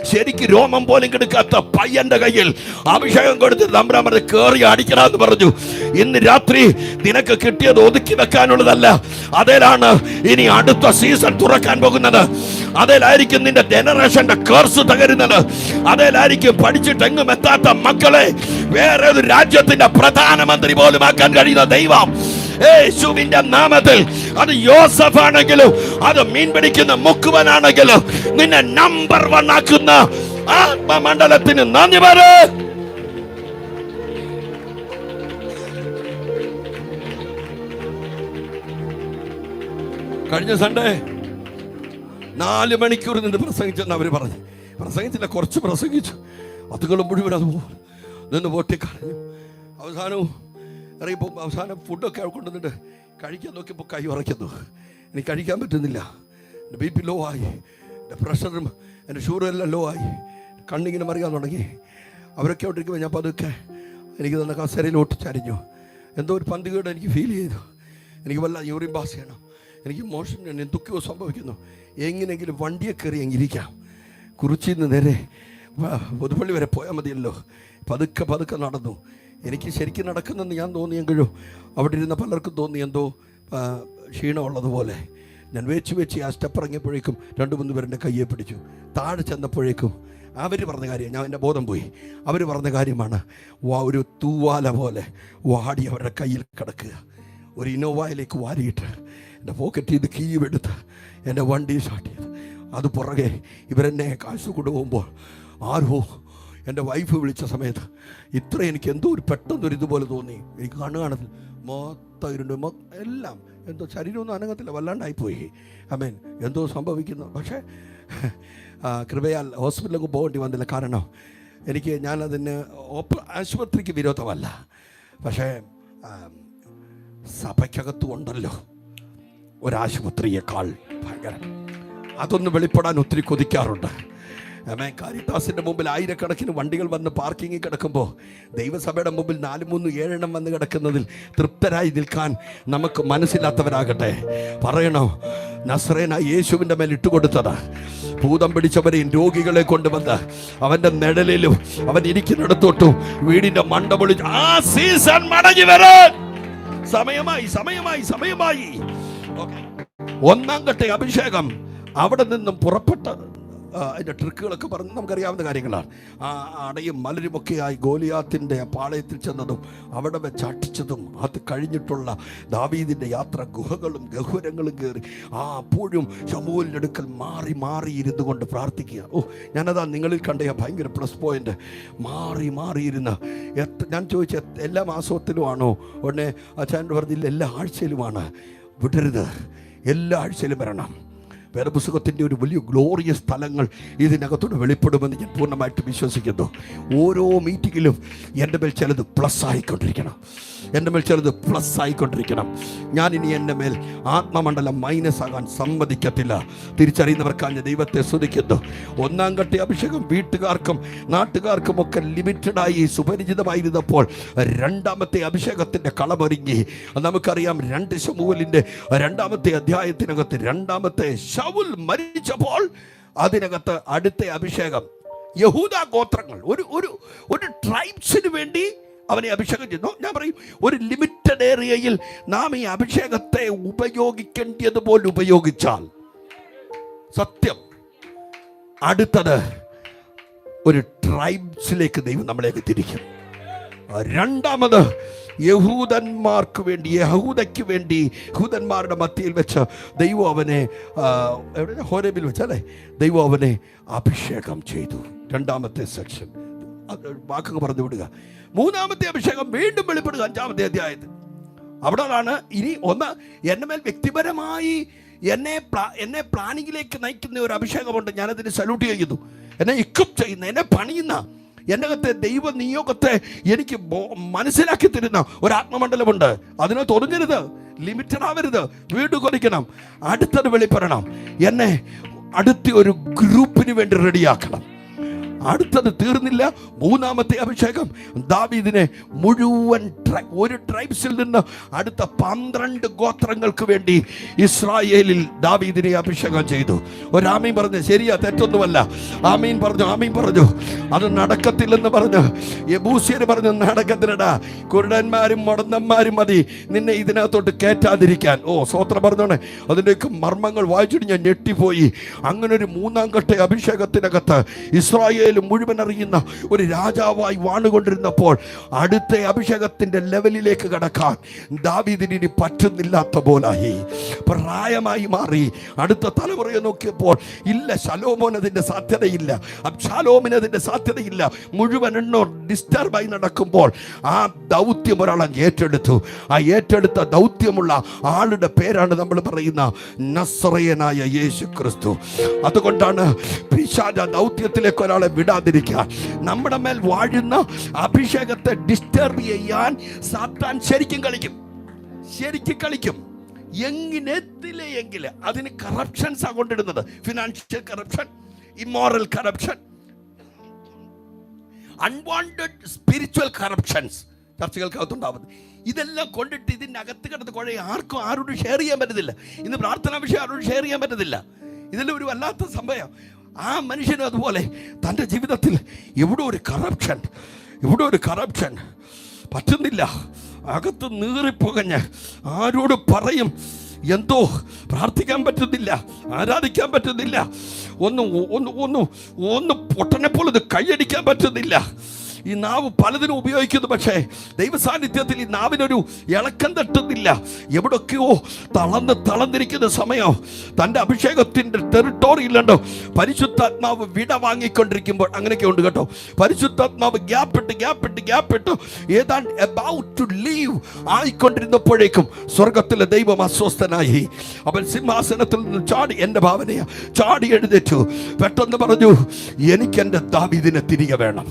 ശരിക്ക് രോമം പോലും കിടക്കാത്ത പയ്യന്റെ കയ്യിൽ അഭിഷേകം കൊടുത്ത് തമ്പുരാൻ പറഞ്ഞ് കേറി അടിക്കണമെന്ന് പറഞ്ഞു. ഇന്ന് രാത്രി നിനക്ക് കിട്ടിയത് ഒതുക്കി വെക്കാനുള്ളതല്ല. അതേലാണ് ഇനി അടുത്ത സീസൺ തുറക്കാൻ പോകുന്നത്. അതേലായിരിക്കും നിന്റെ ജനറേഷന്റെ കേർസ് തകരുന്നത്. അതേലായിരിക്കും പഠിച്ചിട്ടെങ്ങും എത്താത്ത മക്കളെ വേറെ ഒരു രാജ്യത്തിന്റെ പ്രധാനമന്ത്രി പോലും ആക്കാൻ കഴിയുന്ന ദൈവം യേശുവിന്റെ നാമത്തിൽ. അത് യോസഫ് ആണെങ്കിലും അത് മീൻ പിടിക്കുന്ന മുക്കുവനാണെങ്കിലും നിന്നെ നമ്പർ 1 ആക്കുന്ന ആത്മമണ്ഡലത്തിന് നന്ദി പറ. കഴിഞ്ഞ സൺഡേ 4 മണിക്കൂർ നിന്ന് പ്രസംഗിച്ചെന്ന് അവർ പറഞ്ഞു. പ്രസംഗിച്ചില്ല, കുറച്ച് പ്രസംഗിച്ചു. അതുകളും മുഴുവൻ അത് നിന്ന് പൊട്ടിക്കളഞ്ഞു. അവസാനം അറിയിപ്പോൾ അവസാനം ഫുഡൊക്കെ കൊണ്ടുവന്നിട്ട് കഴിക്കാൻ നോക്കിയപ്പോൾ കൈ ഉറയ്ക്കുന്നു. എനിക്ക് കഴിക്കാൻ പറ്റുന്നില്ല. എൻ്റെ BP ലോ ആയി, എൻ്റെ പ്രഷറും എൻ്റെ ഷുഗറും എല്ലാം ലോ ആയി. കണ്ണിങ്ങനെ മറിയാൻ തുടങ്ങി. അവരൊക്കെ ഓട്ടിരിക്കുമ്പോൾ ഞാൻ പതുക്കെ എനിക്ക് തന്നെ കസേരയിലോട്ട് ചരിഞ്ഞു. എന്തോ ഒരു പന്തികേട് എനിക്ക് ഫീൽ ചെയ്തു. എനിക്ക് വല്ല യൂറിൻ പാസ് ചെയ്യണം, എനിക്ക് മോഷൻ എന്തൊക്കെയോ സംഭവിക്കുന്നു. എങ്ങനെയെങ്കിലും വണ്ടിയെ കയറി എങ്ങിരിക്കാം. കുറിച്ചിന്ന് നേരെ പുതുപ്പള്ളി വരെ പോയാൽ മതിയല്ലോ. പതുക്കെ പതുക്കെ നടന്നു. എനിക്ക് ശരിക്കും നടക്കുന്നെന്ന് ഞാൻ തോന്നിയെങ്കിലും അവിടെ ഇരുന്ന പലർക്കും തോന്നി എന്തോ ക്ഷീണമുള്ളതുപോലെ. ഞാൻ വെച്ച് ആ സ്റ്റെപ്പ് ഇറങ്ങിയപ്പോഴേക്കും 2-3 പേരുടെ കയ്യെ പിടിച്ചു. താഴെ ചെന്നപ്പോഴേക്കും അവർ പറഞ്ഞ കാര്യം, ഞാൻ എൻ്റെ ബോധം പോയി. അവർ പറഞ്ഞ കാര്യമാണ്, ഒരു തൂവാല പോലെ വാടി അവരുടെ കയ്യിൽ കിടക്കുക. ഒരു ഇന്നോവയിലേക്ക് വാരിയിട്ട് എൻ്റെ പോക്കറ്റിൽ നിന്ന് കീവെടുത്ത് എൻ്റെ വണ്ടി സ്റ്റാർട്ട് ചെയ്ത് അത് പുറകെ ഇവരെന്നെ കാശ് കൊണ്ടുപോകുമ്പോൾ ആരോ എൻ്റെ വൈഫ് വിളിച്ച സമയത്ത് ഇത്ര എനിക്ക് എന്തോ ഒരു പെട്ടെന്നൊരു ഇതുപോലെ തോന്നി. എനിക്ക് കണ്ണു കാണത്തില്ല, മൊത്തം ഇരുണ്ട്, എല്ലാം എന്തോ ശരീരമൊന്നും അനങ്ങത്തില്ല, വല്ലാണ്ടായിപ്പോയി. ആമേൻ, എന്തോ സംഭവിക്കുന്നു. പക്ഷേ കൃപയാൽ ഹോസ്പിറ്റലിലേക്ക് പോകേണ്ടി വന്നില്ല. കാരണം ഞാനതിന് ആശുപത്രിക്ക് വിരോധമല്ല, പക്ഷേ സഭയ്ക്കകത്തും ഉണ്ടല്ലോ ഒരാശുപത്രിയേക്കാൾ ഭയങ്കര. അതൊന്ന് വെളിപ്പെടാൻ ഒത്തിരി കൊതിക്കാറുണ്ട്. കാരിത്താസിൻ്റെ മുമ്പിൽ ആയിരക്കണക്കിന് വണ്ടികൾ വന്ന് പാർക്കിങ്ങിൽ കിടക്കുമ്പോൾ ദൈവസഭയുടെ മുമ്പിൽ 4-3-7 വന്ന് കിടക്കുന്നതിൽ തൃപ്തരായി നിൽക്കാൻ നമുക്ക് മനസ്സിലാത്തവരാകട്ടെ. പറയണോ, നസ്രേനായ യേശുവിൻ്റെ മേൽ ഇട്ടുകൊടുത്തത് ഭൂതം പിടിച്ചവരെയും രോഗികളെ കൊണ്ടുവന്ന് അവൻ്റെ നിഴലിലും അവൻ ഇരിക്കുന്നിടത്തോട്ടും വീടിൻ്റെ മണ്ട പൊളിച്ച് ആ സീസൺ മടങ്ങി വരാൻ സമയമായി. ഒന്നാം ഘട്ട അഭിഷേകം അവിടെ നിന്നും പുറപ്പെട്ട അതിൻ്റെ ട്രിക്കുകളൊക്കെ പറഞ്ഞ് നമുക്കറിയാവുന്ന കാര്യങ്ങളാണ്. അടയും മലരുമൊക്കെയായി ഗോലിയാത്തിൻ്റെ പാളയത്തിൽ ചെന്നതും അവിടെ വെച്ച് അടിച്ചതും അത് കഴിഞ്ഞിട്ടുള്ള ദാവീദിൻ്റെ യാത്ര, ഗുഹകളും ഗഹ്വരങ്ങളും കയറി അപ്പോഴും ശമൂലിൻ്റെ അടുക്കൽ മാറി ഇരുന്നു കൊണ്ട് പ്രാർത്ഥിക്കുക. ഞാനതാ നിങ്ങളിൽ കണ്ട ഭയങ്കര പ്ലസ് പോയിന്റ്. മാറിയിരുന്ന ഞാൻ ചോദിച്ച എല്ലാ മാസത്തിലുമാണോ? ഉടനെ അച്ഛൻ പറഞ്ഞില്ല, എല്ലാ ആഴ്ചയിലുമാണ്. വിടരുത്, എല്ലാ ആഴ്ചയിലും വരണം. വേദപുസ്തകത്തിൻ്റെ ഒരു വലിയ ഗ്ലോറിയസ് സ്ഥലങ്ങൾ ഇതിനകത്തോട് വെളിപ്പെടുമെന്ന് ഞാൻ പൂർണ്ണമായിട്ട് വിശ്വസിക്കുന്നു. ഓരോ മീറ്റിങ്ങിലും എൻ്റെ മേൽ ചിലത് പ്ലസ് ആയിക്കൊണ്ടിരിക്കണം. ഞാനിനി എൻ്റെ മേൽ ആത്മമണ്ഡലം മൈനസ് ആകാൻ സമ്മതിക്കത്തില്ല. തിരിച്ചറിയുന്നവർക്കാണ് ദൈവത്തെ സ്തുതിക്കുന്നു. ഒന്നാം ഘട്ട അഭിഷേകം വീട്ടുകാർക്കും നാട്ടുകാർക്കും ഒക്കെ ലിമിറ്റഡായി സുപരിചിതമായിരുന്നപ്പോൾ രണ്ടാമത്തെ അഭിഷേകത്തിൻ്റെ കളമൊരുങ്ങി. നമുക്കറിയാം 2 ശമൂവേലിൻ്റെ 2-ാമത്തെ അധ്യായത്തിനകത്ത് രണ്ടാമത്തെ ശൗൽ മരിച്ചപ്പോൾ അതിനകത്ത് അടുത്ത അഭിഷേകം യഹൂദ ഗോത്രങ്ങൾ ഒരു ട്രൈബ്സിന് വേണ്ടി അവനെ അഭിഷേകം ചെയ്യുന്നു. ഞാൻ പറയും, ഒരു ലിമിറ്റഡ് ഏരിയയിൽ നാം ഈ അഭിഷേകത്തെ ഉപയോഗിക്കേണ്ടതുപോലെ ഉപയോഗിച്ചാൽ സത്യം അടുത്തത് ഒരു ട്രൈബ്സിലേക്ക് ദൈവം നമ്മളേക്ക് തിരിക്കും. രണ്ടാമത് യഹൂദന്മാർക്ക് വേണ്ടി, യഹൂദയ്ക്ക് വേണ്ടി യഹൂദന്മാരുടെ മധ്യയിൽ വെച്ച് ദൈവം അവനെ ഹോരേബിൽ വെച്ചല്ലേ ദൈവം അവനെ അഭിഷേകം ചെയ്തു. രണ്ടാമത്തെ സെക്ഷൻ വാക്കുകൾ പറഞ്ഞു വിടുക. മൂന്നാമത്തെ അഭിഷേകം വീണ്ടും വെളിപ്പെടുക 5-ാമത്തെ അധ്യായത്തിൽ. അവിടെയാണ് ഇനി ഒന്ന് എൻ്റെ മേൽ വ്യക്തിപരമായി എന്നെ പ്ലാനിങ്ങിലേക്ക് നയിക്കുന്ന ഒരു അഭിഷേകമുണ്ട്. ഞാനതിന് സല്യൂട്ട് ചെയ്യുന്നു. എന്നെ ഇക്വിപ്പ് ചെയ്യുന്ന, എന്നെ പണിയുന്ന, എൻ്റെ അകത്തെ ദൈവ നിയോഗത്തെ എനിക്ക് മനസ്സിലാക്കി തരുന്ന ഒരു ആത്മമണ്ഡലമുണ്ട്. അതിനെ തുടങ്ങരുത്, ലിമിറ്റഡ് ആവരുത്, വീണ്ടും കൊതിക്കണം. അടുത്തത് വെളിപ്പെടണം. എന്നെ അടുത്ത ഒരു ഗ്രൂപ്പിന് വേണ്ടി റെഡിയാക്കണം. അടുത്തത് തീർന്നില്ല. മൂന്നാമത്തെ അഭിഷേകം ദാവീദിനെ മുഴുവൻ ഒരു ട്രൈബ്സിൽ നിന്ന് അടുത്ത 12 ഗോത്രങ്ങൾക്ക് വേണ്ടി ഇസ്രായേലിൽ ദാവീദിനെ അഭിഷേകം ചെയ്തു. ഒരാമീൻ പറഞ്ഞു, ശരിയാ, തെറ്റൊന്നുമല്ല. ആമീൻ പറഞ്ഞു. അത് നടക്കത്തില്ലെന്ന് പറഞ്ഞു. യെബൂസ്യർ പറഞ്ഞു, നടക്കത്തില്ലടാ, കുരുടന്മാരും മുടന്തന്മാരും മതി നിന്നെ ഇതിനകത്തോട്ട് കയറ്റാതിരിക്കാൻ. സ്വോത്രം പറഞ്ഞോണേ. അതിൻ്റെയൊക്കെ മർമ്മങ്ങൾ വായിച്ചിട്ട് ഞാൻ ഞെട്ടിപ്പോയി. അങ്ങനെ ഒരു 3-ാം ഘട്ട അഭിഷേകത്തിനകത്ത് ഇസ്രായേൽ മുഴുവൻ അറിയുന്ന ഒരു രാജാവായി വാണുകൊണ്ടിരുന്നപ്പോൾ അടുത്ത അഭിഷേകത്തിന്റെ ലെവലിലേക്ക് കടക്കാൻ ദാവീദിന് ഇനി പറ്റുന്നില്ലാത്ത പോലായി, പ്രായമായി മാറി. അടുത്ത തലമുറയെ നോക്കിയപ്പോൾ ഇല്ല, ശലോമോന് അതിന്റെ സാധ്യതയില്ല, അബ്ശാലോമിന് അതിന്റെ സാധ്യതയില്ല. മുഴുവൻ എണ്ണോ ഡിസ്റ്റർബായി നടക്കുമ്പോൾ ആ ദൗത്യം ഒരാളെ ഏറ്റെടുത്തു. ആ ഏറ്റെടുത്ത ദൗത്യമുള്ള ആളുടെ പേരാണ് നമ്മൾ പറയുന്ന നസറയനായ യേശു ക്രിസ്തു. അതുകൊണ്ടാണ് പിശാച ദൗത്യത്തിലേക്ക് ഒരാളെ വിടാതിരിക്കാൻ, നമ്മുടെ മേൽ വാഴുന്ന അഭിഷേകത്തെ ഡിസ്റ്റർബ് ചെയ്യാൻ സാത്താൻ ശരിക്കും കളിക്കും. എങ്കിലെങ്കില് അതിന് കറപ്ഷൻസ് ആ കൊണ്ടിടുന്നത്. Financial corruption, immoral corruption, unwanted spiritual corruptions ചർച്ചകൾക്കകത്തുണ്ടാവുന്നത്. ഇതെല്ലാം കൊണ്ടിട്ട് ഇതിൻ്റെ അകത്ത് കിടന്ന് കുഴയും. ആരോടും ഷെയർ ചെയ്യാൻ പറ്റത്തില്ല. ഇന്ന് പ്രാർത്ഥനാ വിഷയം ആരോടും ഷെയർ ചെയ്യാൻ പറ്റത്തില്ല. ഇതെല്ലാം ഒരു വല്ലാത്ത സംഭവം. ആ മനുഷ്യനും അതുപോലെ തൻ്റെ ജീവിതത്തിൽ എവിടെ ഒരു കറപ്ഷൻ പറ്റുന്നില്ല. അകത്ത് നീറിപ്പുകഞ്ഞ് ആരോട് പറയും, എന്തോ പ്രാർത്ഥിക്കാൻ പറ്റുന്നില്ല, ആരാധിക്കാൻ പറ്റുന്നില്ല, ഒന്ന് പൊട്ടനെപ്പോൾ ഇത് കൈയടിക്കാൻ പറ്റുന്നില്ല. ഈ നാവ് പലതിനും ഉപയോഗിക്കുന്നു, പക്ഷേ ദൈവസാന്നിധ്യത്തിൽ ഈ നാവിനൊരു ഇളക്കം തട്ടുന്നില്ല. എവിടൊക്കെയോ തളർന്നിരിക്കുന്ന സമയം തൻ്റെ അഭിഷേകത്തിൻ്റെ ടെറിട്ടോറിയിലുണ്ടോ പരിശുദ്ധാത്മാവ് വിട വാങ്ങിക്കൊണ്ടിരിക്കുമ്പോൾ അങ്ങനെയൊക്കെ ഉണ്ട് കേട്ടോ. പരിശുദ്ധാത്മാവ് ഗ്യാപ്പിട്ട് ഏതാണ്ട് അബൌട്ട് ടു ലീവ് ആയിക്കൊണ്ടിരുന്നപ്പോഴേക്കും സ്വർഗത്തിലെ ദൈവം അസ്വസ്ഥനായി. അവൻ സിംഹാസനത്തിൽ നിന്ന് ചാടി, എൻ്റെ ഭാവനയാ, ചാടി എഴുന്നേറ്റു. പെട്ടെന്ന് പറഞ്ഞു, എനിക്കെൻ്റെ ദാവീദിനെ തിരികെ വേണം.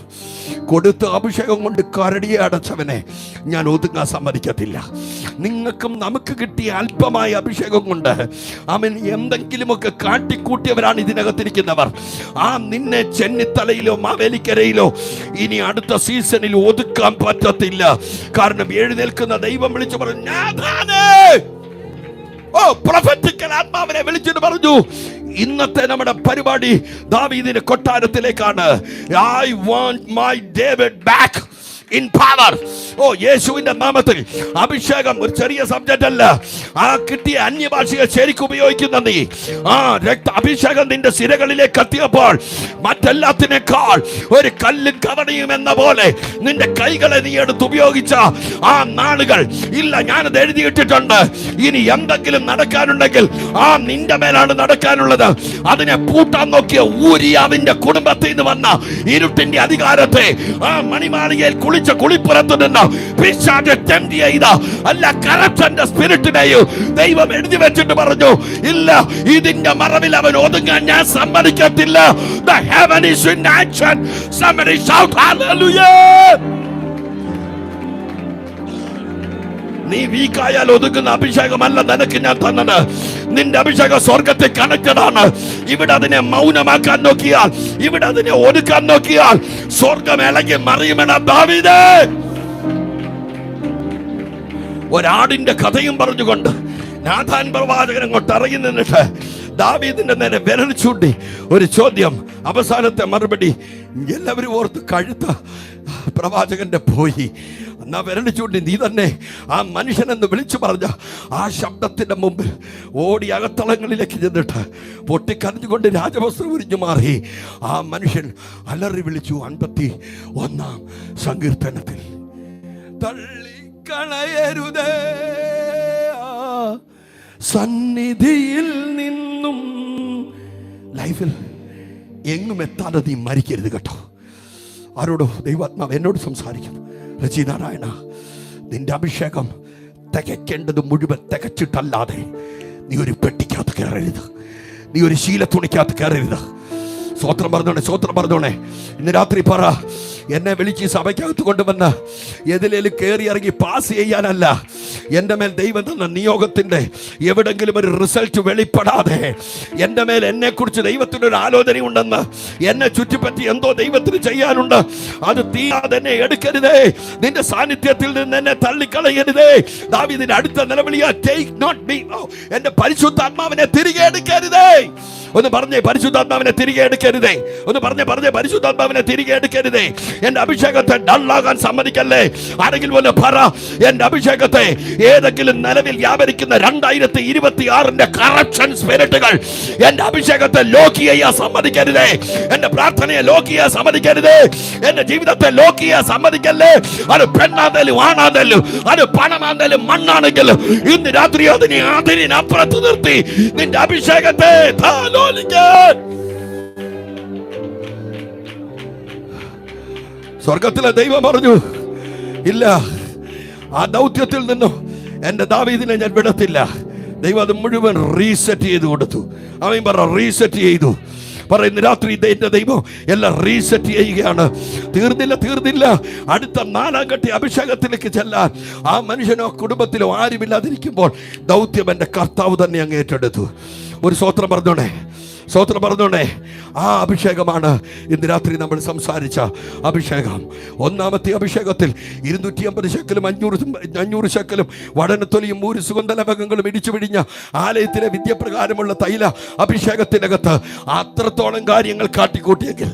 കൊടുത്ത അഭിഷേകം കൊണ്ട് കരടിയെ അടച്ചവനെ ഞാൻ ഒതുങ്ങാൻ സമ്മതിക്കത്തില്ല. നിങ്ങൾക്കും നമുക്ക് കിട്ടിയ അല്പമായ അഭിഷേകം കൊണ്ട് അവൻ എന്തെങ്കിലുമൊക്കെ കാട്ടിക്കൂട്ടിയവരാണ് ഇതിനകത്തിരിക്കുന്നവർ. നിന്നെ ചെന്നിത്തലയിലോ മാവേലിക്കരയിലോ ഇനി അടുത്ത സീസണിൽ ഒതുക്കാൻ പറ്റത്തില്ല. കാരണം എഴുന്നേൽക്കുന്ന ദൈവം വിളിച്ചു പറഞ്ഞു, പ്രൊഫറ്റിക്കൽ ആത്മാവിനെ വിളിച്ചിട്ട് പറഞ്ഞു, ഇന്നത്തെ നമ്മുടെ പരിപാടി ദാവീദിന്റെ കൊട്ടാരത്തിലേക്കാണ്. I want my David back in power. യേശുവിന്റെ നാമത്തിൽ അഭിഷേകം ഒരു ചെറിയ സബ്ജക്റ്റ് അല്ല. ആ കിട്ടിയ അന്യഭാഷയെ ശരിക്കും ഉപയോഗിക്കുന്ന നീ അഭിഷേകം നിന്റെ സിരകളിലേക്ക് എത്തിയപ്പോൾ മറ്റെല്ലാത്തിനേക്കാൾ ഒരു കല്ലും കവണയും എന്ന പോലെ നിന്റെ കൈകളെ നീ എടുത്ത് ഉപയോഗിച്ച ആ നാളുകൾ ഇല്ല. ഞാനത് എഴുതിയിട്ടിട്ടുണ്ട്. ഇനി എന്തെങ്കിലും നടക്കാനുണ്ടെങ്കിൽ നിന്റെ മേലാണ് നടക്കാനുള്ളത്. അതിനെ പൂട്ടാൻ നോക്കിയ ഊരിയാവിന്റെ കുടുംബത്തിൽ നിന്ന് വന്ന ഇരുട്ടിന്റെ അധികാരത്തെ മണിമാളികയിൽ കുളിച്ച കുളിപ്പുറത്ത് നിന്ന് പിശാച് ടെംപ്റ്റ് ചെയ്ത അല്ല കറപ്ഷന്റെ സ്പിരിറ്റിനെയും ദൈവം എഴുതി വെച്ചിട്ട് പറഞ്ഞു, ഇല്ല, ഇതിന്റെ മറവിൽ അവൻ ഒതുങ്ങാൻ ഞാൻ സമ്മതിക്കത്തില്ല. The heaven is in action. Somebody shout hallelujah. നീ വീക്കായാൽ ഒതുങ്ങുന്ന അഭിഷേകമല്ല നിനക്ക് ഞാൻ തന്നത്. നിന്റെ അഭിഷേകം സ്വർഗത്തെ കണക്റ്റഡ് ആണ്. ഇവിടെ അതിനെ മൗനമാക്കാൻ നോക്കിയാൽ, ഇവിടെ അതിനെ ഒതുക്കാൻ നോക്കിയാൽ സ്വർഗം ഇളകി മറിയുമെന്ന ദാവീദേ. ഒരാടിന്റെ കഥയും പറഞ്ഞുകൊണ്ട് നാഥാൻ പ്രവാചകൻ അങ്ങോട്ട് ഇറങ്ങി നിന്നിട്ട് ദാവീദിന്റെ നേരെ വിരൽ ചൂണ്ടി ഒരു ചോദ്യം. അവസാനത്തെ മറുപടി എല്ലാവരും ഓർത്ത് കഴുത്ത പ്രവാചകന്റെ പോയി. എന്നാ വിരൽ ചൂണ്ടി നീ തന്നെ ആ മനുഷ്യനെന്ന് വിളിച്ചു പറഞ്ഞ ആ ശബ്ദത്തിന്റെ മുമ്പിൽ ഓടി അകത്തളങ്ങളിലേക്ക് ചെന്നിട്ട് പൊട്ടിക്കരഞ്ഞുകൊണ്ട് രാജവസ്ത്രം ഉരിഞ്ഞു മാറി ആ മനുഷ്യൻ അലറി വിളിച്ചു. 51-ാം സങ്കീർത്തനത്തിൽ, തള്ളിക്കളയരുതേ സന്നിധിയിൽ നിന്നും. ലൈഫിൽ എങ്ങും എത്താതെ നീ മരിക്കരുത് കേട്ടോ. ആരോടോ ദൈവാത്മാവ് എന്നോട് സംസാരിക്കുന്നു. രചിനാരായണ, നിന്റെ അഭിഷേകം തികയ്ക്കേണ്ടത് മുഴുവൻ തികച്ചിട്ടല്ലാതെ നീ ഒരു പെട്ടിക്കകത്ത് കയറരുത്, നീ ഒരു ശീലത്തുണിക്കകത്ത് കയറരുത്. സ്വോത്രം പറഞ്ഞോണേ. ഇന്ന് രാത്രി പറ, എന്നെ വിളിച്ച് സഭയ്ക്കകത്ത് കൊണ്ടുവന്ന് എതിലേലും കയറി ഇറങ്ങി പാസ് ചെയ്യാനല്ല. എൻ്റെ മേൽ ദൈവം തന്ന നിയോഗത്തിൻ്റെ എവിടെങ്കിലും ഒരു റിസൾട്ട് വെളിപ്പെടാതെ എൻ്റെ മേൽ എന്നെക്കുറിച്ച് ദൈവത്തിൻ്റെ ഒരു ആലോചനയുണ്ടെന്ന്, എന്നെ ചുറ്റിപ്പറ്റി എന്തോ ദൈവത്തിന് ചെയ്യാനുണ്ട്, അത് തീരാതെ എന്നെ എടുക്കരുതേ. നിന്റെ സാന്നിധ്യത്തിൽ നിന്ന് എന്നെ തള്ളിക്കളയരുതേ. ദാവീദിന്റെ അടുത്ത നിലവിളിയാ, ടേക്ക് നോട്ട് മീ. എന്റെ പരിശുദ്ധാത്മാവിനെ തിരികെ എടുക്കരുതേ. ഒന്ന് പറഞ്ഞേ, പരിശുദ്ധാത്മാവിനെ തിരികെ എടുക്കരുതേ. ഒന്ന് പറഞ്ഞേ പരിശുദ്ധാത്മാവിനെ തിരികെ എടുക്കരുതേ. എന്റെ അഭിഷേകത്തെ ഡള്ളാകാൻ സമ്മതിക്കല്ലേ. ആരെങ്കിലും പോലെ പറ, എന്റെ അഭിഷേകത്തെ ഏതെങ്കിലും നിലവിൽ വ്യാപരിക്കുന്ന 2026 കറപ്ഷൻ സ്പിരിറ്റുകൾ എന്റെ അഭിഷേകത്തെ ലോക്ക് ചെയ്യാൻ സമ്മതിക്കരുതേ. എന്റെ പ്രാർത്ഥനയെ ലോക്ക് ചെയ്യാൻ സമ്മതിക്കരുതേ. എന്റെ ജീവിതത്തെ ലോക്ക് ചെയ്യാൻ സമ്മതിക്കല്ലേ. അത് പെണ്ണാന്തലും ആണാന്തലും അത് പണമാന്തലും മണ്ണാണെങ്കിലും ഇന്ന് രാത്രി അതിനപ്പുറത്ത് നിർത്തി നിന്റെ അഭിഷേകത്തെ സ്വർഗത്തിലെ ദൈവം പറഞ്ഞു, ഇല്ല, ആ ദൗത്യത്തിൽ നിന്നും എന്റെ ദാവീദിനെ ഞാൻ വിടത്തില്ല. ദൈവം അത് മുഴുവൻ റീസെറ്റ് ചെയ്ത് കൊടുത്തു. അവൻ പറ, റീസെറ്റ് ചെയ്തു. പറയുന്ന രാത്രി എന്റെ ദൈവം എല്ലാം റീസെറ്റ് ചെയ്യുകയാണ്. തീർന്നില്ല. അടുത്ത 4ാം ഘട്ട അഭിഷേകത്തിലേക്ക് ചെല്ലാൻ ആ മനുഷ്യനോ കുടുംബത്തിലോ ആരുമില്ലാതിരിക്കുമ്പോൾ ദൗത്യം എന്റെ കർത്താവ് തന്നെ അങ്ങ് ഏറ്റെടുത്തു. ഒരു സ്തോത്രം പറഞ്ഞോണേ. ആ അഭിഷേകമാണ് ഇന്ന് രാത്രി നമ്മൾ സംസാരിച്ച അഭിഷേകം. 1ാമത്തെ അഭിഷേകത്തിൽ 250 ശക്കലും 500 ശക്കലും വടനത്തൊലിയും 100 സുഗന്ധലവകങ്ങളും ഇടിച്ചു പിടിഞ്ഞ ആലയത്തിലെ വിദ്യപ്രകാരമുള്ള തൈല അഭിഷേകത്തിനകത്ത് അത്രത്തോളം കാര്യങ്ങൾ കാട്ടിക്കൂട്ടിയെങ്കിൽ,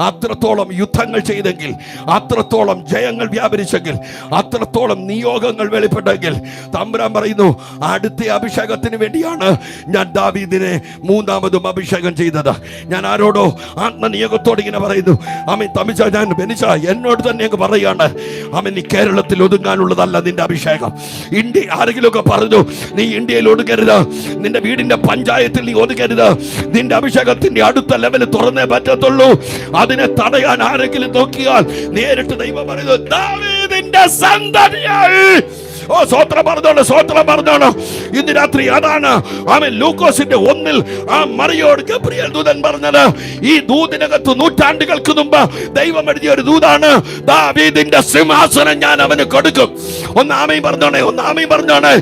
അത്രത്തോളം യുദ്ധങ്ങൾ ചെയ്തെങ്കിൽ, അത്രത്തോളം ജയങ്ങൾ വ്യാപരിച്ചെങ്കിൽ, അത്രത്തോളം നിയോഗങ്ങൾ വെളിപ്പെട്ടെങ്കിൽ, തമ്പുരാൻ പറയുന്നു, അടുത്ത അഭിഷേകത്തിന് വേണ്ടിയാണ് ഞാൻ ദാവീദിനെ 3ാമതും അഭിഷേകം ചെയ്തത്. ഞാൻ ആരോടോ ആത്മനിയോഗത്തോട് ഇങ്ങനെ പറയുന്നു, എന്നോട് തന്നെ പറയുകയാണ്, നീ കേരളത്തിൽ ഒതുങ്ങാനുള്ളതല്ല നിന്റെ അഭിഷേകം. ഇന്ത്യ ആരെങ്കിലുമൊക്കെ പറഞ്ഞു, നീ ഇന്ത്യയിൽ ഒതുങ്ങരുത്, നിന്റെ വീടിന്റെ പഞ്ചായത്തിൽ നീ ഒതുങ്ങരുത്. നിന്റെ അഭിഷേകത്തിന്റെ അടുത്ത ലെവൽ തുറന്നേ പറ്റത്തുള്ളൂ. അതിനെ തടയാൻ ആരെങ്കിലും നോക്കിയാൽ നേരിട്ട് ദൈവം പറയുന്നു, ദാവീദിന്റെ സന്തതിയായി. സ്വത്രം പറഞ്ഞോണം. ഇന്ന് രാത്രി അതാണ് ലൂക്കോസിന്റെ 1 ആ മറിയോട് ഗബ്രിയേൽ ദൂതൻ പറഞ്ഞത്. ഈ ദൂതിനകത്ത് നൂറ്റാണ്ടുകൾക്ക് മുമ്പ് ദൈവം എഴുതിയ ഒരു ദൂതാണ്, ദാവീദിന്റെ സിംഹാസനം ഞാൻ അവന് കൊടുക്കും. ഒന്ന് ആമേൻ പറഞ്ഞോണേ.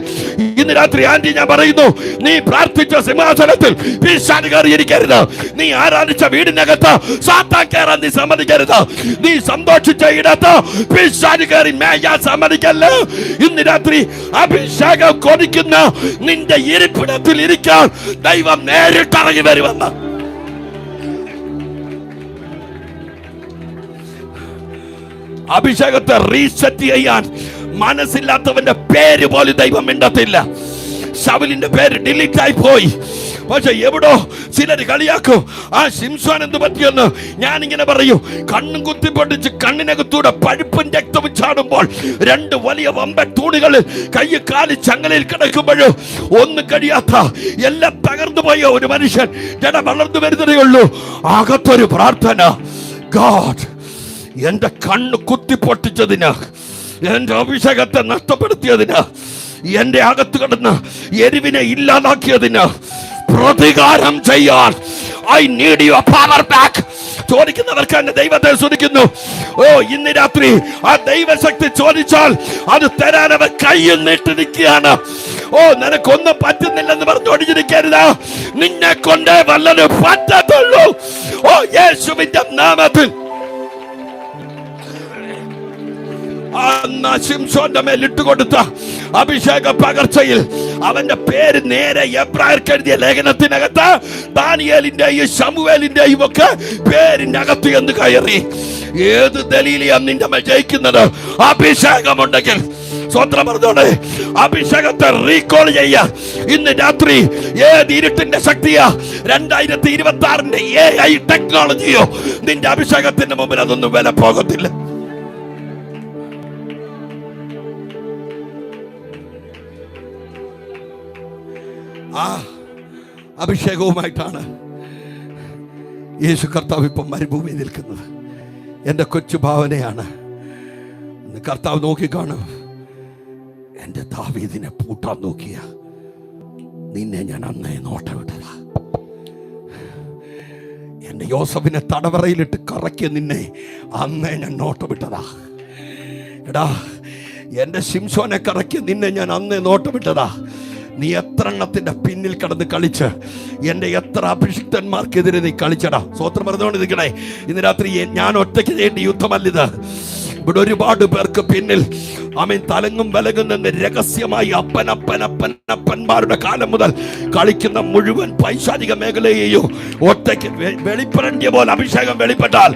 ഇന്ന് രാത്രി ആന്റി ഞാൻ പറയുന്നു, നീ പ്രാർത്ഥിച്ച സിംഹാസനത്തിൽ പിശാച് കയറിയിരിക്കരുത്. നീ ആരാധിച്ച വീടിനകത്ത് സാത്താൻ കയറാൻ നീ സമ്മതിക്കരുത്. നീ സന്തോഷിച്ച ഇടത്ത് പിശാച് കയറി മേയാൻ സമ്മതിക്കല്ലേ. ഇന്ന് രാത്രി അഭിഷേകം കൊതിക്കുന്ന നിന്റെ ഇരിപ്പിടത്തിൽ ഇരിക്കാൻ ദൈവം നേരിട്ടിറങ്ങി വരുമെന്ന്. അഭിഷേകത്തെ റീസെറ്റ് ചെയ്യാൻ മനസ്സില്ലാത്തവന്റെ പേര് പോലും ദൈവം മിണ്ടത്തില്ല. ശൗലിന്റെ പേര് ഡിലീറ്റ് ആയി പോയി. പക്ഷെ എവിടോ ചിലർ കളിയാക്കും, ആ ശിംശോൻ എന്ത് പറ്റിയെന്ന്. ഞാനിങ്ങനെ പറയും, കണ്ണും കുത്തിപ്പൊട്ടിച്ച് കണ്ണിനകത്തൂടെ പഴുപ്പും രക്തവും ചാടുമ്പോൾ 2 വലിയ വമ്പ തൂണുകളിൽ കയ്യ് കാല് ചങ്ങലയിൽ കിടക്കുമ്പോഴും ഒന്നും കഴിയാത്ത, എല്ലാം തകർന്നു പോയ ഒരു മനുഷ്യൻ ജന വളർന്നു വരുന്നതേ ഉള്ളൂ. അകത്തൊരു പ്രാർത്ഥന, ഗോഡ്, എന്റെ കണ്ണ് കുത്തിപ്പൊട്ടിച്ചതിന്, എന്റെ അഭിഷേകത്തെ നഷ്ടപ്പെടുത്തിയതിന്, എന്റെ അകത്ത് കിടന്ന് എരിവിനെ ഇല്ലാതാക്കിയതിന് പ്രതികാരം ചെയ്യാൻ I need your power back. ചോദിക്കുന്നവർക്ക് എന്റെ ദൈവത്തെ സ്തുതിക്കുന്നു. ഇന്ന് രാത്രി ആ ദൈവശക്തി ചോദിച്ചാൽ അത് തരാൻ അവർ കയ്യിൽ നീട്ടി നിൽക്കുകയാണ്. നിനക്കൊന്നും പറ്റുന്നില്ലെന്ന് പറഞ്ഞോടിച്ചിരിക്കരുത്. നിന്നെ കൊണ്ടേ വല്ലതും പറ്റത്തുള്ളൂ. യേശുവിന്റെ നാമത്തിൽ ശിംശോന്റെ മേൽ ഇട്ടുകൊടുത്ത അഭിഷേക പകർച്ചയിൽ അവന്റെ പേര് നേരെ എബ്രായർക്ക് എഴുതിയ ലേഖനത്തിനകത്ത് ദാനിയേലിന്റെയും ശമൂവേലിന്റെയും ഒക്കെ പേരിനകത്ത് എന്ന് കയറി. ഏത് ദലീലിയാ നിന്റെ മേൽ ജയിക്കുന്നത്? അഭിഷേകമുണ്ടെങ്കിൽ. സ്വത്രം പറഞ്ഞോടെ, അഭിഷേകത്തെ റീകോൾ ചെയ്യാ. ഇന്ന് രാത്രി ഏത് ഇരുട്ടിന്റെ ശക്തിയാ, 2026 AI ടെക്നോളജിയോ നിന്റെ അഭിഷേകത്തിന്റെ മുമ്പിൽ അതൊന്നും വില പോകത്തില്ല. ആ അഭിഷേകവുമായിട്ടാണ് യേശു കർത്താവ് ഇപ്പം മരുഭൂമിയിൽ നിൽക്കുന്നത്. എൻ്റെ കൊച്ചു ഭാവനയാണ്. കർത്താവ് നോക്കിക്കാണും, എൻ്റെ ദാവീദിനെ പൂട്ടാൻ നോക്കിയ നിന്നെ ഞാൻ അന്നേ നോട്ടമിട്ടതാ. എൻ്റെ യോസഫിനെ തടവറയിലിട്ട് കറക്കിയ നിന്നെ അന്നേ ഞാൻ നോട്ടമിട്ടതാ. എടാ, എൻ്റെ ശിംശോനെ കറക്കിയ നിന്നെ ഞാൻ അന്നേ നോട്ടമിട്ടതാ. നീ എത്ര എണ്ണത്തിൻ്റെ പിന്നിൽ കടന്ന് കളിച്ച് എൻ്റെ എത്ര അഭിഷിക്തന്മാർക്കെതിരെ നീ കളിച്ചടാ. സ്വത്രം പറഞ്ഞുകൊണ്ട് നിൽക്കണേ. ഇന്ന് രാത്രി ഞാൻ ഒറ്റയ്ക്ക് ചെയ്യേണ്ട യുദ്ധമല്ലിത്. ഇവിടെ ഒരുപാട് പേർക്ക് പിന്നിൽ ആമേൻ തലങ്ങും വിലങ്ങും നിന്ന് രഹസ്യമായി അപ്പനപ്പന്മാരുടെ കാലം മുതൽ കളിക്കുന്ന മുഴുവൻ പൈശാചിക മേഖലയെയോ ഒറ്റയ്ക്ക് വെളിപ്പെടേണ്ടിയ പോലെ അഭിഷേകം വെളിപ്പെട്ടാൽ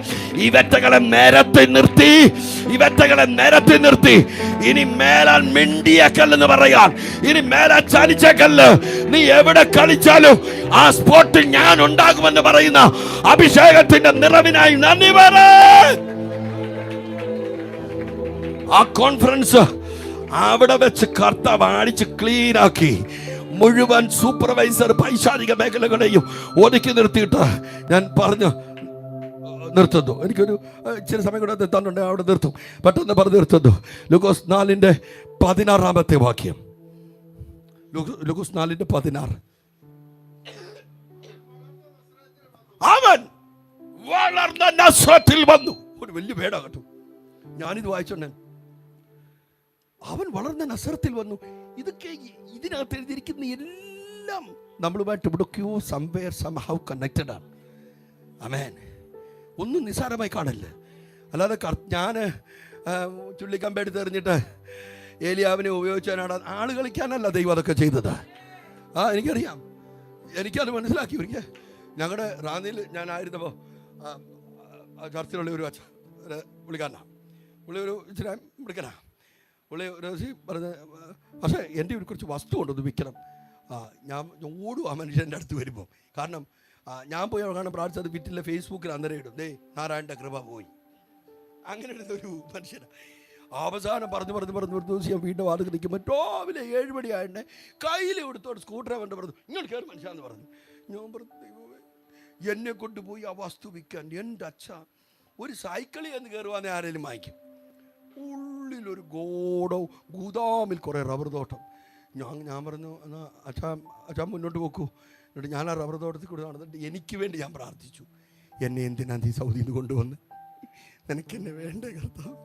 ഇവറ്റകളെ നിരത്തി നിർത്തി ഇനി മേലാൽ മിണ്ടിയ കല്ലെന്ന് പറയാൻ, ഇനി മേലാൽ ചലിച്ച കല്ല്, നീ എവിടെ കളിച്ചാലും ആ സ്പോട്ടിൽ ഞാൻ ഉണ്ടാകുമെന്ന് പറയുന്ന അഭിഷേകത്തിന്റെ നിറവിനായി നന്ദി പറ. ആ കോൺഫറൻസ് അവിടെ വെച്ച് കർത്താവ് അടിച്ച് ക്ലീനാക്കി മുഴുവൻ സൂപ്പർവൈസർ പൈശാചിക മേഖലകളെയും ഒതുക്കി നിർത്തിയിട്ട് ഞാൻ പറഞ്ഞു നിർത്തുന്നു. എനിക്കൊരു ഇച്ചിരി സമയം കൂടെ നിർത്താനുണ്ട്, അവിടെ നിർത്തും, പെട്ടെന്ന് പറഞ്ഞു നിർത്തുന്നു. ലൂക്കോസ് 4:16 വാക്യം. ലൂക്കോസ് 4:16. അവൻ വളർന്ന നസ്രത്തിൽ വന്നു. ഒരു വലിയ പേടാ കേട്ടോ, ഞാനിത് വായിച്ചോണ്ടേ. അവൻ വളർന്ന നസ്രത്തിൽ വന്നു. ഇതൊക്കെ ഇതിനകത്ത് എഴുതിയിരിക്കുന്ന എല്ലാം നമ്മളുമായിട്ട് ഇവിടൊക്കെയോ സംവെയർ സംഹൗ കണക്റ്റഡ് ആണ്. ആമേൻ. ഒന്നും നിസ്സാരമായി കാണില്ല. അല്ലാതെ ഞാൻ ചുള്ളിക്കമ്പെടുത്ത് എറിഞ്ഞിട്ട് ഏലിയാവിനെ ഉപയോഗിച്ചാണ് ആള് കളിക്കാനല്ല ദൈവം അതൊക്കെ ചെയ്തത്. എനിക്കറിയാം, എനിക്കത് മനസ്സിലാക്കി. ഒരിക്കൽ ഞങ്ങളുടെ റാന്നിയിൽ ഞാനായിരുന്നപ്പോൾ ചർച്ചിലുള്ള ഒരു അച്ഛൻ, ഒരു പുള്ളിക്കാരനാണ്. പുള്ളി ഒരു ഇച്ചിരി വിളിക്കനാ. പുള്ളി ഒരു ദിവസം പറഞ്ഞ, പക്ഷേ എൻ്റെ ഒരു കുറച്ച് വസ്തു കൊണ്ടൊന്ന് വിൽക്കണം. ഞാൻ ഓടും ആ മനുഷ്യൻ്റെ അടുത്ത് വരുമ്പോൾ. കാരണം ഞാൻ പോയി കാണാൻ പ്രാർത്ഥിച്ചത് വിറ്റില്ല, ഫേസ്ബുക്കിൽ അന്നേരം ഇടും, ദേ നാരായണൻ്റെ കൃപ പോയി. അങ്ങനെ ഇടുന്നൊരു മനുഷ്യനാണ്. അവസാനം പറഞ്ഞു ദിവസം ഞാൻ വീണ്ടും വാടക നിൽക്കുമ്പോൾ രാവിലെ 7 മണിയായതിൻ്റെ കയ്യിൽ കൊടുത്തോട്ട് സ്കൂട്ടറെ കൊണ്ട് പറഞ്ഞു, ഇങ്ങനെ കയറി മനുഷ്യാന്ന് പറഞ്ഞു. ഞാൻ പറഞ്ഞു, ദൈവമേ, എന്നെ കൊണ്ടുപോയി ആ വസ്തു വിൽക്കാൻ. എൻ്റെ അച്ഛ, ഒരു സൈക്കിളിൽ എന്ന് കയറുവാന്നെ ആരെങ്കിലും വാങ്ങിക്കും. ഉള്ളിലൊരു ഗൂദാമിൽ കുറേ റബ്ബർ തോട്ടം. ഞാൻ പറഞ്ഞു, എന്നാൽ അച്ഛാ മുന്നോട്ട് പോക്കൂ. എന്നിട്ട് ഞാൻ ആ റബ്ബർ തോട്ടത്തിൽ കൂടെ നടന്നിട്ട് എനിക്ക് വേണ്ടി ഞാൻ പ്രാർത്ഥിച്ചു. എന്നെ എന്തിനാ നീ സൗദിയിൽ നിന്ന് കൊണ്ടുവന്ന്? നിനക്കെന്നെ വേണ്ട കർത്താവ്,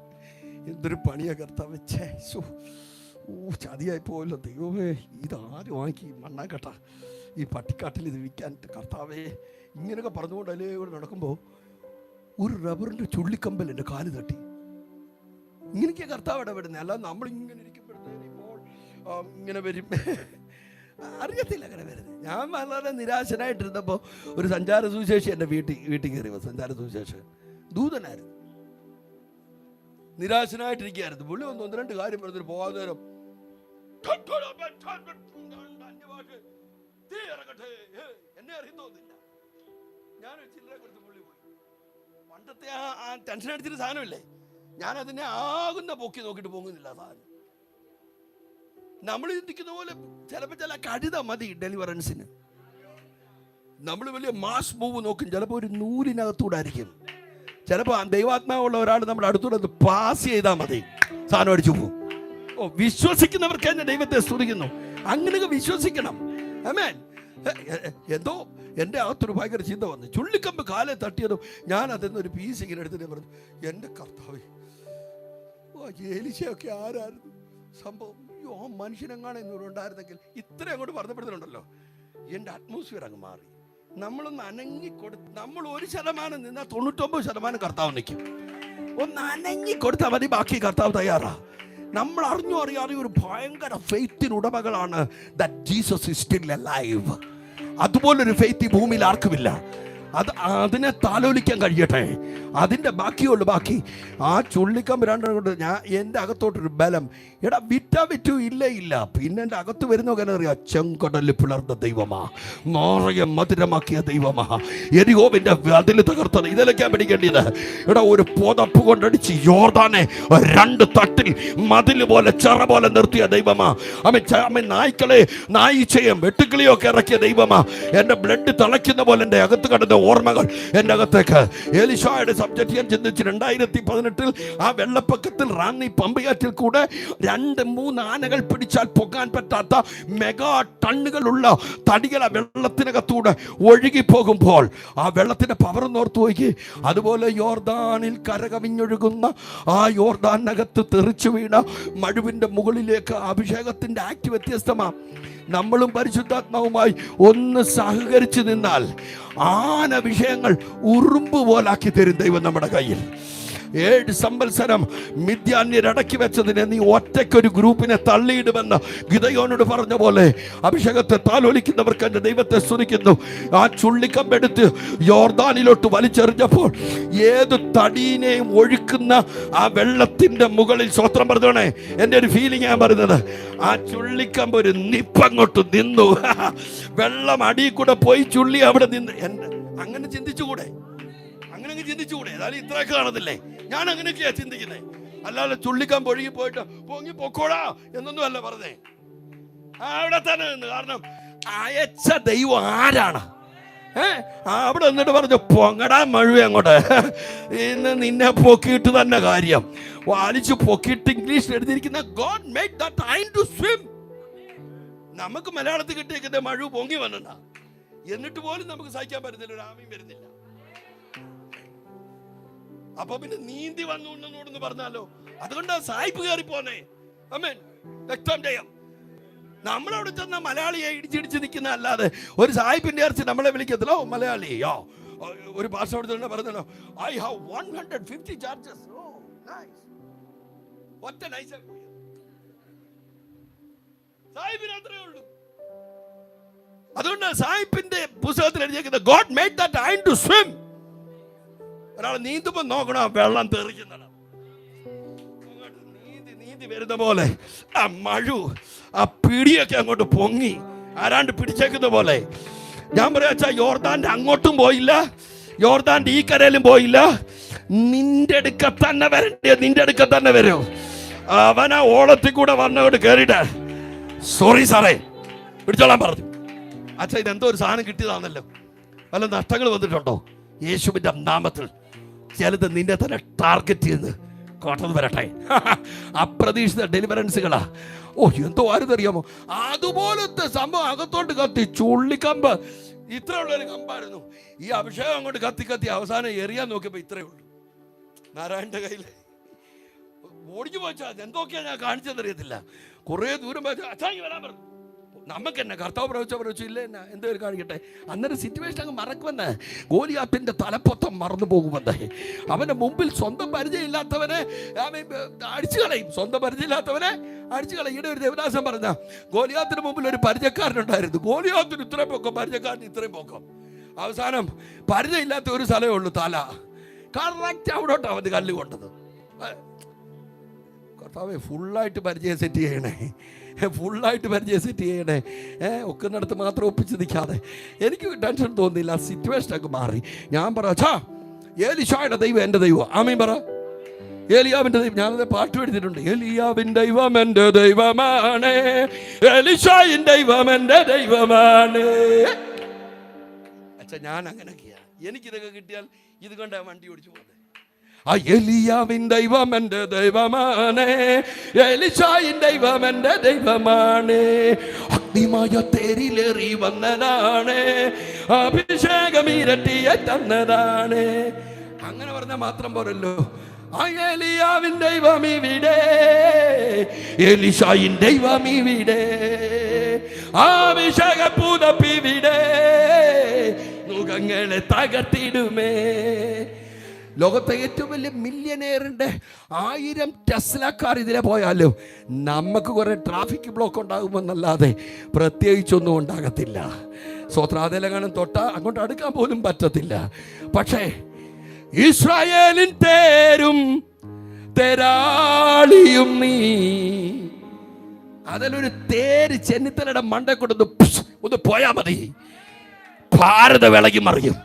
എന്തൊരു പണിയാ കർത്താവ്. ചതിയായി പോയല്ലോ ദൈവമേ, ഇതാരും വാങ്ങി മണ്ണാക്കട്ട ഈ പട്ടിക്കാട്ടിൽ ഇത് വിൽക്കാൻ കർത്താവേ. ഇങ്ങനെയൊക്കെ പറഞ്ഞുകൊണ്ട് അതിലേ കൂടെ നടക്കുമ്പോൾ ഒരു റബ്ബറിൻ്റെ ചുള്ളിക്കമ്പൽ എൻ്റെ കാല് തട്ടി. ഇങ്ങനെയൊക്കെ കർത്താവ് ഇടപെടുന്നത്. അല്ലാതെ നമ്മളിങ്ങനെ ഇരിക്കുമ്പോഴത്തേക്കും ഇങ്ങനെ വരും, അറിയത്തില്ല അങ്ങനെ വരുന്നത്. ഞാൻ വളരെ നിരാശനായിട്ടിരുന്നപ്പോൾ ഒരു സഞ്ചാര സുവിശേഷി എൻ്റെ വീട്ടിൽ കയറി. സഞ്ചാര സുവിശേഷൻ ദൂതനായിരുന്നു. നിരാശനായിട്ടിരിക്കുകയായിരുന്നു. പുള്ളി 1-2 കാര്യം പറഞ്ഞിട്ട് പോകാൻ നേരം എന്നെ അറിയുന്നില്ല. ഞാൻ ചില്ലറെ കൊടുത്ത് പുള്ളി പോയി. പണ്ടത്തെ ആ ടെൻഷൻ അടിച്ചിട്ട് സാധനമില്ലേ, ഞാനതിനെ ആകുന്ന പൊക്കി നോക്കിയിട്ട് പോകുന്നില്ല. സാധനം നമ്മൾ ചിന്തിക്കുന്ന പോലെ ചിലപ്പോൾ ചില കടിത മതി ഡെലിവറൻസിന്. നമ്മൾ വലിയ മാസ് മൂവ് നോക്കും, ചിലപ്പോൾ ഒരു നൂലിനകത്തൂടെ ആയിരിക്കും. ചിലപ്പോൾ ദൈവാത്മാവുള്ള ഒരാൾ നമ്മുടെ അടുത്തൂടെ പാസ് ചെയ്താൽ മതി, സാധനം അടിച്ചു പോകും. വിശ്വസിക്കുന്നവർക്ക് തന്നെ ദൈവത്തെ സ്തുതിക്കുന്നു. അങ്ങനെയൊക്കെ വിശ്വസിക്കണം. ആമേൻ. എന്തോ എൻ്റെ അകത്തൊരു ഭയങ്കര ചിന്ത വന്നു. ചുള്ളിക്കമ്പ് കാലെ തട്ടിയതും ഞാൻ അതിന്നൊരു പീസ് ഇങ്ങനെ എടുത്തിട്ട് പറഞ്ഞു, എൻ്റെ കർത്താവേ, ഏലിശയൊക്കെ ആരായിരുന്നു സംഭവം? ആ മനുഷ്യനെങ്ങാണ് എന്നോടുണ്ടായിരുന്നെങ്കിൽ ഇത്രയും അങ്ങോട്ട് വർദ്ധപ്പെടുന്നുണ്ടല്ലോ. എൻ്റെ അറ്റ്മോസ്ഫിയർ അങ്ങ് മാറി. നമ്മളൊന്ന് അനങ്ങിക്കൊടുത്ത്, നമ്മൾ 1% നിന്നാൽ 99% കർത്താവ് നിൽക്കും. ഒന്ന് അനങ്ങിക്കൊടുത്താൽ മതി, ബാക്കി കർത്താവ് തയ്യാറാ. നമ്മൾ അറിഞ്ഞോ അറിയാതെ ഒരു ഭയങ്കര ഫെയ്ത്തിന് ഉടമകളാണ്. That Jesus is still alive. അതുപോലൊരു ഫെയ്ത്ത് ഈ ഭൂമിയിൽ ആർക്കുമില്ല. അതിനെ താലോലിക്കാൻ കഴിയട്ടെ. അതിൻ്റെ ബാക്കിയുള്ളൂ. ബാക്കി ആ ചുള്ളിക്കമ്പ് 2 കൊണ്ട് ഞാൻ എൻ്റെ അകത്തോട്ടൊരു ബലം. എടാ വിറ്റു ഇല്ല. പിന്നെ എൻ്റെ അകത്ത് വരുന്നൊക്കെ അറിയാം, ചെങ്കടലിൽ പിളർന്ന ദൈവമാ, മോറയെ മധുരമാക്കിയ ദൈവമാ, യെരിഹോവിൻ്റെ അതിൽ തകർത്തത്. ഇതിലൊക്കെയാണ് പിടിക്കേണ്ടത്. എടാ ഒരു പുതപ്പ് കൊണ്ടടിച്ച് യോർദാനെ 2 തട്ടിൽ മതിൽ പോലെ ചെറ പോലെ നിർത്തിയ ദൈവമാ. അമ്മ നായ്ക്കളെ നായിച്ചയും വെട്ടുക്കിളിയോ ഒക്കെ ഇറക്കിയ ദൈവമാ. എൻ്റെ ബ്ലഡ് തിളയ്ക്കുന്ന പോലെ എൻ്റെ അകത്ത് കടന്ന ഓർമ്മകൾ എൻ്റെ അകത്തേക്ക്. എലീശായുടെ സബ്ജക്റ്റ് ഞാൻ ചിന്തിച്ചു. 2018 ആ വെള്ളപ്പൊക്കത്തിൽ റാന്നി പമ്പയാറ്റിൽ കൂടെ 2-3 ആനകൾ പിടിച്ചാൽ പോകാൻ പറ്റാത്ത മെഗാ ടണ്ണുകളുള്ള തടികൾ ആ വെള്ളത്തിനകത്തൂടെ ഒഴുകി പോകുമ്പോൾ ആ വെള്ളത്തിന്റെ പവർ നോർത്ത് പോയി. അതുപോലെ യോർദാനിൽ കരകവിഞ്ഞൊഴുകുന്ന ആ യോർദാനകത്ത് തെറിച്ചു വീണ മഴുവിന്റെ മുകളിലേക്ക് അഭിഷേകത്തിന്റെ ആക്ട് വ്യത്യസ്തമാണ്. നമ്മളും പരിശുദ്ധാത്മാവുമായി ഒന്ന് സഹകരിച്ചു നിന്നാൽ ആന വിഷയങ്ങൾ ഉറുമ്പ് പോലാക്കി തരും ദൈവം നമ്മുടെ കയ്യിൽ. 7 സംവത്സരം മിദ്യാന്യരടക്കി വെച്ചതിനെ നീ ഒറ്റയ്ക്കൊരു ഗ്രൂപ്പിനെ തള്ളിയിടുമെന്ന് ഗിദെയോനോട് പറഞ്ഞ പോലെ അഭിഷേകത്തെ താലോലിക്കുന്നവർക്ക് എൻ്റെ ദൈവത്തെ സ്തുതിക്കുന്നു. ആ ചുള്ളിക്കമ്പെടുത്ത് യോർദാനിലോട്ട് വലിച്ചെറിഞ്ഞപ്പോൾ ഏത് തടീനെയും ഒഴുക്കുന്ന ആ വെള്ളത്തിന്റെ മുകളിൽ സ്വത്രം പറഞ്ഞോണേ, എൻ്റെ ഒരു ഫീലിംഗ് ഞാൻ പറയുന്നത്, ആ ചുള്ളിക്കമ്പ് ഒരു നിപ്പങ്ങോട്ട് നിന്നു. വെള്ളം അടിയിൽ കൂടെ പോയി ചുള്ളി അവിടെ നിന്ന്. അങ്ങനെ ചിന്തിച്ചുകൂടെ? അങ്ങനെ ചിന്തിച്ചുകൂടെ? ഏതായാലും ഇത്രയൊക്കെ കാണുന്നില്ലേ? ഞാൻ അങ്ങനെയൊക്കെയാ ചിന്തിക്കുന്നത്. അല്ലാതെ ചുള്ളിക്കാൻ പൊഴുകി പോയിട്ട് പൊങ്ങി പൊക്കോടാ എന്നൊന്നും അല്ല പറഞ്ഞേ. അവിടെ തന്നെ നിന്ന്. കാരണം അയച്ച ദൈവം ആരാണ്? അവിടെ നിന്നിട്ട് പറഞ്ഞു പൊങ്ങടാ മഴുവ അങ്ങോട്ട്, ഇന്ന് നിന്നെ പൊക്കിയിട്ട് തന്നെ കാര്യം. വലിച്ചു പൊക്കിയിട്ട് ഇംഗ്ലീഷിൽ എഴുതിയിരിക്കുന്ന God made that iron to swim. നമുക്ക് മലയാളത്തിൽ കിട്ടിയേക്കുന്ന മഴു പൊങ്ങി വന്നിട്ട, എന്നിട്ട് പോലും നമുക്ക് സഹിക്കാൻ പറ്റുന്നില്ല, ഒരു ആമയും വരുന്നില്ല. അപ്പൊ പിന്നെ നീന്തി വന്നു പറഞ്ഞാലോ? അതുകൊണ്ടാ സായിപ്പ് കയറി പോന്നേ. ആമേൻ. വ്യക്തം ചെയ്യാം. നമ്മളവിടെ ചെന്ന മലയാളിയെ ഇടിച്ചിടിച്ച് നിൽക്കുന്ന അല്ലാതെ ഒരു സായിപ്പിന്റെ ഇറച്ചി നമ്മളെ വിളിക്കത്തില്ലോ മലയാളിയോ. ഒരു പാസ്പോർട്ട് തന്നെ പറഞ്ഞല്ലോ, I have 150 charges. Oh, nice. What a nice. സായിപ്പിന് അത്രേ ഉള്ളൂ. അതുകൊണ്ട് സായിപ്പിന്റെ പുസ്തകത്തിൽ എഴുതിയിരിക്കുന്നത് God made that iron to swim. ഒരാൾ നീന്തുമ്പോ നോക്കണം, വെള്ളം തെറിക്കുന്നുണ്ട്. നീന്തി വരുന്ന പോലെ ആ മഴു, ആ പിടിയൊക്കെ അങ്ങോട്ട് പൊങ്ങി ആരാണ്ട് പിടിച്ചേക്കുന്ന പോലെ. ഞാൻ പറയാ, യോർദാന്റെ അങ്ങോട്ടും പോയില്ല, യോർദാന്റെ ഈ കരയിലും പോയില്ല. നിന്റെ അടുക്ക തന്നെ വരണ്ടേ, നിന്റെ അടുക്ക തന്നെ വരും. അവനാ ഓളത്തിൽ കൂടെ വന്നോട് കേറിയിട്ട് സോറി സാറേ പിടിച്ചോളാൻ പറഞ്ഞു. അച്ഛാ, ഇതെന്തോ ഒരു സാധനം കിട്ടിയതാണല്ലോ. വല്ല നഷ്ടങ്ങൾ വന്നിട്ടുണ്ടോ? യേശുവിന്റെ നാമത്തിൽ ചിലത് നിന്നെ തന്നെ ടാർഗറ്റ് ചെയ്ത് കോട്ടത് വരട്ടെ. അപ്രതീക്ഷിത ഡെലിവറൻസുകളാ. എന്തോ ആരെന്നറിയാമോ? അതുപോലത്തെ സംഭവം അകത്തോട്ട് കത്തി. ചുള്ളിക്കമ്പ് ഇത്രയുള്ളൊരു കമ്പായിരുന്നു. ഈ അഭിഷേകം അങ്ങോട്ട് കത്തി അവസാനം എറിയാൻ നോക്കിയപ്പോ ഇത്രയേ ഉള്ളൂ. നാരായണന്റെ കയ്യിൽ ഓടിച്ചു പോച്ചാ. എന്തൊക്കെയാ ഞാൻ കാണിച്ചതറിയത്തില്ല. കുറെ ദൂരം പോയാൽ അച്ഛാ വരാൻ പറഞ്ഞു. നമുക്ക് തന്നെ കർത്താവ് പ്രവചിച്ചു ഇല്ല എന്നാ എന്തെങ്കിലും കാണിക്കട്ടെ. അന്നേരം സിറ്റുവേഷൻ അങ്ങ് മറക്കുമെന്ന്. ഗോലിയാത്തിന്റെ തലപ്പൊത്തം മറന്നു പോകുമെന്ന്. അവന്റെ മുമ്പിൽ സ്വന്തം പരിചയമില്ലാത്തവനെ അടിച്ചു കളയും. സ്വന്തം പരിചയമില്ലാത്തവനെ അടിച്ചു കളയും. ഇവിടെ ഒരു ദേവദാസൻ പറഞ്ഞ, ഗോലിയാത്തിന് മുമ്പിൽ ഒരു പരിചയക്കാരനുണ്ടായിരുന്നു. ഗോലിയാത്തിന് ഇത്രയും പൊക്കം, പരിചയക്കാരന് ഇത്രയും പൊക്കം. അവസാനം പരിചയമില്ലാത്ത ഒരു സ്ഥലമേ ഉള്ളൂ, തല. കറക്റ്റ് അവിടോട്ടാ അവന് കല്ല് കൊണ്ടത്. കർത്താവേ, ഫുള്ളായിട്ട് പരിചയം സെറ്റ് ചെയ്യണേ, ഫുള്ളായിട്ട് പരിചയം സെറ്റ് ചെയ്യണേ. ഒക്കുന്നിടത്ത് മാത്രം ഒപ്പിച്ച് നിൽക്കാതെ. എനിക്ക് ടെൻഷൻ തോന്നിയില്ല. സിറ്റുവേഷനൊക്കെ മാറി. ഞാൻ പറയാ, ഏലിശായുടെ ദൈവം എൻ്റെ ദൈവം. ആമീൻ പറ. ഏലിയാവിൻ്റെ ദൈവം. ഞാനത് പാട്ട് എഴുതിയിട്ടുണ്ട്. ഏലിയാവിൻ ദൈവം എൻ്റെ ദൈവമാണ്, ഏലിശായിൻ ദൈവം എൻ്റെ ദൈവമാണ്. അച്ഛാ, ഞാൻ അങ്ങനെയൊക്കെയാ. എനിക്കിതൊക്കെ കിട്ടിയാൽ ഇത് കൊണ്ട് വണ്ടി ഓടിച്ചു പോകുന്നത്. ആ എലിയാവിൻ ദൈവം എൻ്റെ ദൈവമാണ്, എലിശായിൻ ദൈവം എൻ്റെ ദൈവമാണ്. അഗ്നിമായ തേരിലേറി വന്നതാണ്, അഭിഷേകം ഇരട്ടിയെ തന്നതാണ്. അങ്ങനെ പറഞ്ഞാൽ മാത്രം പോരല്ലോ. ആ എലിയാവിൻ ദൈവം ഇവിടെ, എലിശായിൻ ദൈവം ഇവിടെ, അഭിഷേക പുതപ്പിവിടെ, മുഖങ്ങളെ തകർത്തിടുമേ. ലോകത്തെ ഏറ്റവും വലിയ മില്യനെയറിൻ്റെ 1000 ടെസ്ലക്കാർ ഇതിലെ പോയാലും നമുക്ക് കുറെ ട്രാഫിക് ബ്ലോക്ക് ഉണ്ടാകുമെന്നല്ലാതെ പ്രത്യേകിച്ചൊന്നും ഉണ്ടാകത്തില്ല. സ്വത്രാതലങ്ങളും തൊട്ട അങ്ങോട്ട് അടുക്കാൻ പോലും പറ്റത്തില്ല. പക്ഷേ ഇസ്രായേലിൻ തേരും തേരാളിയും നീ. അതിലൊരു തേര് ചെന്നിത്തലയുടെ മണ്ട കൊണ്ടൊന്ന് ഒന്ന് പോയാൽ മതി, ഭാരത വിളകി മറിയും.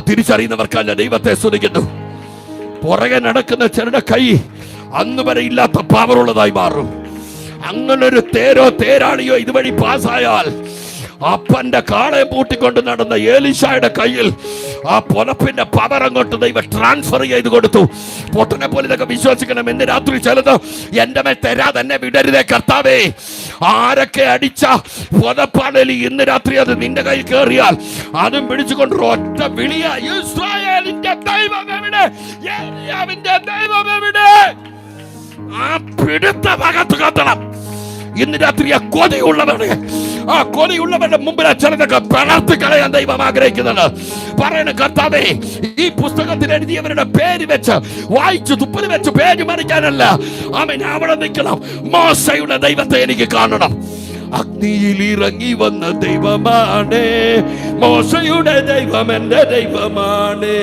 തിരിച്ചറിയുന്നവർക്കല്ല ദൈവത്തെ സ്തുതിക്കുന്നു. പുറകെ നടക്കുന്ന ചെറുടെ കൈ അന്ന് വരെ ഇല്ലാത്ത പവറുള്ളതായി മാറും. അങ്ങനൊരു തേരോ തേരാളിയോ ഇതുവഴി പാസ്സായാൽ അപ്പന്റെ കാളയെ പൂട്ടിക്കൊണ്ട് നടന്ന ഏലീശായുടെ കയ്യിൽ ആ പുതപ്പിന്റെ പവർ അങ്ങോട്ട് ദൈവം ട്രാൻസ്ഫർ ചെയ്ത് കൊടുത്തു. പൊട്ടനെ പോലെ ഇതൊക്കെ വിശ്വസിക്കണം. ഇന്ന് രാത്രി ചിലത് എന്റെ മേൽ തരാതെ എന്നെ വിടരുതേ കർത്താവേ. ആരൊക്കെ അടിച്ച പുതപ്പാണേലി ഇന്ന് രാത്രി അത് നിന്റെ കയ്യിൽ കയറിയാൽ അതും പിടിച്ചുകൊണ്ട് ഒറ്റ വിളിയ, ഇസ്രായേലിന്റെ ദൈവം എവിടെ, ഏലിയാവിന്റെ ദൈവം എവിടെ? ആ പിടുത്ത ഭാഗത്ത് കത്തണം. ഇന്ന് രാത്രി ആ കൊതിയുള്ളവരുടെ മുമ്പിൽ ചിലതൊക്കെ പിളർത്തി കളയാൻ ദൈവം ആഗ്രഹിക്കുന്നുണ്ട്. പറയണ കർത്താവേ, ഈ പുസ്തകത്തിൽ എഴുതിയവരുടെ പേര് വെച്ച് വായിച്ചു തുപ്പല് വെച്ച് പേര് മറിക്കാനല്ല. അവൻ അവിടെ നിൽക്കണം. മോശയുടെ ദൈവത്തെ എനിക്ക് കാണണം. അഗ്നിയിൽ ഇറങ്ങി വന്ന ദൈവമാണ് മോശയുടെ ദൈവം, എന്റെ ദൈവമാണ്.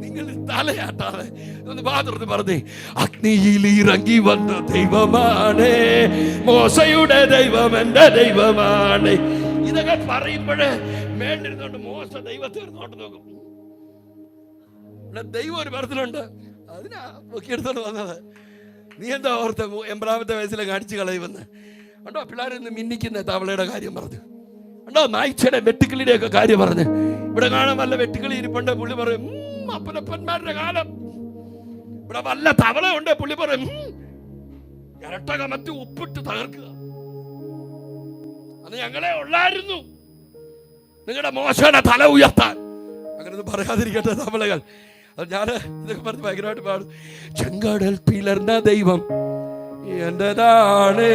നിങ്ങൾ തലയാട്ടാതെ ഒന്ന് പാത്രത്തിൽ പറഞ്ഞേ, അഗ്നിയിൽ ഇറങ്ങി വന്ന ദൈവമാണ് മോശയുടെ ദൈവം, എന്റെ ദൈവമാണ്. ഇതൊക്കെ പറയുമ്പോഴേ മേണ്ടിരുന്നോണ്ട് മോശ ദൈവത്തെ നോട്ട് നോക്കും. ദൈവം ഒരു പടത്തിലുണ്ട്, അതിനാ പൊക്കിയെടുത്തോണ്ട് വന്നത്. നീ എന്താ ഓർത്ത 80-ാമത്തെ വയസ്സിലെ കാണിച്ചു കളയുമെന്ന്? കണ്ടോ പിള്ളേരിന്ന് മിന്നിക്കുന്ന തവളയുടെ കാര്യം പറഞ്ഞു, കണ്ടോ നായ്ച്ചയുടെ വെട്ടുക്കിളിയുടെ ഒക്കെ കാര്യം പറഞ്ഞ്. ഇവിടെ കാണാൻ വല്ല വെട്ടുക്കിളി ഇരിപ്പുണ്ട്, പുള്ളി പറയും അപ്പനപ്പന്മാരുടെ കാലം. ഇവിടെ വല്ല തവള ഉണ്ട്, പുള്ളി പറയും ഇരട്ട കമത്തി ഉപ്പിട്ട് തകർക്കുക. അത് ഞങ്ങളെ ഉള്ളായിരുന്നു നിങ്ങളുടെ മോശയുടെ തല ഉയർത്താൻ. അങ്ങനൊന്നും പറയാതിരിക്കട്ടെ തവളകൾ. അത് ഞാൻ ഇതൊക്കെ പറഞ്ഞ് ഭയങ്കരമായിട്ട് പാടും. ചെങ്കടൽ പിളർന്ന ദൈവം എന്റേതാണ്,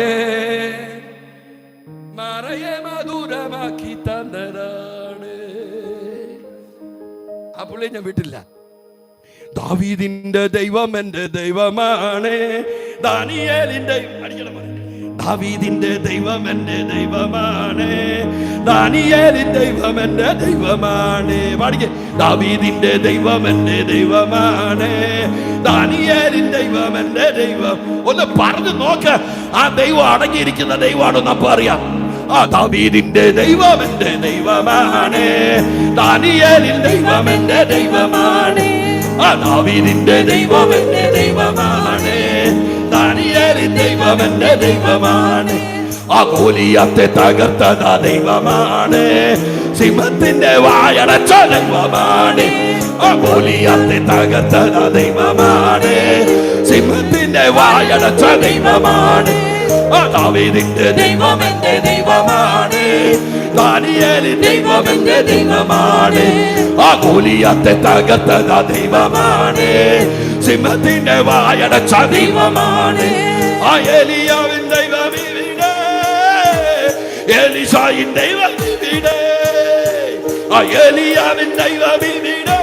മറയെ മധുരമാക്കി തന്നതാണ്. ആ പുള്ളി ഞാൻ വിട്ടില്ല. ദാവീദിന്റെ ദൈവം എന്റെ ദൈവമാണ്, ദാനിയേലിന്റെ ദാവീദിന്റെ ദൈവം എന്റെ ദൈവമാണ്, ദാനിയേലിന്റെ ദൈവം എന്റെ ദൈവമാണ്. പാടിക്കേ, ദാവീദിന്റെ ദൈവം എന്റെ ദൈവമാണ്, ദാനിയേലിന്റെ ദൈവം എന്റെ ദൈവം. ഒന്ന് പറഞ്ഞു നോക്ക്, ആ ദൈവം അടങ്ങിയിരിക്കുന്ന ദൈവമാണെന്ന് അപ്പൊ അറിയാം. ആ ദാവീദിന്റെ ദൈവം എന്റെ ദൈവമാണ്, ദാനിയേലിന്റെ ദൈവം എന്റെ ദൈവമാണ്. ആ ദാവീദിന്റെ ദൈവം എന്റെ ദൈവമാണ്, ദാനിയേലിന്റെ ദൈവം എന്റെ ദൈവമാണ്. ആ ഗോലിയാത്തെ തകർത്തത് ദൈവമാണ്, സിംഹത്തിന്റെ വായടച്ച ദൈവമാണ്. ആ ഗോലിയാത്തെ തകർത്തത് ദൈവമാണ്, സിംഹത്തിന്റെ വായടച്ച ദൈവമാണ്. ആ ദാവീദിന്റെ ദൈവം എന്റെ ദൈവമാണ്, ദാനിയേലിന്റെ ദൈവം എന്റെ ദൈവമാണ്. ആ ഗോലിയാത്തെ തകർത്തത് ദൈവമാണ്, സിംഹത്തിന്റെ വായടച്ച ദൈവമാണ്. ആ ഏലിയാവിൻ ദൈവം ഇവിടെ, എലീശായിൻ ദൈവം ഇവിടെ. ആ ഏലിയാവിൻ ദൈവം ഇവിടെ,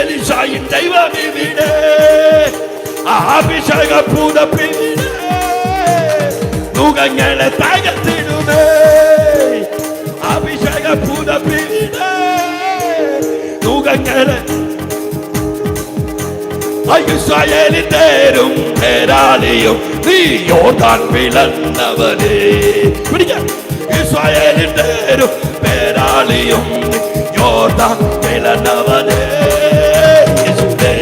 എലീശായിൻ ദൈവം ഇവിടെ. ആ അഭിഷേക പൂതപ്പിവിടെ മുഖങ്ങളെ തകർത്തിടുമേ. അഭിഷേക പൂതപ്പിവിടെ മുഖങ്ങളെ ഇസ്രായേലിന്റെയും പേരാളിയും നീ യോർദാൻ പിളർന്നവനെ. പിടിക്കാം, ഇസ്രായേലിന്റെയും പേരാളിയും യോർദാൻ പിളർന്നവനെ. യേശുവേ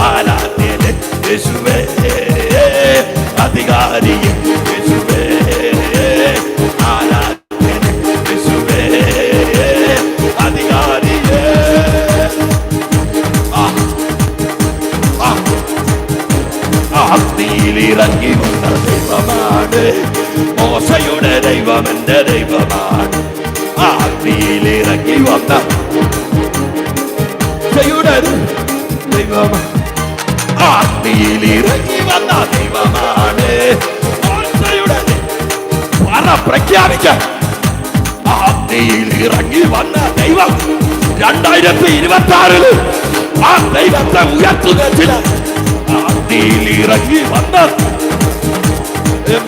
ആരാധ്യനെ, യേശുവേ അധികാരിയെ, യേശുവേ ആരാധ്യനെ, യേശുവേ അധികാരിയെ. അഗ്നിയിലിറങ്ങി വന്ന ദൈവമാണ് മോശയുടെ ദൈവം എന്റെ ദൈവമാണ്. അഗ്നിയിലിറങ്ങി വന്ന ദൈവമാണ്, അഗ്നിയിലിറങ്ങി വന്ന ദൈവമാണ് മോശയുടെ. പ്രഖ്യാപിക്ക, അഗ്നിയിലിറങ്ങി വന്ന ദൈവം 2026 ആ ദൈവത്തെ ഉയർത്തുക. ചില അഗ്നിയിലിറങ്ങി വന്ന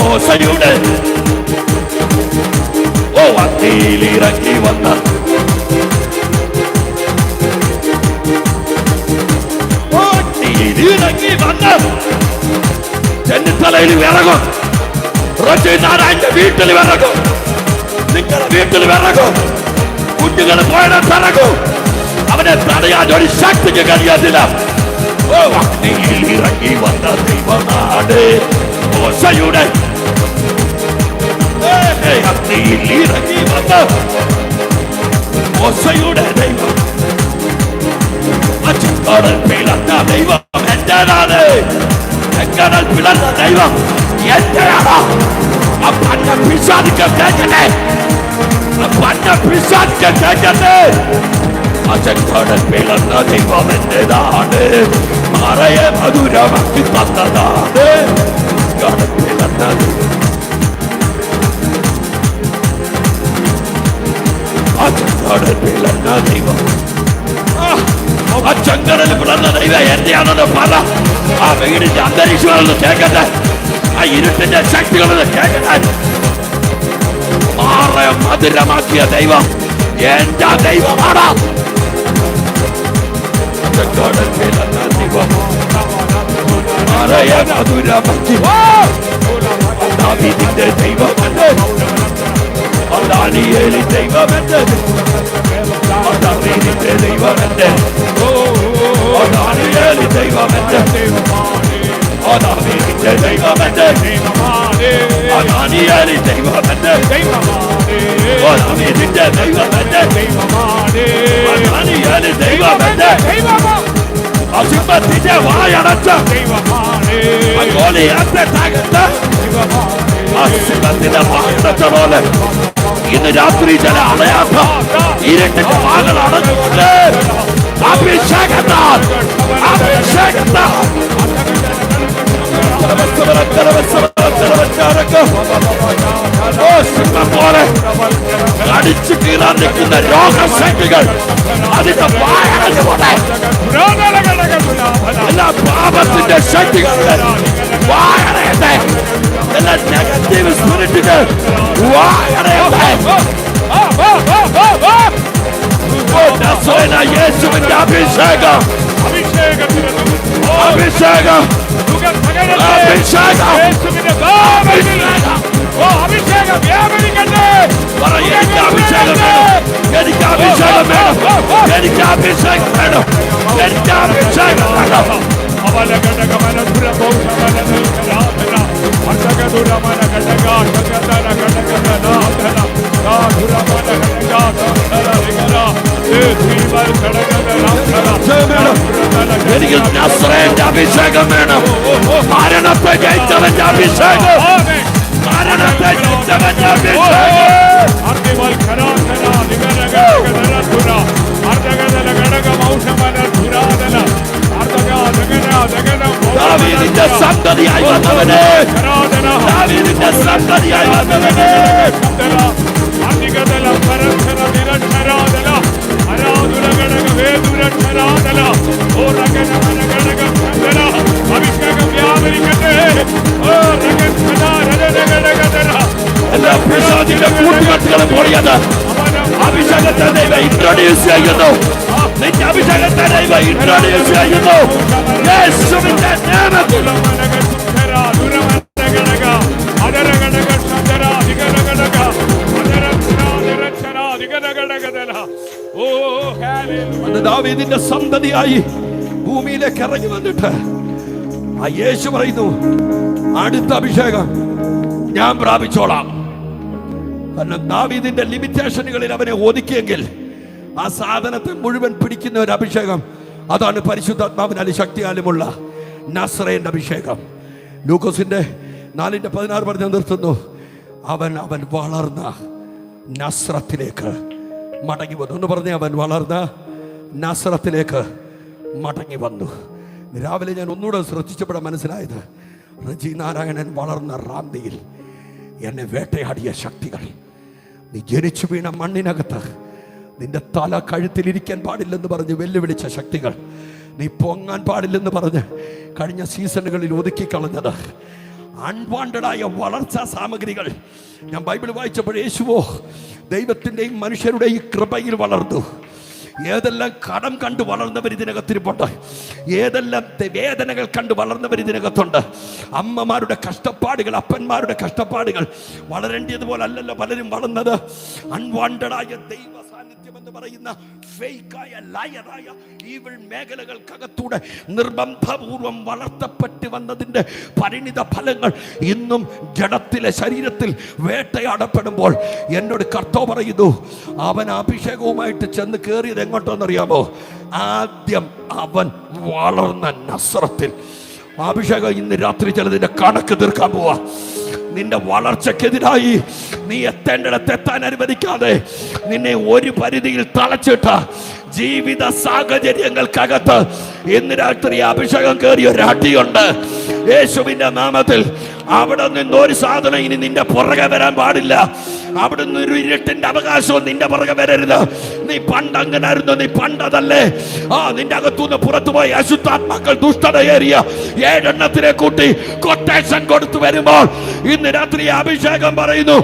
മോശയുടെ, ഓ അഗ്നിയിലിറങ്ങി വന്ന ഇറങ്ങി വന്ന് ചെന്നിത്തലയിൽ വിറകും, നാരായണന്റെ വീട്ടിൽ വിറകും, നിങ്ങളുടെ വീട്ടിൽ വിറകും, കുഞ്ഞുങ്ങൾ പോയത് വിറകും. അവനെ തടയാൻ ഒരു ശക്തിക്ക് കഴിയത്തില്ല. ഓ അഗ്നിയിൽ ഇറങ്ങി വന്ന ദൈവമാണ് മോശയുടെ, എന്റെ അഗ്നിയിൽ ഇറങ്ങി വന്ന് മോശയുടെ ദൈവം, ചെങ്കടൽ പിളർന്ന ദൈവം എന്റേതാണ്. ചെങ്കടൽ പിളർന്ന ദൈവം എന്റെയാണ്. പന്ന പിശാചുക്കൾ കേൾക്കട്ടെ, പന്ന പിശാചുക്കൾ കേൾക്കട്ടെ. ചെങ്കടൽ പിളർന്ന ദൈവം എന്റേതാണ്. മറയെ മധുരമാക്കി തന്നതാണ്. ചെങ്കടൽ പിളർന്ന ചെങ്കടൽ പിളർന്ന ദൈവം, ചെങ്കടൽ പിളർന്ന ദൈവം എന്റെയാണെന്ന് പറ. ആ വീടിന്റെ അന്തരീക്ഷങ്ങളൊന്ന് കേൾക്കട്ടെ, ആ ഇരുട്ടിന്റെ ശക്തികളൊന്ന് കേൾക്കട്ടെ. മാറയെ മധുരമാക്കിയ ദൈവം എന്റെ ദൈവമാണ്. ചെങ്കടൽ പിളർന്ന ദൈവം മാറയെ മധുരമാക്കി ദാവീദിന്റെ ദൈവമെന്ന്, ദാനിയേലി ദൈവമെന്ന്, ദാവീദിന്റെ ദൈവമെന്ന്, ദാനിയേലി ദൈവമെന്ന്, ദാവീദിന്റെ ദൈവമെന്ന്, ദാനിയേലി ദൈവമെന്ന്, ദാവീദിന്റെ ദൈവമെന്ന്, ദാനിയേലി ദൈവമെന്ന്. അസിംഹത്തിന്റെ വായടച്ച ഗോലിയാത്തെ തകർത്ത അസിംഹത്തിന്റെ വായടച്ച പോലെ ഇന്ന് രാത്രി ചില അടയാത്ത ഇരുട്ടിന്റെ വാകൾ അടഞ്ഞുകൊണ്ട് അഭിഷേകത്താൽ പോലെ അടിച്ചു കീറാൻ നിൽക്കുന്ന രോഗശക്തികൾ അതിന്റെ വായടഞ്ഞു പോലെ എല്ലാ പാപത്തിന്റെ ശക്തികളുടെ വായടയട്ടെ. എല്ലാ നെഗറ്റീവ് സ്പിരിറ്റുകൾ വായടയട്ടെ. യേശുവിന്റെ അഭിഷേകം, അഭിഷേകം, അഭിഷേകം, അഭിഷേകം വ്യാപരിക്കട്ടെ. എനിക്ക് അഭിഷേകം വേണം, എനിക്ക് അഭിഷേകം വേണം, എനിക്ക് അഭിഷേകം വേണം, എനിക്ക് അഭിഷേകം വേണം. എനിക്ക് നസ്രയന്റെ അഭിഷേകം വേണം. മരണത്തെ ജയിച്ചവന്റെ അഭിഷേകം, മരണത്തെ ജയിച്ചവന്റെ അഭിഷേകം. ദാവീദിന്റെ സന്തതിയായി വന്നവനെ, ദാവീദിന്റെ സന്തതിയായി വന്നവനെ. എല്ലാ പിശാചിന്റെ കൂട്ടുകെട്ടുകളും പൊളിയത് അഭിഷേകത്തെ ദൈവം ഇൻട്രോഡ്യൂസ് ചെയ്യുന്നു. നിന്റെ അഭിഷേകത്തെ ദൈവം ഇൻട്രോഡ്യൂസ് ചെയ്യുന്നു. യേശുവിന്റെ നാമത്തിൽ ദാവീദിന്റെ സന്തതിയായി ഭൂമിയിലേക്ക് ഇറങ്ങി വന്നിട്ട് ആ യേശു പറയുന്നു, അടുത്ത അഭിഷേകം ഞാൻ പ്രാപിച്ചോളാം. കാരണം ദാവീദിന്റെ ലിമിറ്റേഷനുകളിൽ അവനെ ഒതുക്കിയെങ്കിൽ ആ സാധനത്തെ മുഴുവൻ പിടിക്കുന്ന ഒരു അഭിഷേകം, അതാണ് പരിശുദ്ധാത്മാവിനാലും ശക്തിയാലുമുള്ള നസ്രയന്റെ അഭിഷേകം. ലൂക്കോസിന്റെ 4:16 പറഞ്ഞ് നിർത്തുന്നു, അവൻ വളർന്ന നസ്രത്തിലേക്ക് മടങ്ങി വന്നു. ഒന്ന് പറഞ്ഞേ, അവൻ വളർന്ന നസ്രത്തിലേക്ക് മടങ്ങി വന്നു. രാവിലെ ഞാൻ ഒന്നുകൂടെ ശ്രദ്ധിച്ചപ്പോഴാണ് മനസ്സിലായത്, റജി നാരായണൻ വളർന്ന റാന്തിയിൽ എന്നെ വേട്ടയാടിയ ശക്തികൾ, നീ ജനിച്ചു വീണ മണ്ണിനകത്ത് നിന്റെ തല കഴുത്തിലിരിക്കാൻ പാടില്ലെന്ന് പറഞ്ഞ് വെല്ലുവിളിച്ച ശക്തികൾ, നീ പൊങ്ങാൻ പാടില്ലെന്ന് പറഞ്ഞ് കഴിഞ്ഞ സീസണുകളിൽ ഒതുക്കിക്കളഞ്ഞത്, അൺവാണ്ടഡായ വളർച്ചാ സാമഗ്രികൾ. ഞാൻ ബൈബിൾ വായിച്ചപ്പോൾ യേശുവോ ദൈവത്തിൻ്റെയും മനുഷ്യരുടെയും കൃപയിൽ വളർന്നു. ഏതെല്ലാം കടം കണ്ട് വളർന്നവർ ഇതിനകത്തിരിപ്പുണ്ട്, ഏതെല്ലാം വേദനകൾ കണ്ട് വളർന്നവർ ഇതിനകത്തുണ്ട്. അമ്മമാരുടെ കഷ്ടപ്പാടുകൾ, അപ്പന്മാരുടെ കഷ്ടപ്പാടുകൾ, വളരേണ്ടതുപോലെ അല്ലല്ലോ പലരും വളർന്നത്. അൺവാണ്ടഡായ ദൈവ സാന്നിധ്യം എന്ന് പറയുന്ന ഫേക്കായ ലയറായ ഈവിൾ മേഖലകൾക്കകത്തൂടെ നിർബന്ധപൂർവം വളർത്തപ്പെട്ട് വന്നതിന്റെ പരിണിത ഫലങ്ങൾ ഇന്നും ജഡത്തിലെ ശരീരത്തിൽ വേട്ടയാടപ്പെടുമ്പോൾ എന്നോട് കർത്താവ് പറയുന്നു, അവൻ അഭിഷേകവുമായിട്ട് ചെന്ന് കയറിയത് എങ്ങോട്ടോന്നറിയാമോ? ആദ്യം അവൻ വളർന്ന നസ്രത്തിൽ. അഭിഷേകം ഇന്ന് രാത്രി ചിലതിന്റെ കണക്ക് തീർക്കാൻ പോവാ. നിന്റെ വളർച്ചക്കെതിരായി നീ എത്തേണ്ടിടത്ത് എത്താൻ അനുവദിക്കാതെ നിന്നെ ഒരു പരിധിയിൽ തളച്ചിട്ട ജീവിത സാഹചര്യങ്ങൾക്കകത്ത് ഇന്ന് രാത്രി അഭിഷേകം കയറിയ ഒരു അടിയുണ്ട് യേശുവിന്റെ നാമത്തിൽ. അവിടെ നിന്ന് ഒരു സാധനം ഇനി നിന്റെ പുറകെ വരാൻ പാടില്ല. അവിടെ നിന്ന് ഒരു ഇരുട്ടിന്റെ അവകാശവും നിന്റെ പുറകെ വരരുത്. നീ പണ്ടങ്ങനായിരുന്നു, നീ പണ്ടതല്ലേ. നിന്റെ അകത്തുനിന്ന് പുറത്തുപോയി അശുദ്ധാത്മാക്കൾ ദുഷ്ടതയേറിയ 7 എണ്ണത്തിനെ കൂട്ടി കൊട്ടേഷൻ കൊടുത്തു വരുമ്പോൾ ഇന്ന് രാത്രി അഭിഷേകം പറയുന്നു,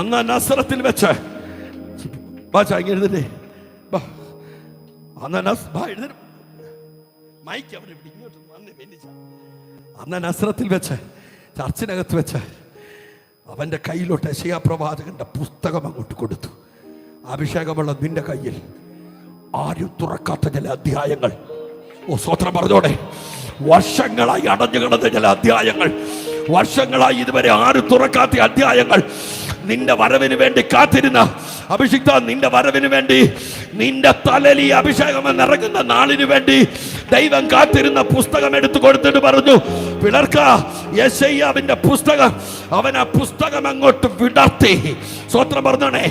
അന്ന് നസ്രത്തിൽ വെച്ച് അന്ന് നസ്രത്തിൽ വെച്ച് ചർച്ചിനകത്ത് വെച്ച് അവന്റെ കയ്യിലോട്ട് യെശയ്യാ പ്രവാചകന്റെ പുസ്തകം അങ്ങോട്ട് കൊടുത്തു. അഭിഷേകമുള്ള നിന്റെ കയ്യിൽ ആരും തുറക്കാത്ത ചില അധ്യായങ്ങൾ, സ്വത്രം പറഞ്ഞോടെ, വർഷങ്ങളായി അടഞ്ഞു കിടന്ന ചില അധ്യായങ്ങൾ, വർഷങ്ങളായി ഇതുവരെ ആരും തുറക്കാത്ത അധ്യായങ്ങൾ, നിന്റെ വരവിന് വേണ്ടി കാത്തിരുന്ന അഭിഷിക്ത, നിന്റെ വരവിന് വേണ്ടി, നിന്റെ തലയിൽ ഈ അഭിഷേകം ഇറങ്ങുന്ന നാളിന് വേണ്ടി ദൈവം കാത്തിരുന്ന പുസ്തകം എടുത്തു കൊടുത്തിട്ട് പറഞ്ഞു, പിളർക്ക. യെശയ്യാവിന്റെ പുസ്തകം, അവൻ ആ പുസ്തകം അങ്ങോട്ട് വിടർത്തി. സ്വത്രം പറഞ്ഞോണേ.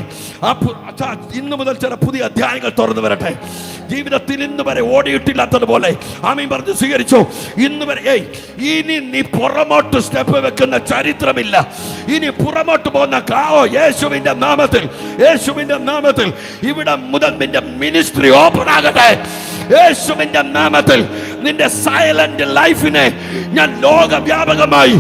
ഇന്നു മുതൽ ചില പുതിയ അധ്യായങ്ങൾ തുറന്നു വരട്ടെ. ജീവിതത്തിൽ ഇന്ന് വരെ ഓടിയിട്ടില്ലാത്തതുപോലെ ആമീൻ പറഞ്ഞു സ്വീകരിച്ചു. ഇന്ന് വരെ ഇനി നീ പുറമോട്ട് സ്റ്റെപ്പ് വെക്കുന്ന ചരിത്രമില്ല. ഇനി പുറമോട്ട് പോകുന്ന യേശുവിന്റെ നാമത്തിൽ, യേശുവിന്റെ നാമത്തിൽ ഇവിടെ മുതൽ നിന്റെ മിനിസ്ട്രി ഓപ്പൺ ആകട്ടെ. യേശുവിന്റെ നാമത്തിൽ നിന്റെ സൈലന്റ് ലൈഫിനെ ഞാൻ ലോകവ്യാപകമായി,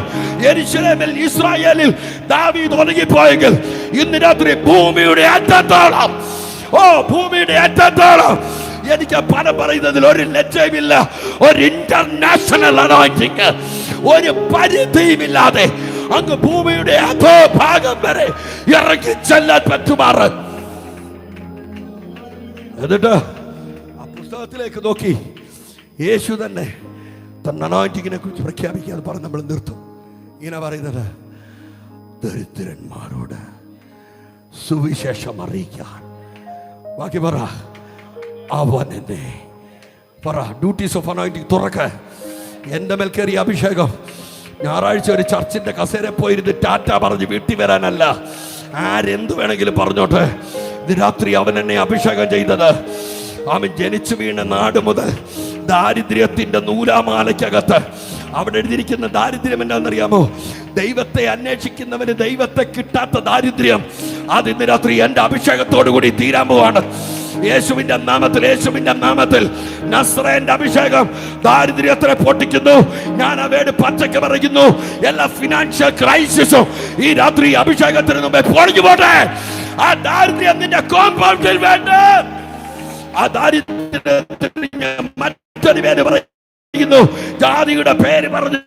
യെരൂശലേമിൽ, ഇസ്രായേലിൽ ദാവീദ് ഒതുങ്ങിപ്പോയെങ്കിൽ ഇന്ന് രാത്രി ഭൂമിയുടെ അറ്റത്തോളം, ഭൂമിയുടെ അറ്റത്തോളം എനിക്ക് പണം പറയുന്നതിൽ ഒരു ലജ്ജയുമില്ല. ഒരു ഇന്റർനാഷണൽ അനോയിന്റിംഗ്, ഒരു പരിധിയുമില്ലാതെ അങ്ങ് ഭൂമിയുടെ അതോ ഭാഗം വരെ ഇറങ്ങി ചെല്ലാൻ പറ്റുമാറ്. എന്നിട്ട് ആ പുസ്തകത്തിലേക്ക് നോക്കി യേശു തന്നെ തന്റെ അനോയിന്റിങ്ങിനെ കുറിച്ച് പ്രഖ്യാപിക്കാതെ പറഞ്ഞ് നമ്മൾ നിർത്തും. ഇങ്ങനെ പറയുന്നത്, ദരിദ്രന്മാരോട് സുവിശേഷം അറിയിക്കാൻ. ബാക്കി പറ, അവൻ എന്നെ പറ. ഡ്യൂട്ടീസ് ഓഫ് അനോയിന്റിംഗ് തുറക്ക. എൻ്റെ മേൽ കയറിയ അഭിഷേകം ഞായറാഴ്ച ഒരു ചർച്ചിന്റെ കസേര പോയിരുന്ന് ടാറ്റ പറഞ്ഞ് വീട്ടിൽ വരാനല്ല. ആരെന്തു വേണമെങ്കിലും പറഞ്ഞോട്ടെ. ഇത് രാത്രി അവൻ എന്നെ അഭിഷേകം ചെയ്തത്, അവൻ ജനിച്ചു വീണ നാട് മുതൽ ദാരിദ്ര്യത്തിന്റെ നൂലാമാലയ്ക്കകത്ത് അവിടെ എഴുതിയിരിക്കുന്ന ദാരിദ്ര്യം എന്താണെന്നറിയാമോ? ദൈവത്തെ അന്വേഷിക്കുന്നവന് ദൈവത്തെ കിട്ടാത്ത ദാരിദ്ര്യം. അത് ഇന്ന് രാത്രി എന്റെ അഭിഷേകത്തോടു കൂടി തീരാൻ പോവാണ്. യേശുവിന്റെ നാമത്തിൽ, യേശുവിന്റെ നാമത്തിൽ നസ്രേന്റെ അഭിഷേകം ദാരിദ്ര്യത്തെ പൊട്ടിക്കുന്നു. ഞാൻ അവയോട് പച്ചക്ക് പറയുന്നു, എല്ലാ ഫിനാൻഷ്യൽ ക്രൈസിസും ഈ രാത്രി അഭിഷേകത്തിന് മുമ്പേ പൊളിഞ്ഞു പോട്ടെ. ആ ദാരിദ്ര്യം നിന്റെ കോമ്പൗണ്ടിൽ വേണ്ട. ആ ദാരിദ്ര്യത്തിന് മറ്റൊരു പേര് പറയുന്നു, ജാതിയുടെ പേര് പറഞ്ഞ്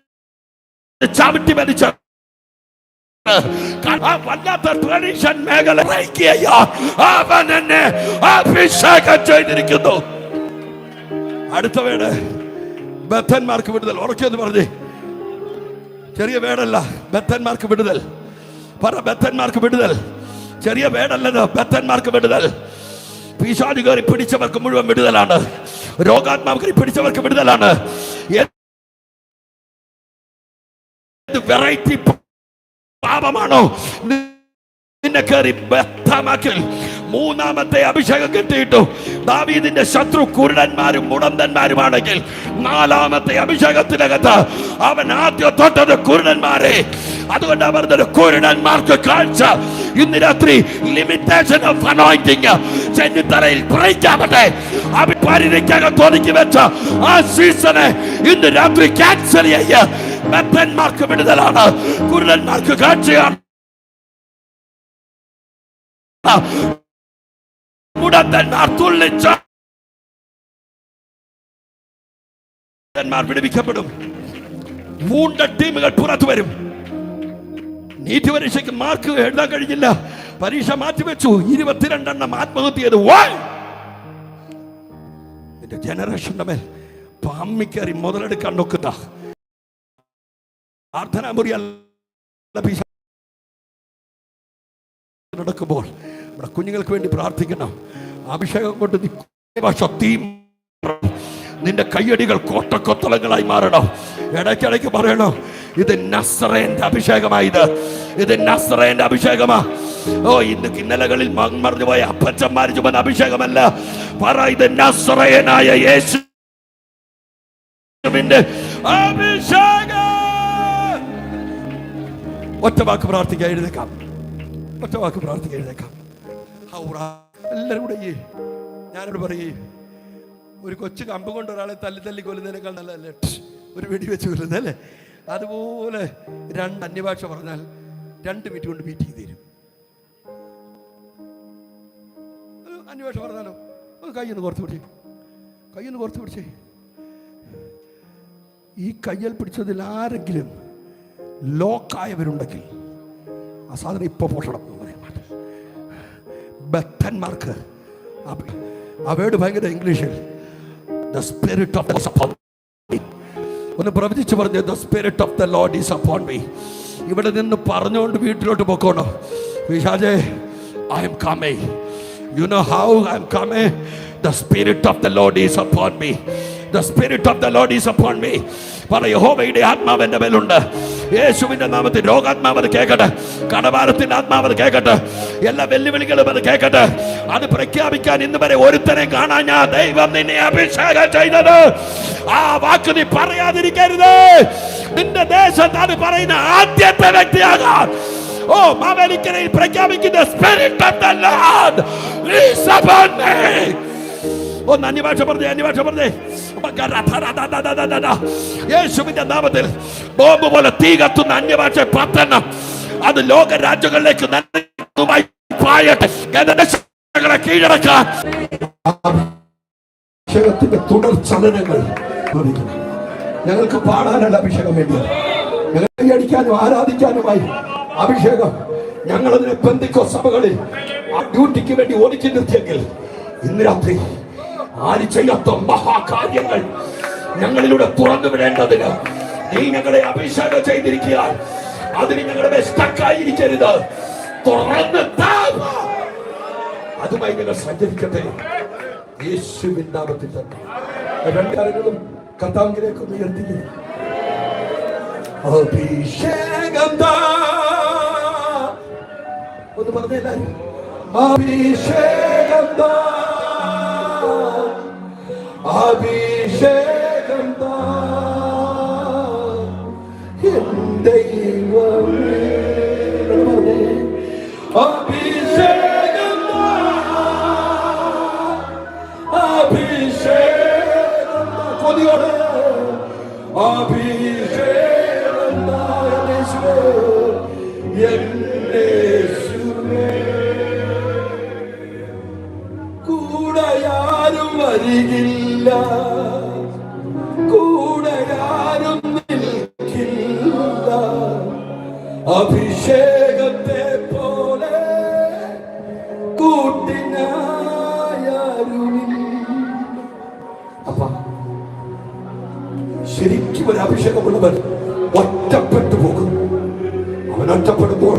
ചവിട്ടി മരിച്ച വല്ലാത്ത ട്രഡീഷൻ മേഖല അവൻ എന്നെ അഭിഷേകം ചെയ്തിരിക്കുന്നു. അടുത്ത വീട് ബദ്ധന്മാർക്ക് വിടുതൽ. ഉറക്കെന്ന് പറഞ്ഞേ, ചെറിയ വേടല്ല, ബദ്ധന്മാർക്ക് വിടുതൽ. പറ, ബദ്ധന്മാർക്ക് വിടുതൽ. ചെറിയ വേടല്ലത്, ബദ്ധന്മാർക്ക് വിടുതൽ. പിശാച് കയറി പിടിച്ചവർക്ക് മുഴുവൻ വിടുതലാണ്. രോഗാത്മാവ് കയറി പിടിച്ചവർക്ക് വിടുതലാണ്. വെറൈറ്റി പാപമാണോ നിന്നെ കയറി ബദ്ധമാക്കിൽ? മൂന്നാമത്തെ അഭിഷേകം കിട്ടിയിട്ടു ദാവീദിന്റെ ശത്രു കുരുടന്മാരും മുടന്തന്മാരുമാണെങ്കിൽ, നാലാമത്തെ അഭിഷേകത്തിനകത്ത് അവൻ ആദ്യം തൊട്ടത് കുരുടന്മാരെ. അതുകൊണ്ട് പറഞ്ഞത് കുരുടന്മാർക്ക് കാഴ്ച. ഇന്ന് രാത്രി ലിമിറ്റേഷൻ ഓഫ് അനോയിന്റിംഗ് ചെന്നിത്തലയിൽ ബ്രേക്ക് ആവട്ടെ. പരിധിക്കകത്ത് ഒതുക്കി വെച്ച ആ സീസണെ ഇന്ന് രാത്രി ക്യാൻസൽ ചെയ്യ. ബദ്ധന്മാർക്ക് വിടുതലാണ്, കുരുടന്മാർക്ക് കാഴ്ചയാണ്. മുടന്തന്മാർ തുള്ളിച്ച വിടുവിക്കപ്പെടും. 3 ടീമുകൾ പുറത്തു വരും. നീറ്റ് പരീക്ഷയ്ക്ക് മാർക്ക് എഴുതാൻ കഴിഞ്ഞില്ല, പരീക്ഷ മാറ്റിവെച്ചു, 22 ആത്മഹത്യ ചെയ്തു. നിന്റെ ജനറേഷന്റെ മേൽ പാമ്മിക്കറി മുതലെടുക്കാൻ നോക്കുന്ന പ്രാർത്ഥനാ മുറി നടക്കുമ്പോൾ ഇവിടെ കുഞ്ഞുങ്ങൾക്ക് വേണ്ടി പ്രാർത്ഥിക്കണം. അഭിഷേകം കൊണ്ട് ശക്തിയും നിന്റെ കയ്യടികൾ കോട്ടക്കൊത്തളങ്ങളായി മാറണം. ഇടയ്ക്കിടയ്ക്ക് പറയണം, ഇത് നസറേന്റെ അഭിഷേകമായത്, ഇത് നസറേന്റെ അഭിഷേകമാ. ഇന്ന് ഇന്നലകളിൽ മറന്നുപോയ അപ്പച്ചന്മാർ ചുമന്ന അഭിഷേകമല്ല. പറ, ഇത് നസറേനായ യേശുവിന്റെ അഭിഷേകം. ഒറ്റ വാക്ക് പ്രാർത്ഥിക്കാൻ എഴുതേക്കാം, ഒറ്റ വാക്ക് പ്രാർത്ഥിക്കാൻ എഴുതേക്കാം. എല്ലാവരും കൂടെ ഞാനോട് പറയേ, ഒരു കൊച്ചു കമ്പ് കൊണ്ട് ഒരാളെ തല്ലി കൊല്ലുന്നതിനേക്കാൾ നല്ലതല്ലേ ഒരു വെടി വെച്ച് കൊല്ലുന്നല്ലേ? അതുപോലെ 2 അന്യഭാഷ പറഞ്ഞാൽ 2 മിനിറ്റ് കൊണ്ട് മീറ്റ് ചെയ്ത് തരും. അന്യഭാഷ പറഞ്ഞാലോ, കൈയൊന്ന് കുറച്ച് പിടിച്ചേ, കൈയൊന്ന് കുറച്ച് പിടിച്ചേ. ഈ കയ്യിൽ പിടിച്ചതിൽ ആരെങ്കിലും ലോക്കായവരുണ്ടെങ്കിൽ ആ സാധനം ഇപ്പൊ പോഷണം എന്ന് പറയാൻ മാറ്റും. ബദ്ധന്മാർക്ക് ആ വേർഡ് ഭയങ്കര ഇംഗ്ലീഷിൽ The spirit of the Lord is upon me. ഒന്ന് പ്രവചിച്ചു പറഞ്ഞു, The spirit of the Lord is upon me. ഇവിടെ നിന്ന് പറഞ്ഞുകൊണ്ട് വീട്ടിലോട്ട് പോക്കോണോ? പിശാചേ, I am coming. You know how I am coming? The spirit of the Lord is upon me. The spirit of the Lord is upon me. പറ, യഹോവയുടെ ആത്മാവ് എൻ്റെ മേലുണ്ട്. യേശുവിന്റെ നാമത്തിൽ രോഗാത്മാവ് അത് കേൾക്കട്ടെ, കടഭാരത്തിന്റെ ആത്മാവ് അത് കേൾക്കട്ടെ, എല്ലാ വെല്ലുവിളികളും അത് കേൾക്കട്ടെ. അത് പ്രഖ്യാപിക്കാൻ ഇന്ന് വരെ ഒരുത്തനെ കാണാൻ ഞാൻ ദൈവം നിന്നെ അഭിഷേകം ചെയ്തത്. ആ വാക്ക് നീ പറയാതിരിക്കരുത്. നിന്റെ ദേശത്ത് അത് പറയുന്ന ആദ്യത്തെ വ്യക്തിയാകാൻ മാവേലിക്കരയിൽ പ്രഖ്യാപിക്കുന്ന Spirit of the Lord is upon me. ഒന്ന് അന്യഭാഷ പറഞ്ഞേ. യേശുവിന്റെ നാമത്തിൽ ബോംബ് പോലെ തീ കത്തുന്ന അന്യഭാഷ 10 അത് ലോക രാജ്യങ്ങളിലേക്ക് കീഴടക്കാൻ അഭിഷേകത്തിന്റെ തുടർ ചലനങ്ങൾ ഞങ്ങൾക്ക് പാടാനുള്ള അഭിഷേകം വേണ്ടിയത്, ഞങ്ങൾ കൈയടിക്കാനും ആരാധിക്കാനുമായി അഭിഷേകം. ഞങ്ങളതിനെ പെന്തിക്കോ സഭകളിൽ ആ ഡ്യൂട്ടിക്ക് വേണ്ടി ഒതുക്കി നിർത്തിയെങ്കിൽ ഇന്ന് രാത്രി ആര് ചെയ്യാത്ത മഹാകാര്യങ്ങൾ ഞങ്ങളിലൂടെ തുറന്നു വിടേണ്ടതിന് നീ ഞങ്ങളെ അഭിഷേകം ചെയ്തിരിക്കുക. അതിന് ഞങ്ങളുടെ സ്റ്റക്കായിരിക്കരുത്, തുറന്ന് അതുമായി ഞങ്ങൾ സഞ്ചരിക്കട്ടെ. യേശുവിന്റെ നാമത്തിൽ തന്നെ 2 കാര്യങ്ങളും കർത്താവിലേക്ക് ഉയർത്തിക്കുന്നു. അഭിഷേകം ഒന്ന് പറഞ്ഞേ എല്ലാവരും, അഭിഷേകം അഭിഷേകം ദൈവമേ, അഭിഷേകം അഭിഷേകം കൊതിയോടെ അഭിഷേകം കൂടെയാരും വരികില്ല, കൂടെയാരും നിൽക്കില്ല, അഭിഷേകത്തെ പോലെ കൂട്ടിനായാരുമില്ല. അപ്പ ശരിക്കും ഒരു അഭിഷേകമുള്ളവൻ ഒറ്റപ്പെട്ടു പോകും. അവൻ ഒറ്റപ്പെടുമ്പോൾ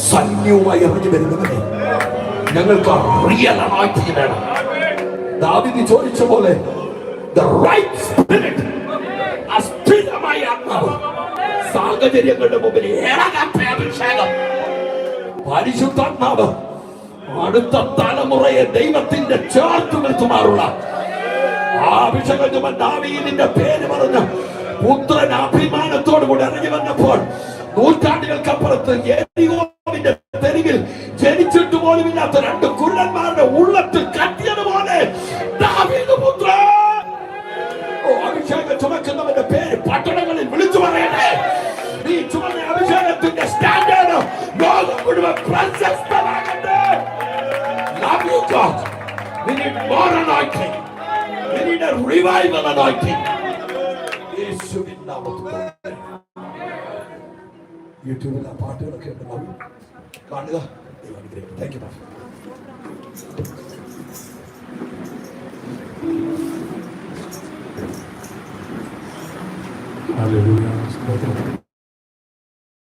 സൈന്യവുമായി ഇറങ്ങി വരുന്നവനെ ഞങ്ങൾക്ക് റിയൽ അനോയിന്റിംഗ് വേണം. ദാവീദ് ചോദിച്ച പോലെ the right spirit, അസ്ഥിരമായ ആത്മാവ്, സാഹചര്യങ്ങളുടെ മുമ്പിൽ ഇളകാത്ത അഭിഷേകം, പരിശുദ്ധാത്മാവ് അടുത്ത തലമുറയെ ദൈവത്തിന്റെ ചേർത്ത് നിർത്തുമാറുള്ള ആ അഭിഷേകം. ദാവീദിന്റെ പേര് പറഞ്ഞ് പുത്രൻ അഭിമാനത്തോടു കൂടി ഇറങ്ങി വന്നപ്പോൾ നൂറ്റാണ്ടുകൾക്കപ്പുറത്ത് യെരിഹോവിന്റെ തെരുവിൽ ജനിച്ചിട്ട് പോലും ഇല്ലാത്ത 2 കുരുടന്മാരുടെ ഉള്ളത്തിൽ കത്തിയതുപോലെ ദാവീദ് പുത്രൻ, അഭിഷേകം ചുമക്കുന്നവന്റെ പേര് പട്ടണങ്ങളിൽ വിളിച്ചു പറയട്ടെ. ഈ ചുമന്ന അഭിഷേകത്തിന്റെ സ്റ്റാൻഡേർഡ് ലോകം മുഴുവൻ പ്രശസ്തമാകട്ടെ. Love you God. We need more anointing. We need a revival anointing. യേശുവിൻ നാമത്തിൽ ഈ യൂട്യൂബിൽ ആ പാട്ടുകളൊക്കെ ഉണ്ടാവും, കാണുക. Thank you. Hallelujah.